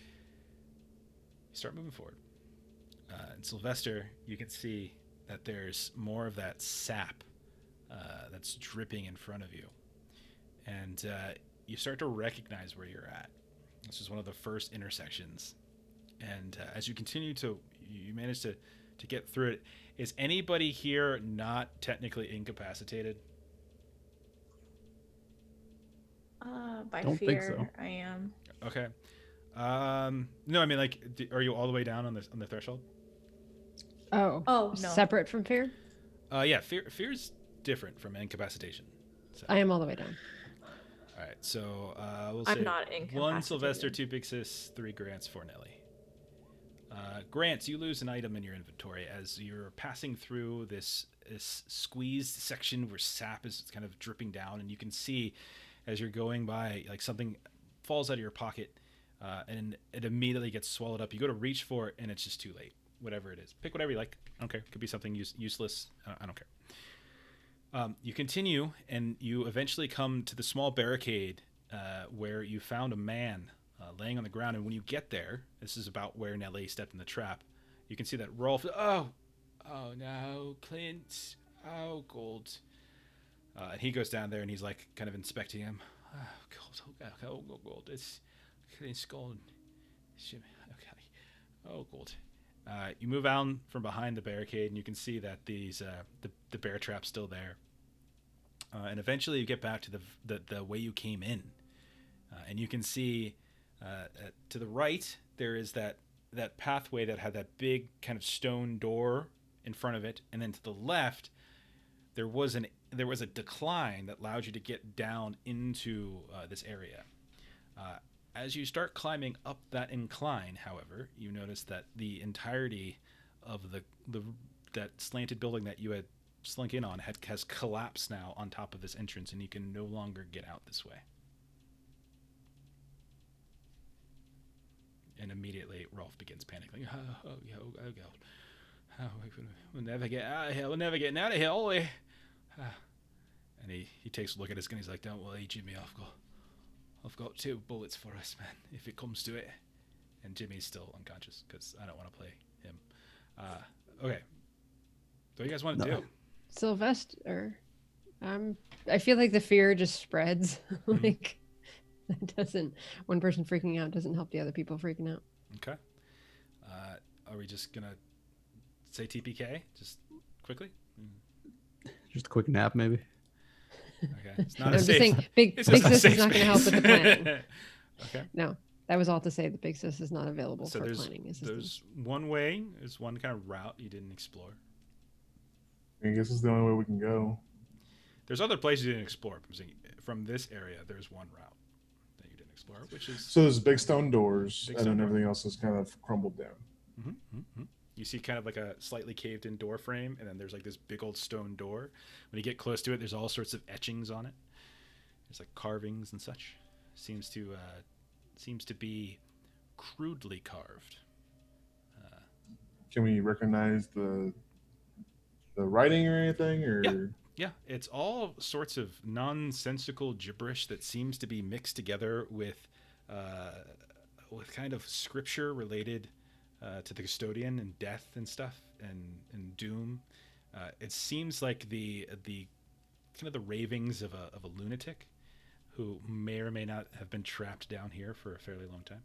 start moving forward. And Sylvester, you can see that there's more of that sap that's dripping in front of you. And you start to recognize where you're at. This is one of the first intersections. And as you continue to, you manage to get through it. Is anybody here not technically incapacitated? By Don't fear, think so. I am. Okay. No, I mean, like, are you all the way down on the threshold? Oh, Oh, no. separate from fear? Yeah, fear's different from incapacitation. So, I am all the way down. all right, so we'll I'm say not 1 incapacitated. Sylvester, 2 Big Sis, 3 Grants, 4 Nelly. Grants, you lose an item in your inventory as you're passing through this squeezed section where sap is kind of dripping down, and you can see as you're going by, like, something falls out of your pocket, and it immediately gets swallowed up. You go to reach for it, and it's just too late. Whatever it is, pick whatever you like. I don't care. It could be something useless. I don't care. You continue, and you eventually come to the small barricade where you found a man laying on the ground. And when you get there, this is about where Nelly stepped in the trap. You can see that Rolf. Oh no, Clint. Oh, God. And he goes down there, and he's like kind of inspecting him. Oh God, it's Clint's gone. Okay. Oh God. You move on from behind the barricade, and you can see that the bear trap's still there. And eventually, you get back to the way you came in, and you can see to the right there is that pathway that had that big kind of stone door in front of it, and then to the left there was a decline that allowed you to get down into this area. As you start climbing up that incline, however, you notice that the entirety of that slanted building that you had slunk in on has collapsed now on top of this entrance, and you can no longer get out this way. And immediately, Rolf begins panicking. Oh God! We'll never get out of here. We're never getting out of here, are we? And he takes a look at his gun. He's like, "Don't worry, Jimmy. I've got 2 bullets for us, man, if it comes to it." And Jimmy's still unconscious because I don't want to play him. Okay. So what do you guys want to do? Sylvester, I feel like the fear just spreads. Like, it doesn't, one person freaking out doesn't help the other people freaking out. Okay. Are we just going to say TPK just quickly? Just a quick nap, maybe. Okay. It's not I'm a just safe. saying, Big It's just Sis a is not going to help with the planning. Okay. No, that was all to say that Big Sis is not available So for there's planning assistance. one way, there's one kind of route you didn't explore. I guess it's the only way we can go. There's other places you didn't explore. I'm saying from this area, there's one route that you didn't explore, which is So there's big stone doors, Big and stone then door. everything else is kind of crumbled down. You see kind of like a slightly caved in door frame, and then there's like this big old stone door. When you get close to it, there's all sorts of etchings on it. There's like carvings and such. Seems to be crudely carved. Can we recognize the writing or anything? Or Yeah, it's all sorts of nonsensical gibberish that seems to be mixed together with kind of scripture related to the custodian and death and stuff and doom. It seems like the kind of the ravings of a lunatic who may or may not have been trapped down here for a fairly long time.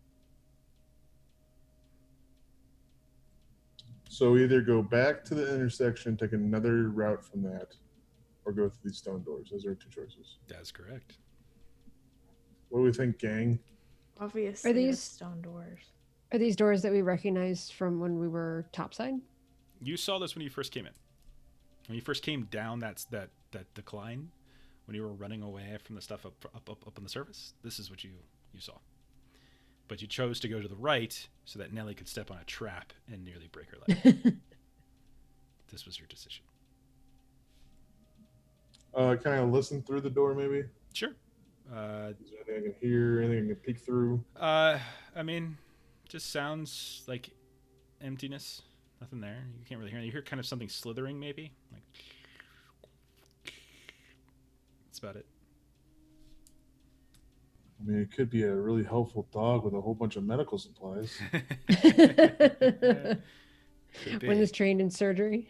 So either go back to the intersection, take another route from that, or go through these stone doors. Those are 2 choices. That's correct. What do we think, gang? Obviously, Are the these stone doors. are these doors that we recognized from when we were topside? You saw this when you first came in. When you first came down that decline, when you were running away from the stuff up on the surface. This is what you saw. But you chose to go to the right so that Nellie could step on a trap and nearly break her leg. This was your decision. Can I listen through the door, maybe? Sure. Is there anything I can hear? Anything I can peek through? I mean, just sounds like emptiness. Nothing there. You can't really hear. You hear kind of something slithering, maybe. Like that's about it. I mean, it could be a really helpful dog with a whole bunch of medical supplies. When is trained in surgery.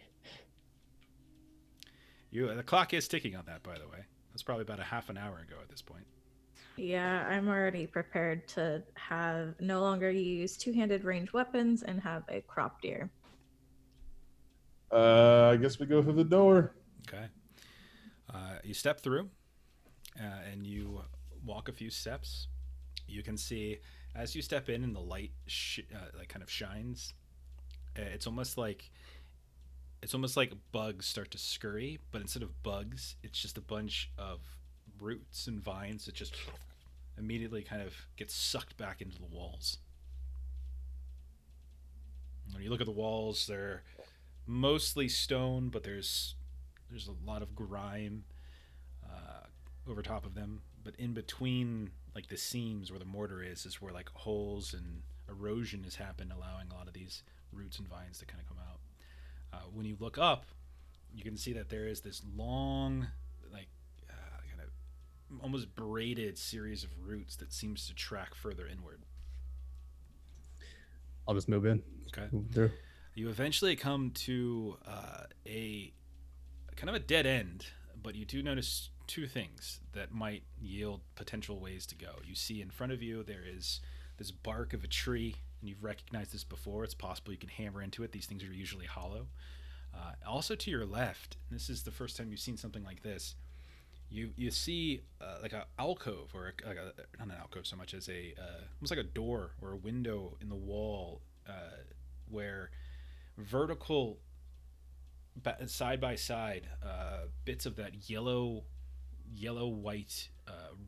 The clock is ticking on that, by the way. That's probably about a half an hour ago at this point. Yeah, I'm already prepared to have no longer use two-handed ranged weapons and have a crop deer. I guess we go through the door. Okay. You step through, and you walk a few steps. You can see as you step in, and the light like kind of shines. It's almost like bugs start to scurry, but instead of bugs, it's just a bunch of roots and vines that just immediately kind of get sucked back into the walls. When you look at the walls, they're mostly stone, but there's a lot of grime over top of them. But in between, like the seams where the mortar is where like holes and erosion has happened, allowing a lot of these roots and vines to kind of come out. When you look up, you can see that there is this long, like kind of almost braided series of roots that seems to track further inward. I'll just move in. Okay. Move through. You eventually come to a kind of a dead end, but you do notice two things that might yield potential ways to go. You see in front of you there is this bark of a tree, and you've recognized this before. It's possible you can hammer into it. These things are usually hollow. Also to your left, and this is the first time you've seen something like this, you see like an alcove, or not an alcove so much as a almost like a door or a window in the wall, where vertical side by side bits of that yellow white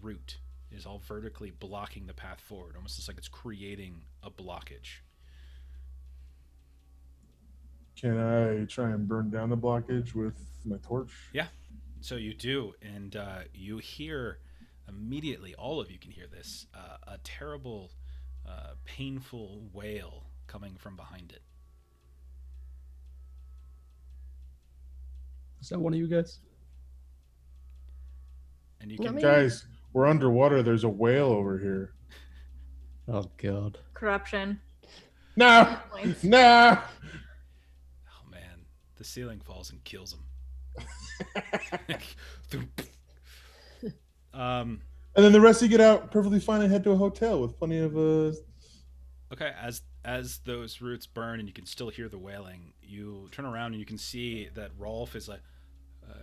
root is all vertically blocking the path forward. Almost looks like it's creating a blockage. Can I try and burn down the blockage with my torch? Yeah. So you do, and you hear immediately, all of you can hear this, a terrible, painful wail coming from behind it. Is that one of you guys? And you Not can me. Guys, we're underwater. There's a whale over here. Oh god. Corruption. No! Points. No! Oh man, the ceiling falls and kills him. And then the rest of you get out perfectly fine and head to a hotel with plenty of Okay, as those roots burn and you can still hear the wailing, you turn around and you can see that Rolf is like, no,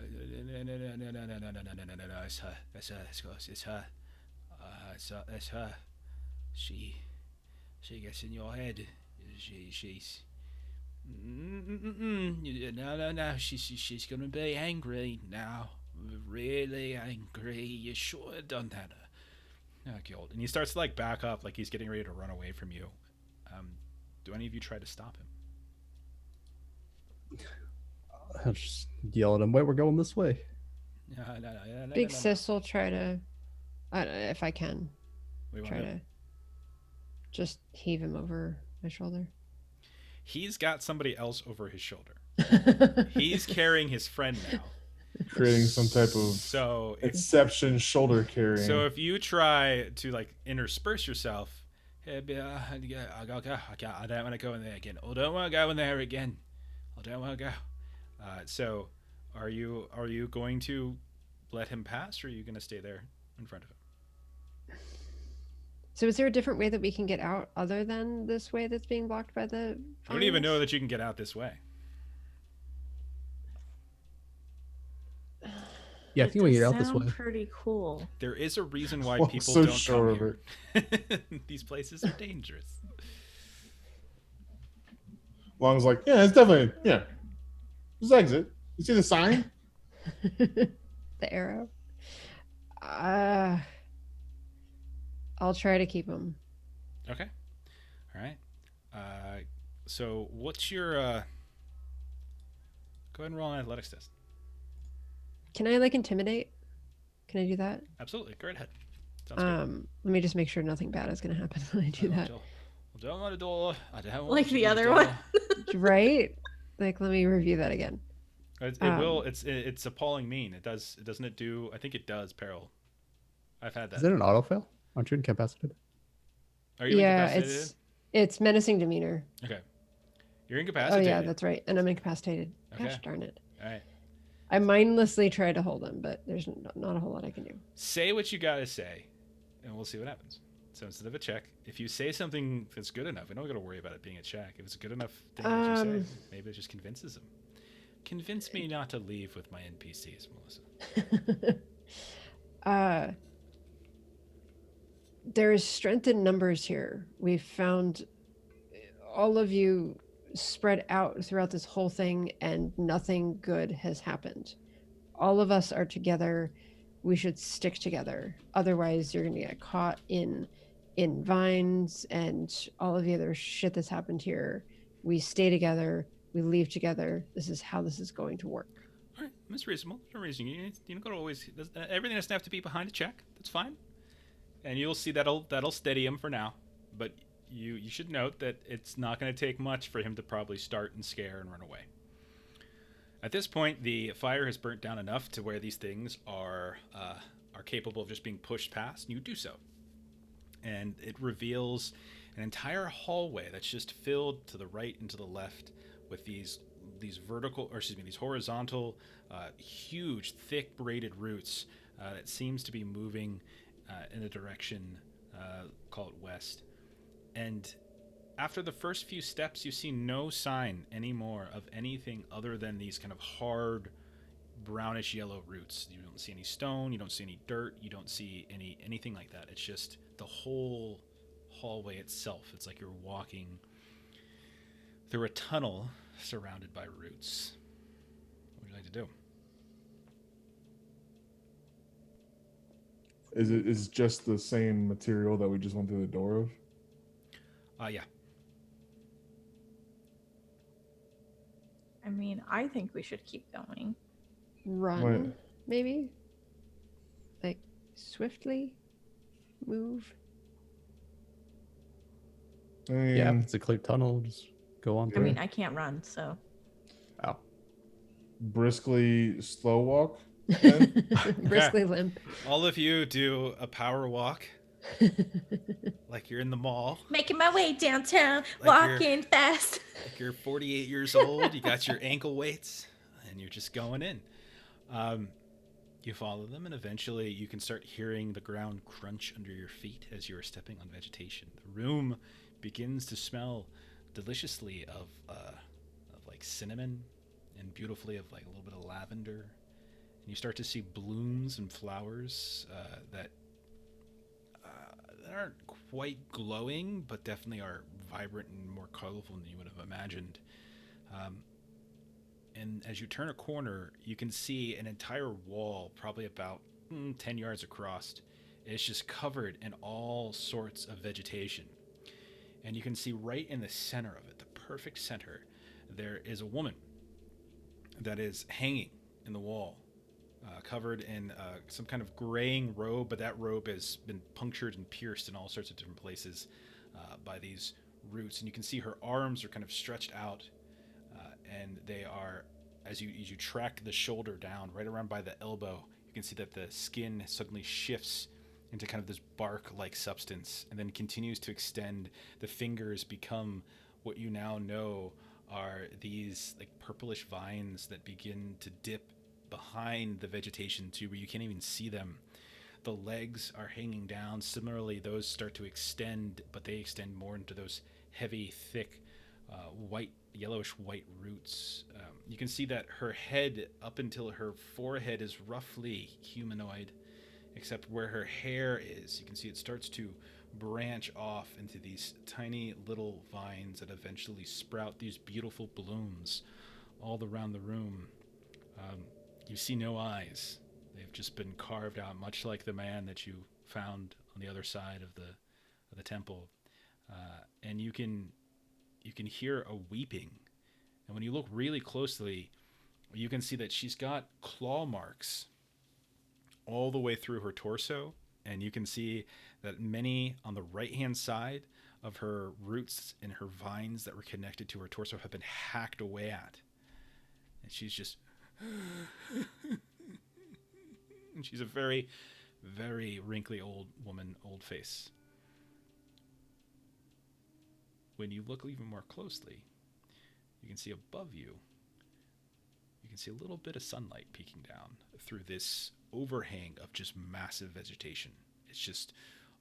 it's her, it's her. She gets in your head. She's no. She's gonna be angry now, really angry. You should have done that. Guild. And he starts to like back up, like he's getting ready to run away from you. Do any of you try to stop him? I'll just yell at him. Wait, we're going this way. No. Big Sis will try to, I don't know, if I can, We want try him. to just heave him over my shoulder. He's got somebody else over his shoulder. He's carrying his friend now. creating some type of So exception shoulder carrying. So if you try to like intersperse yourself, I don't want to go in there again. I don't want to go in there again. I don't want to go. So are you going to let him pass, or are you going to stay there in front of him? So is there a different way that we can get out other than this way that's being blocked by the I don't even vines? know that you can get out this way. Yeah, I It think we does get out this sound way. pretty cool. There is a reason why Well, people so don't sure come of here. These places are dangerous. Long's like, yeah, it's definitely This exit. You see the sign? The arrow. I'll try to keep him. Okay. All right. So what's your go ahead and roll an athletics test. Can I like intimidate? Can I do that? Absolutely. Go right ahead. Sounds good. Let me just make sure nothing bad is gonna happen when I do that. Like the other one. Right? Like, let me review that again. It will. It's appalling mean. It does. Doesn't it do? I think it does. Peril. I've had that. Is it an autofail? Aren't you incapacitated? Are you Yeah, incapacitated? it's menacing demeanor. Okay. You're Oh incapacitated. yeah, that's right. And I'm incapacitated. Okay. Gosh darn it. All right. I mindlessly try to hold him, but there's not a whole lot I can do. Say what you gotta say, and we'll see what happens. So instead of a check, if you say something that's good enough, we don't gotta worry about it being a check. If it's a good enough thing that you say, maybe it just convinces them. Convince me not to leave with my NPCs, Melissa. There is strength in numbers here. We've found all of you spread out throughout this whole thing, and nothing good has happened. All of us are together. We should stick together. Otherwise, you're going to get caught in vines and all of the other shit that's happened here. We stay together. We leave together. This is how this is going to work. All right, that's reasonable. No reason you don't gotta always. Everything doesn't have to be behind a check. That's fine. And you'll see that'll steady him for now. But you should note that it's not going to take much for him to probably start and scare and run away. At this point, the fire has burnt down enough to where these things are capable of just being pushed past, and you do so. And it reveals an entire hallway that's just filled to the right and to the left with these horizontal, huge, thick braided roots that seems to be moving in a direction, call it west. And after the first few steps, you see no sign anymore of anything other than these kind of hard, brownish yellow roots. You don't see any stone, you don't see any dirt, you don't see anything like that. It's just the whole hallway itself. It's like you're walking through a tunnel surrounded by roots. What would you like to do? Is it just the same material that we just went through the door of? Yeah. I mean, I think we should keep going. Run, What? maybe? Like, swiftly move? Yeah, if it's a clear tunnel, just go on I through. mean, I can't run, so. Oh. Briskly slow walk. Then? Briskly limp. All of you do a power walk, like you're in the mall. Making my way downtown, Like walking fast. Like you're 48 years old, you got your ankle weights, and you're just going in. You follow them, and eventually you can start hearing the ground crunch under your feet as you're stepping on vegetation. The room begins to smell deliciously of like cinnamon, and beautifully of like a little bit of lavender. And you start to see blooms and flowers that aren't quite glowing, but definitely are vibrant and more colorful than you would have imagined. And as you turn a corner, you can see an entire wall, probably about 10 yards across. It's just covered in all sorts of vegetation. And you can see right in the center of it, the perfect center, there is a woman that is hanging in the wall, covered in some kind of graying robe, but that robe has been punctured and pierced in all sorts of different places by these roots. And you can see her arms are kind of stretched out, and they are, as you track the shoulder down, right around by the elbow, you can see that the skin suddenly shifts into kind of this bark-like substance, and then continues to extend. The fingers become what you now know are these like purplish vines that begin to dip behind the vegetation to where you can't even see them. The legs are hanging down. Similarly, those start to extend, but they extend more into those heavy, thick white, yellowish white roots. You can see that her head, up until her forehead, is roughly humanoid, except where her hair is, you can see it starts to branch off into these tiny little vines that eventually sprout these beautiful blooms all around the room. You see no eyes. They've just been carved out, much like the man that you found on the other side of the temple. And you can hear a weeping. And when you look really closely, you can see that she's got claw marks all the way through her torso. And you can see that many on the right-hand side of her roots and her vines that were connected to her torso have been hacked away at. And she's just... and she's a very, very wrinkly old woman, old face. When you look even more closely, you can see above you, you can see a little bit of sunlight peeking down through this overhang of just massive vegetation. It's just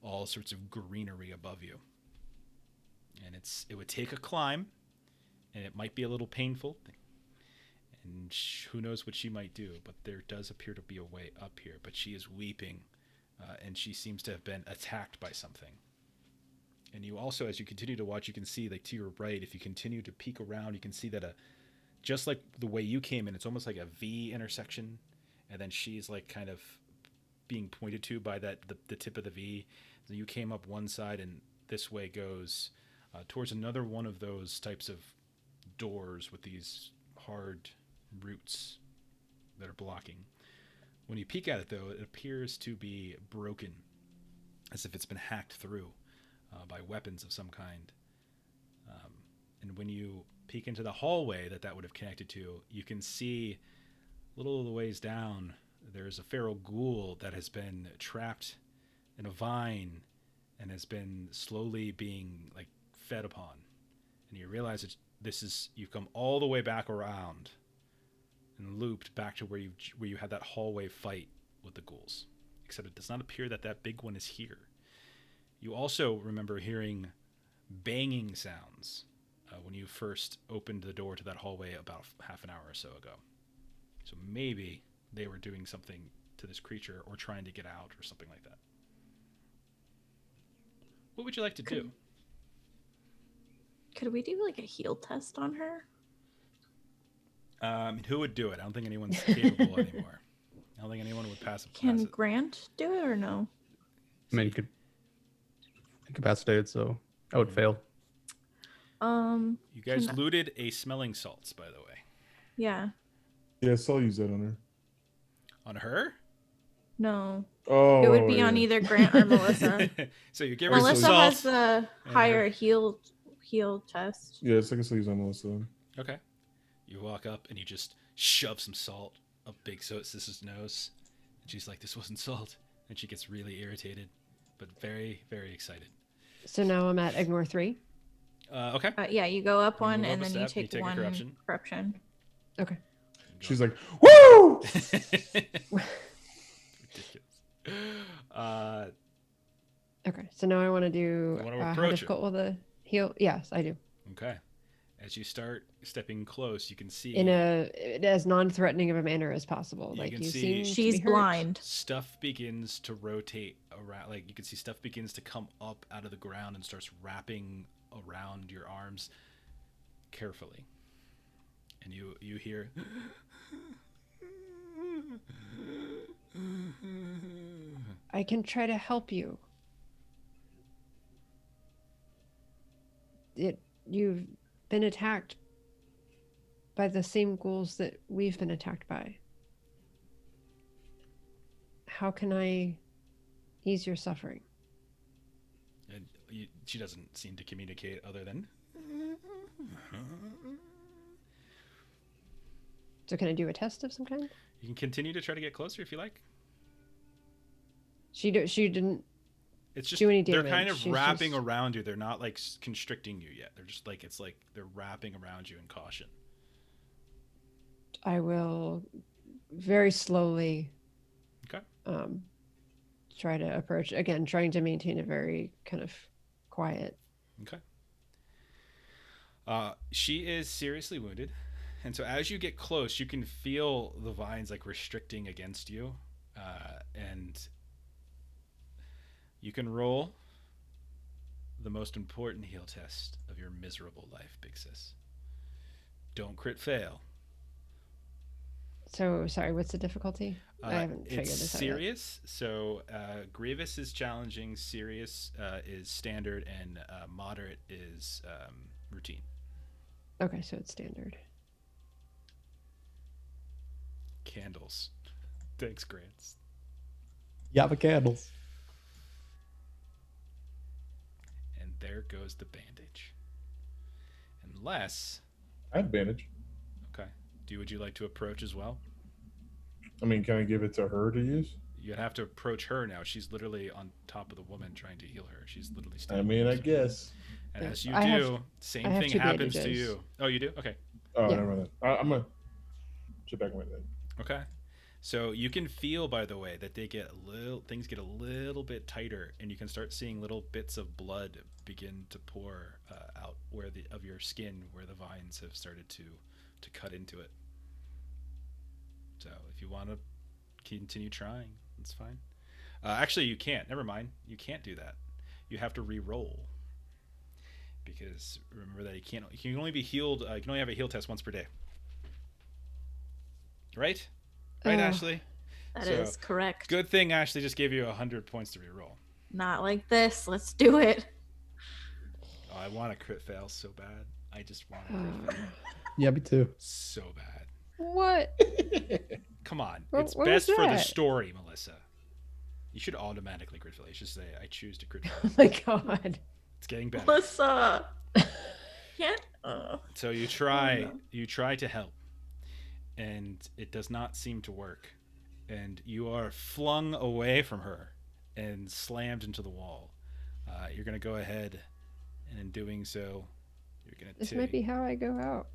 all sorts of greenery above you. And it would take a climb, and it might be a little painful. And who knows what she might do, but there does appear to be a way up here. But she is weeping, and she seems to have been attacked by something. And you also, as you continue to watch, you can see, like, to your right, if you continue to peek around, you can see that just like the way you came in, it's almost like a V intersection, and then she's like kind of being pointed to by the tip of the V. So you came up one side, and this way goes towards another one of those types of doors with these hard roots that are blocking. When you peek at it, though, it appears to be broken, as if it's been hacked through by weapons of some kind. And when you peek into the hallway that would have connected to, you can see a little of the ways down, there's a feral ghoul that has been trapped in a vine and has been slowly being like fed upon. And you realize you've come all the way back around and looped back to where you had that hallway fight with the ghouls. Except it does not appear that big one is here. You also remember hearing banging sounds when you first opened the door to that hallway about half an hour or so ago. So maybe they were doing something to this creature or trying to get out or something like that. What would you like to do? Could we do like a heal test on her? Who would do it? I don't think anyone's capable anymore. I don't think anyone would pass it. Can Grant do it or no? I mean, you could incapacitated, so I would fail. You guys looted a smelling salts, by the way. Yeah. Yes, I'll use that on her. On her? No. Oh, It would be on either Grant or Melissa. So you give her Melissa some has salt. the higher heal test. Yes, I can still use on Melissa. Okay. You walk up and you just shove some salt up Big Sis's nose. And she's like, this wasn't salt. And she gets really irritated, but very, very excited. So now I'm at ignore 3. Okay. Yeah, you go up one move up and a then you step, take one corruption. Okay. She's like, woo! Ridiculous. Okay. So now I want to do You wanna how approach difficult will the heal? Yes, I do. Okay. As you start stepping close, you can see In as non-threatening of a manner as possible. You Like can you see- seem to She's be hurt. blind. stuff begins to rotate around. Like you can see stuff begins to come up out of the ground and starts wrapping around your arms carefully. And you hear I can try to help you. You've been attacked by the same ghouls that we've been attacked by. How can I ease your suffering? and she doesn't seem to communicate other than So can I do a test of some kind? you can continue to try to get closer if you like. She didn't. It's just Do any they're damage. kind of She's wrapping just- around you. They're not like constricting you yet. They're just like it's like they're wrapping around you in caution. I will very slowly Okay. try to approach again, trying to maintain a very kind of quiet. Okay. She is seriously wounded, and so as you get close, you can feel the vines like restricting against you, and you can roll the most important heal test of your miserable life, Big Sis. Don't crit fail. So sorry, what's the difficulty? I haven't figured It's this out yet. serious. So Grievous is challenging, serious is standard, and moderate is routine. Okay, so it's standard. Candles. Thanks, Grants. Yabba candles. And there goes the bandage. Unless, I have bandage. okay, would you like to approach as well? I mean, can I give it to her to use? You'd have to approach her now. She's literally on top of the woman trying to heal her. She's literally I standing. mean, I next to her. guess. And as you I have- do, same I have thing 2 happens to bandages. you. Oh, you do? Okay. Oh, Yeah. never mind. I'm gonna sit back on my bed. Okay. So you can feel, by the way, that things get a little bit tighter, and you can start seeing little bits of blood begin to pour out of your skin where the vines have started to cut into it. So if you want to continue trying, that's fine. Actually, you can't. Never mind. You can't do that. You have to re-roll. Because remember that you can only be healed. You can only have a heal test once per day. Right? Right, Oh. Ashley? That So, is correct. Good thing Ashley just gave you 100 points to re-roll. Not like this. Let's do it. Oh, I want a crit fail so bad. I just want a crit fail Yeah, me too. so bad. What? Come on. What- It's what was best for the that? story, Melissa. You should automatically crit fail. You should say, I choose to crit fail. Oh my god. It's getting better. Melissa. Can't. So you try to help, and it does not seem to work. And you are flung away from her and slammed into the wall. You're going to go ahead, and in doing so, you're going to This might be how I go out.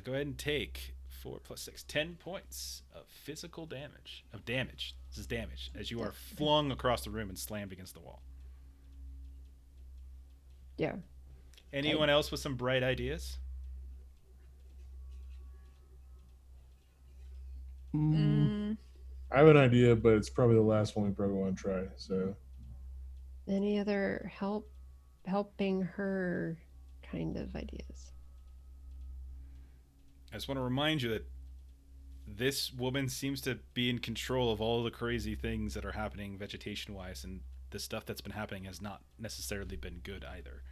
go ahead and take 4 + 6, 10 points of physical damage. This is damage, as you are flung across the room and slammed against the wall. Yeah. Anyone else with some bright ideas? I have an idea, but it's probably the last one we probably want to try. So Any other helping her kind of ideas? I just want to remind you that this woman seems to be in control of all the crazy things that are happening vegetation-wise, and the stuff that's been happening has not necessarily been good either.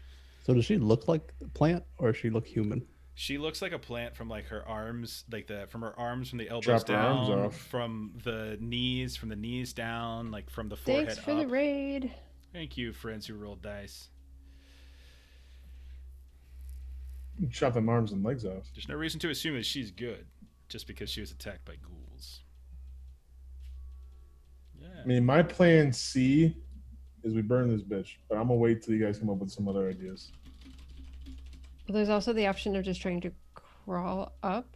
So does she look like a plant or does she look human? She looks like a plant from like her arms, from her arms, from the elbows Chop her arms down, off. from the knees down, like from the forehead Thanks for up. the raid. Thank you, friends who rolled dice. chop them arms and legs off. There's no reason to assume that she's good just because she was attacked by ghouls. Yeah. I mean, my plan C is we burn this bitch, but I'm gonna wait till you guys come up with some other ideas. But there's also the option of just trying to crawl up,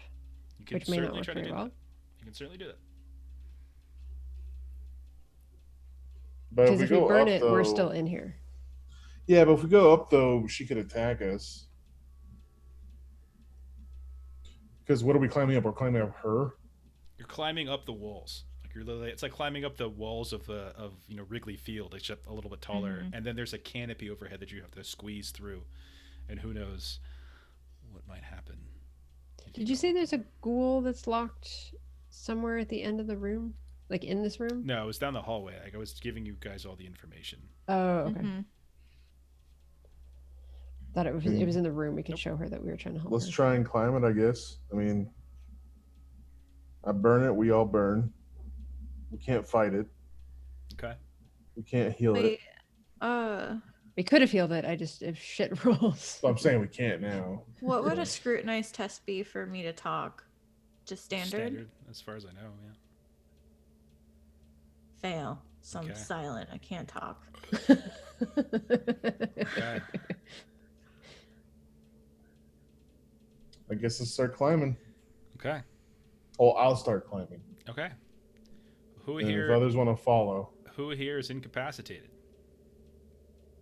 You can which may not certainly work try to very do well. that. You can certainly do that. But Because if we burn up, it, though, we're still in here. Yeah, but if we go up though, she could attack us. Because what are we climbing up? We're climbing up her. You're climbing up the walls. Like you're literally, it's like climbing up the walls of Wrigley Field, except a little bit taller. Mhm. And then there's a canopy overhead that you have to squeeze through, and who knows what might happen. Did you say there's a ghoul that's locked somewhere at the end of the room? Like in this room? No, it was down the hallway. Like I was giving you guys all the information. Oh, okay. Mhm. Thought it was in the room. We could Nope. show her that we were trying to help Let's her. try and climb it, I guess. I mean, I burn it, we all burn. We can't fight it. Okay. We can't heal Wait. it. We could have healed it. I just if shit rolls. So I'm saying we can't now. What would a scrutinized test be for me to talk? Just standard? as far as I know. Yeah. Fail. So I'm Okay. silent. I can't talk. Okay. I guess let's start climbing. Okay. Oh, I'll start climbing. Okay. Who And here? if others want to follow. Who here is incapacitated?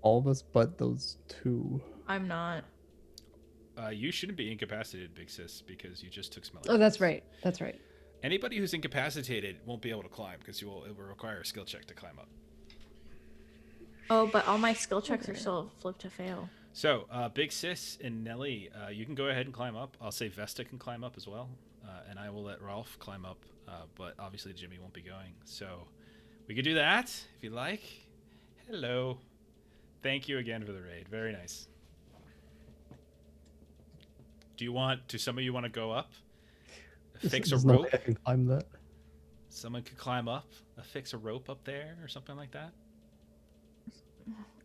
All of us but those two. I'm not. You shouldn't be incapacitated, Big Sis, because you just took smelling. Oh, that's right. That's right. Anybody who's incapacitated won't be able to climb because it will require a skill check to climb up. Oh, but all my skill checks are still flip to fail. So, Big Sis and Nelly, you can go ahead and climb up. I'll say Vesta can climb up as well, and I will let Rolf climb up, but obviously Jimmy won't be going. So, we could do that if you like. Hello. Thank you again for the raid. Very nice. Do some of you want to go up? Fix a There's no way rope? I can climb that. Someone could climb up, fix a rope up there or something like that?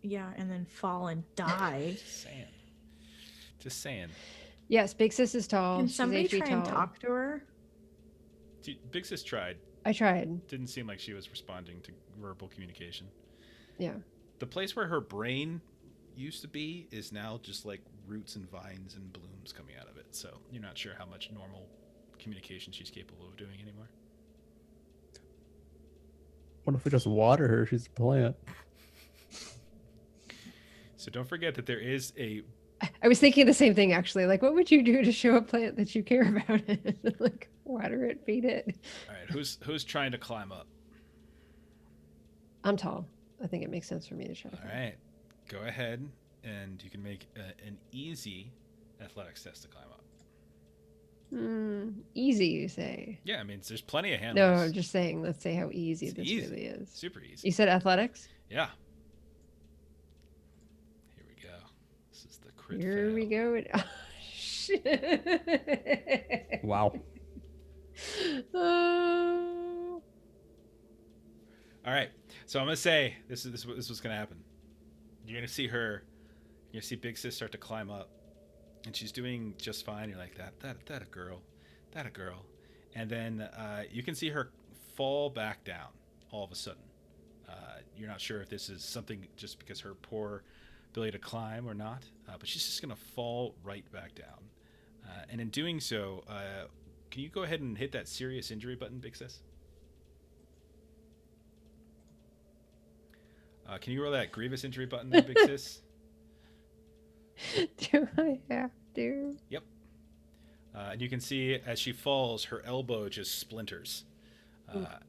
Yeah, and then fall and die. Just saying. Yes, Big Sis is tall. Can She's somebody 8 feet try and tall. talk to her? Big Sis tried. I tried. Didn't seem like she was responding to verbal communication. Yeah. The place where her brain used to be is now just like roots and vines and blooms coming out of it. So you're not sure how much normal communication she's capable of doing anymore. What if we just water her? She's a plant. So don't forget that there is a... I was thinking the same thing, actually. Like, what would you do to show a plant that you care about it? Like, water it, feed it. All right, who's trying to climb up? I'm tall. I think it makes sense for me to try. All right, go ahead, and you can make an easy athletics test to climb up. Easy, you say? Yeah, I mean, there's plenty of handles. No, I'm just saying, let's say how easy It's this easy. really is. Super easy. You said athletics? Yeah. Here we go. This is the crit Here fail. we go. Oh, shit. Wow. Oh. All right, so I'm gonna say this is what's gonna happen. You're gonna see Big Sis start to climb up, and she's doing just fine. You're like that a girl, and then you can see her fall back down all of a sudden. You're not sure if this is something just because her poor ability to climb or not, but she's just gonna fall right back down, and in doing so, can you go ahead and hit that serious injury button, Big Sis? Can you roll that grievous injury button there, Big Sis? Do I have to? Yep. And you can see as she falls, her elbow just splinters.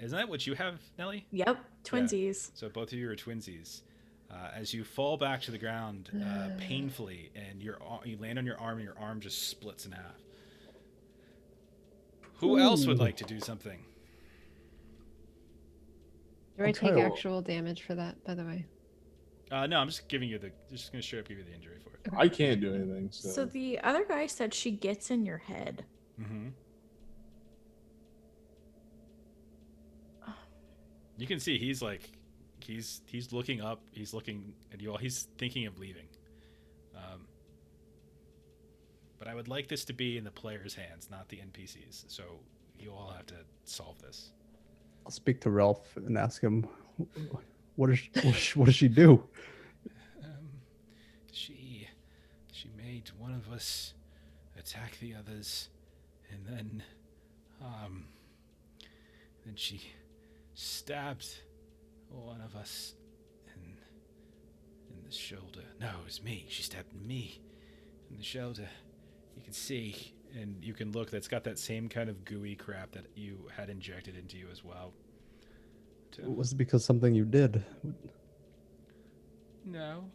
Isn't that what you have, Nelly? Yep, twinsies. So both of you are twinsies. As you fall back to the ground painfully, and you land on your arm, and your arm just splits in half. Who else would like to do something? Do I I'll take try to- actual damage for that, by the way? No, I'm just giving you just going to straight up give you the injury for it. I can't do anything. So, So the other guy said she gets in your head. Mm-hmm. You can see he's looking up. He's looking at you all. He's thinking of leaving. But I would like this to be in the players' hands, not the NPCs. So you all have to solve this. I'll speak to Ralph and ask him, what does she do? She made one of us attack the others, and then she stabbed one of us in the shoulder. No, it was me. She stabbed me in the shoulder. You can see, and you can look, that's got that same kind of gooey crap that you had injected into you as well. Was it because something you did? No,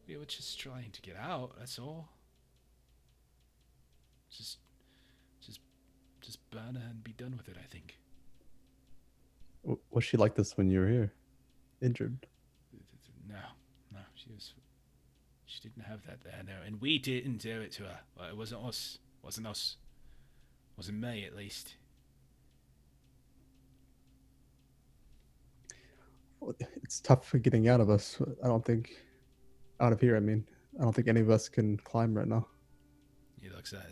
we were just trying to get out, that's all. Just burn her and be done with it, I think. Was she like this when you were here? Injured? No, she didn't have that there, no. And we didn't do it to her. Well, it wasn't us. Wasn't me, at least. It's tough for getting out of us. Out of here, I mean. I don't think any of us can climb right now. He looks at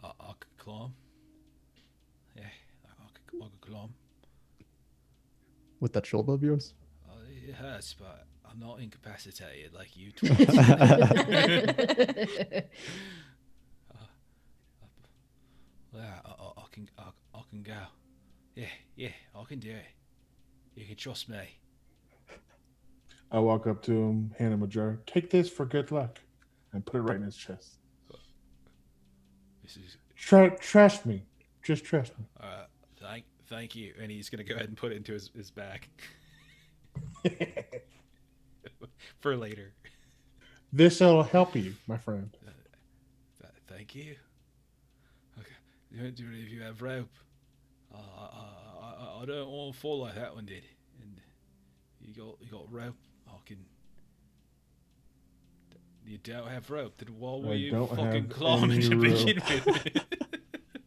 I could climb. Yeah, I could climb. With that shoulder of yours? It hurts, but I'm not incapacitated like you. Yeah, I can go. Yeah, I can do it. You can trust me. I walk up to him, hand him a jar. Take this for good luck, and put it right in his chest. This is Trust me. Just trust me. thank you. And he's gonna go ahead and put it into his bag for later. This'll help you, my friend. Thank you. Okay. Do any of you have rope? I don't want to fall like that one did. And you got rope? I can. You don't have rope. Then why were you fucking climbing to begin with?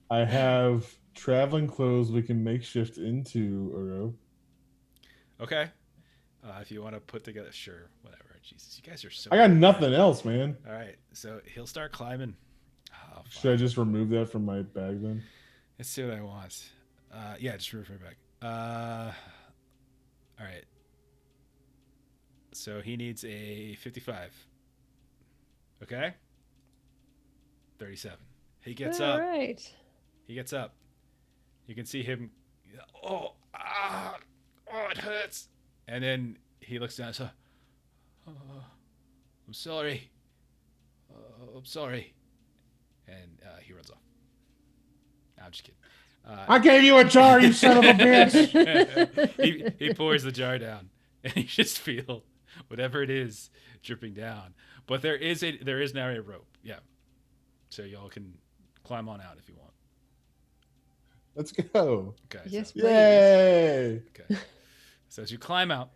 I have traveling clothes we can makeshift into a rope. Okay. If you want to put together, sure, whatever. Jesus, you guys are so. I got nothing else, man. All right, so he'll start climbing. Oh, should I just remove that from my bag then? Let's see what I want. Yeah, just remove my bag. All right. So he needs a 55. Okay. 37. He gets up. All right. He gets up. You can see him. Oh, it hurts. And then he looks down and says, I'm sorry. I'm sorry. And he runs off. No, I'm just kidding. I gave you a jar, you son of a bitch. he pours the jar down, and you just feel whatever it is dripping down. But there is now a rope. Yeah. So y'all can climb on out if you want. Let's go. Okay. Yes, so, please. Yay. okay. So as you climb out,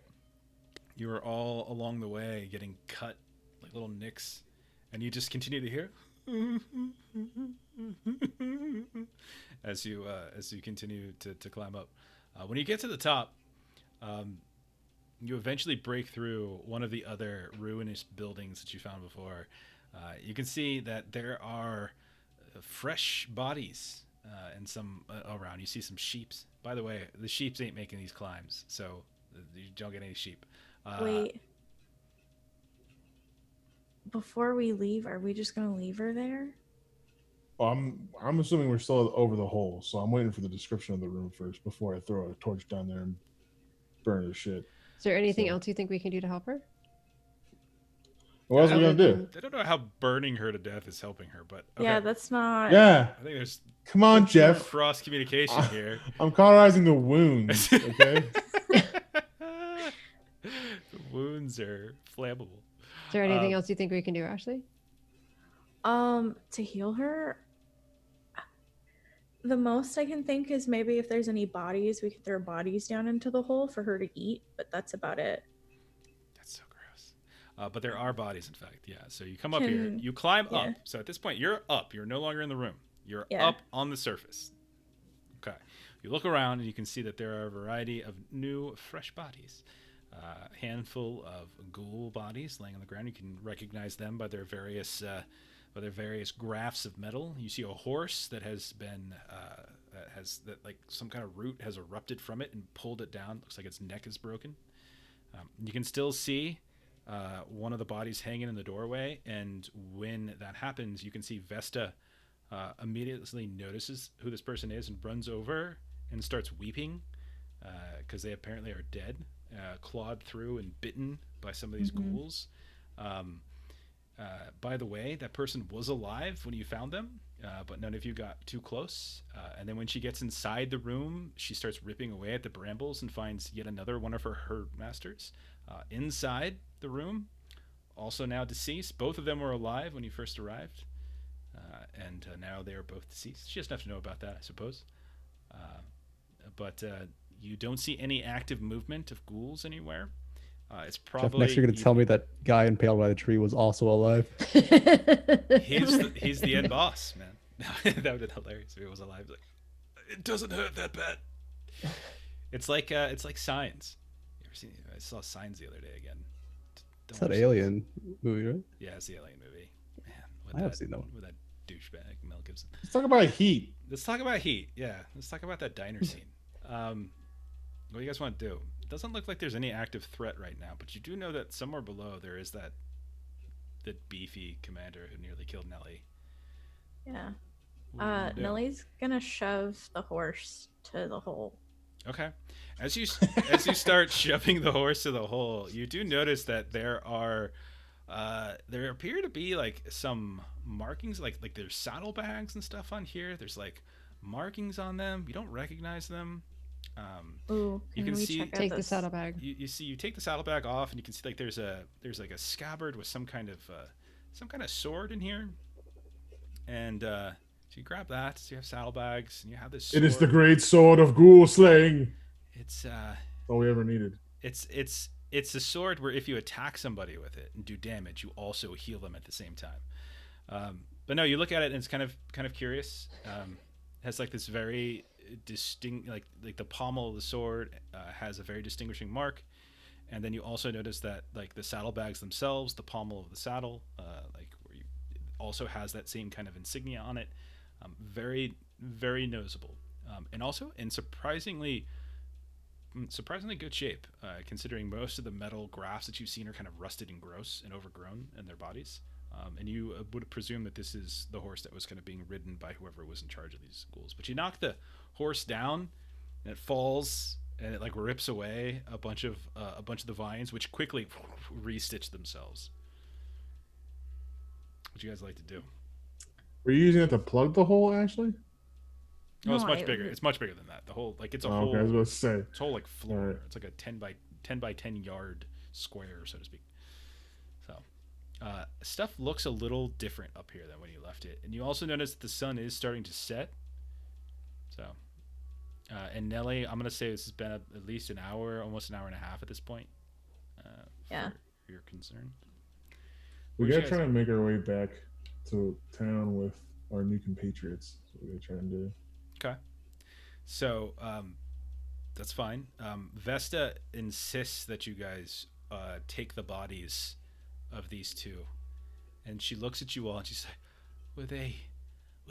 you are all along the way getting cut like little nicks, and you just continue to hear as you continue to climb up. When you get to the top, you eventually break through one of the other ruinous buildings that you found before. You can see that there are fresh bodies and some around. You see some sheeps. By the way, the sheeps ain't making these climbs, so you don't get any sheep. Wait. Before we leave, are we just gonna leave her there? Well, I'm assuming we're still over the hole, so I'm waiting for the description of the room first before I throw a torch down there and burn her shit. Is there anything else you think we can do to help her? What else are we gonna do? I don't know how burning her to death is helping her, but okay. Yeah, that's not. Yeah. I think there's Come on, Jeff. cross communication here. I'm cauterizing the wounds. Okay. The wounds are flammable. Is there anything else you think we can do, Ashley? To heal her, the most I can think is maybe if there's any bodies, we could throw bodies down into the hole for her to eat, but that's about it. That's so gross. But there are bodies, in fact. Yeah. So you come up here, you climb up. So at this point, you're up. You're no longer in the room. You're up on the surface. Okay. You look around and you can see that there are a variety of new, fresh bodies. A handful of ghoul bodies laying on the ground. You can recognize them by their various grafts of metal. You see a horse that has been like some kind of root has erupted from it and pulled it down. Looks like its neck is broken. You can still see one of the bodies hanging in the doorway, and when that happens, you can see Vesta immediately notices who this person is and runs over and starts weeping because they apparently are dead. Clawed through and bitten by some of these ghouls. By the way, that person was alive when you found them, but none of you got too close. And then when she gets inside the room, she starts ripping away at the brambles and finds yet another one of her herd masters inside the room, also now deceased. Both of them were alive when you first arrived, and now they are both deceased. She doesn't have to know about that, I suppose. But you don't see any active movement of ghouls anywhere. It's probably Jeff, next you're going to tell me that guy impaled by the tree was also alive. He's the end boss, man. That would have been hilarious if he was alive. Like, it doesn't hurt that bad. It's like Signs. You ever seen? I saw Signs the other day again. It's that Alien movie, right? Yeah, it's the Alien movie. Man, I have seen that one. with that douchebag Mel Gibson. Let's talk about Heat. Let's talk about Heat. Yeah, let's talk about that diner scene. What do you guys want to do? It doesn't look like there's any active threat right now, but you do know that somewhere below there is that beefy commander who nearly killed Nelly. Yeah. Nellie's gonna shove the horse to the hole. Okay. As you start shoving the horse to the hole, you do notice that there appear to be like some markings, like there's saddlebags and stuff on here. There's like markings on them. You don't recognize them. Ooh, You can can we see- check out Take the this? saddlebag. You take the saddlebag off, and you can see like there's like a scabbard with some kind of sword in here, and so you grab that. So you have saddlebags, and you have this sword. It is the great sword of ghoul slaying. It's All we ever needed. it's a sword where if you attack somebody with it and do damage, you also heal them at the same time. But no, you look at it and it's kind of curious. It has like this very distinct, like the pommel of the sword has a very distinguishing mark, and then you also notice that like the saddlebags themselves, the pommel of the saddle, like where you also has that same kind of insignia on it. Very very noticeable, and also in surprisingly good shape, considering most of the metal grafts that you've seen are kind of rusted and gross and overgrown in their bodies. And you would presume that this is the horse that was kind of being ridden by whoever was in charge of these ghouls. But you knock the horse down, and it falls, and it like rips away a bunch of the vines, which quickly restitch themselves. What do you guys like to do? Were you using it to plug the hole, actually? Oh, it's No, much bigger. It's much bigger than that. The whole like it's a whole. Okay, I was about to say. It's a whole like floor. Alright. It's like a 10 by 10 yard square, so to speak. So, stuff looks a little different up here than when you left it, and you also notice that the sun is starting to set. So, and Nelly, I'm gonna say this has been at least an hour, almost an hour and a half at this point. Yeah. For your concern. We What you gotta guys try do? and make our way back to town with our new compatriots. That's what we gotta try and do. Okay. So, that's fine. Vesta insists that you guys take the bodies of these two, and she looks at you all and she's like, were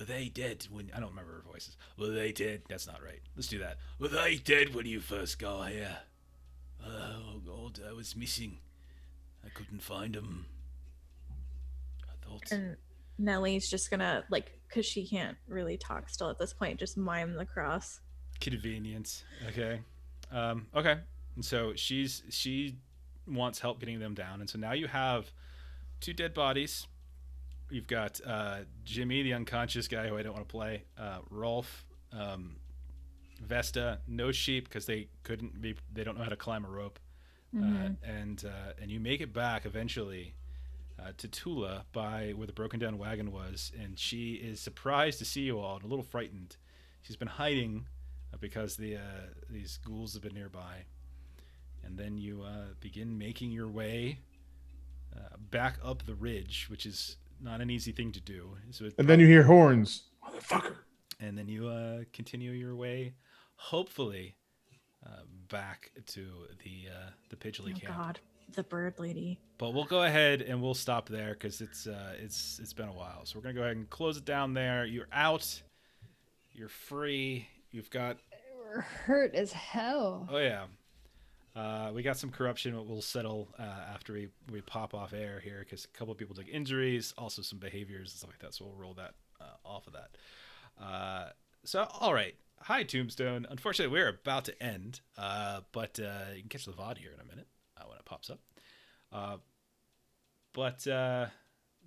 they dead when, I don't remember her voices. Were they dead? That's not right. Let's do that. Were they dead when you first got here? Oh God, I was missing. I couldn't find them. I thought. And Nellie's just gonna, like, because she can't really talk still at this point, just mime the cross. Convenience. Okay. Okay. And so she wants help getting them down, and so now you have two dead bodies. You've got Jimmy, the unconscious guy who I don't want to play. Rolf, Vesta, no sheep because they don't know how to climb a rope. And you make it back eventually to Tula by where the broken down wagon was, and she is surprised to see you all and a little frightened. She's been hiding because these ghouls have been nearby, and then you begin making your way back up the ridge, which is not an easy thing to do. So And then you hear horns. Motherfucker. and then you continue your way, hopefully, back to the Pidgley Oh camp. God, the bird lady. But we'll go ahead and we'll stop there because it's been a while. So we're gonna go ahead and close it down there. You're out. You're free. You've got. We're hurt as hell. Oh yeah. We got some corruption that we'll settle after we pop off air here because a couple of people took injuries, also some behaviors and stuff like that. So we'll roll that off of that. So all right. Hi, Tombstone. Unfortunately, we're about to end, but you can catch the VOD here in a minute when it pops up. But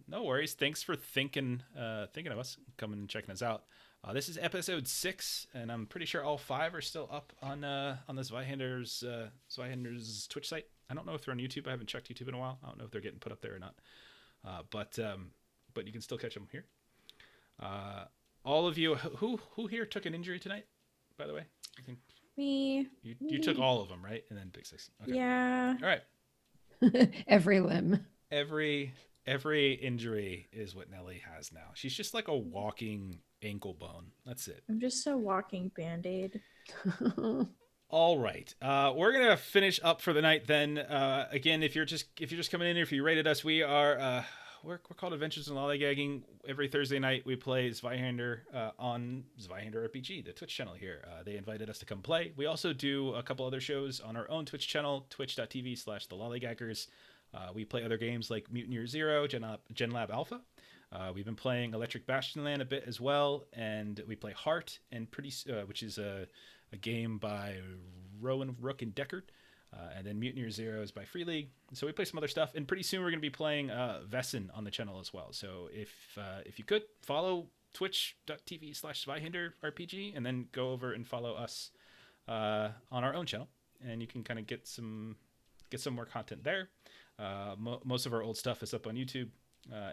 no worries. Thanks for thinking of us, coming and checking us out. This is episode 6, and I'm pretty sure all 5 are still up on the Zweihander's Twitch site. I don't know if they're on YouTube. I haven't checked YouTube in a while. I don't know if they're getting put up there or not. But you can still catch them here. All of you, who here took an injury tonight? By the way, I think Me. you took all of them, right? And then Big Six. Okay. Yeah. All right. Every limb. Every injury is what Nelly has now. She's just like a walking ankle bone. That's it. I'm just a walking band-aid. All right. We're gonna finish up for the night then. Again, if you're just coming in, if you rated us, we are we're called Adventures in Lollygagging. Every Thursday night we play Zweihander on Zweihander RPG, the Twitch channel here. They invited us to come play. We also do a couple other shows on our own Twitch channel, twitch.tv/thelollygaggers. We play other games like Mutineer Zero, Gen Lab Alpha. We've been playing Electric Bastion Land a bit as well, and we play Heart, and which is a a game by Rowan, Rook, and Deckard. And then Mutineer Zero is by Free League. So we play some other stuff, and pretty soon we're going to be playing Vesson on the channel as well. So if you could follow twitch.tv/Zweihander RPG, and then go over and follow us on our own channel, and you can kind of get some more content there. Most of our old stuff is up on YouTube.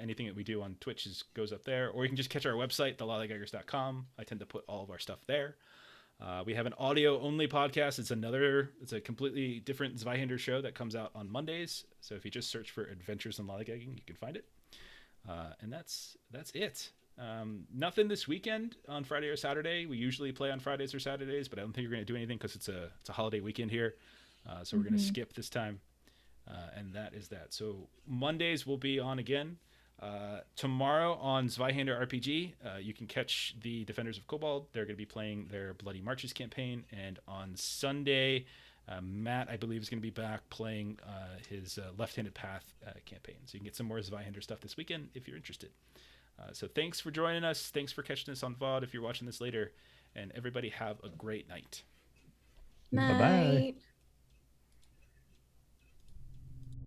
Anything that we do on Twitch goes up there, or you can just catch our website, thelollygaggers.com. I tend to put all of our stuff there. We have an audio only podcast. It's a completely different Zweihander show that comes out on Mondays. So if you just search for Adventures in Lollygagging, you can find it. And that's it. Nothing this weekend on Friday or Saturday. We usually play on Fridays or Saturdays, but I don't think we're going to do anything because it's a holiday weekend here. So we're going to skip this time. And that is that. So Mondays will be on again. Tomorrow on Zweihander RPG, you can catch the Defenders of Cobalt. They're going to be playing their Bloody Marches campaign. And on Sunday, Matt, I believe, is going to be back playing his Left-Handed Path campaign. So you can get some more Zweihander stuff this weekend if you're interested. So thanks for joining us. Thanks for catching us on VOD if you're watching this later. And everybody have a great night. Night. Bye-bye.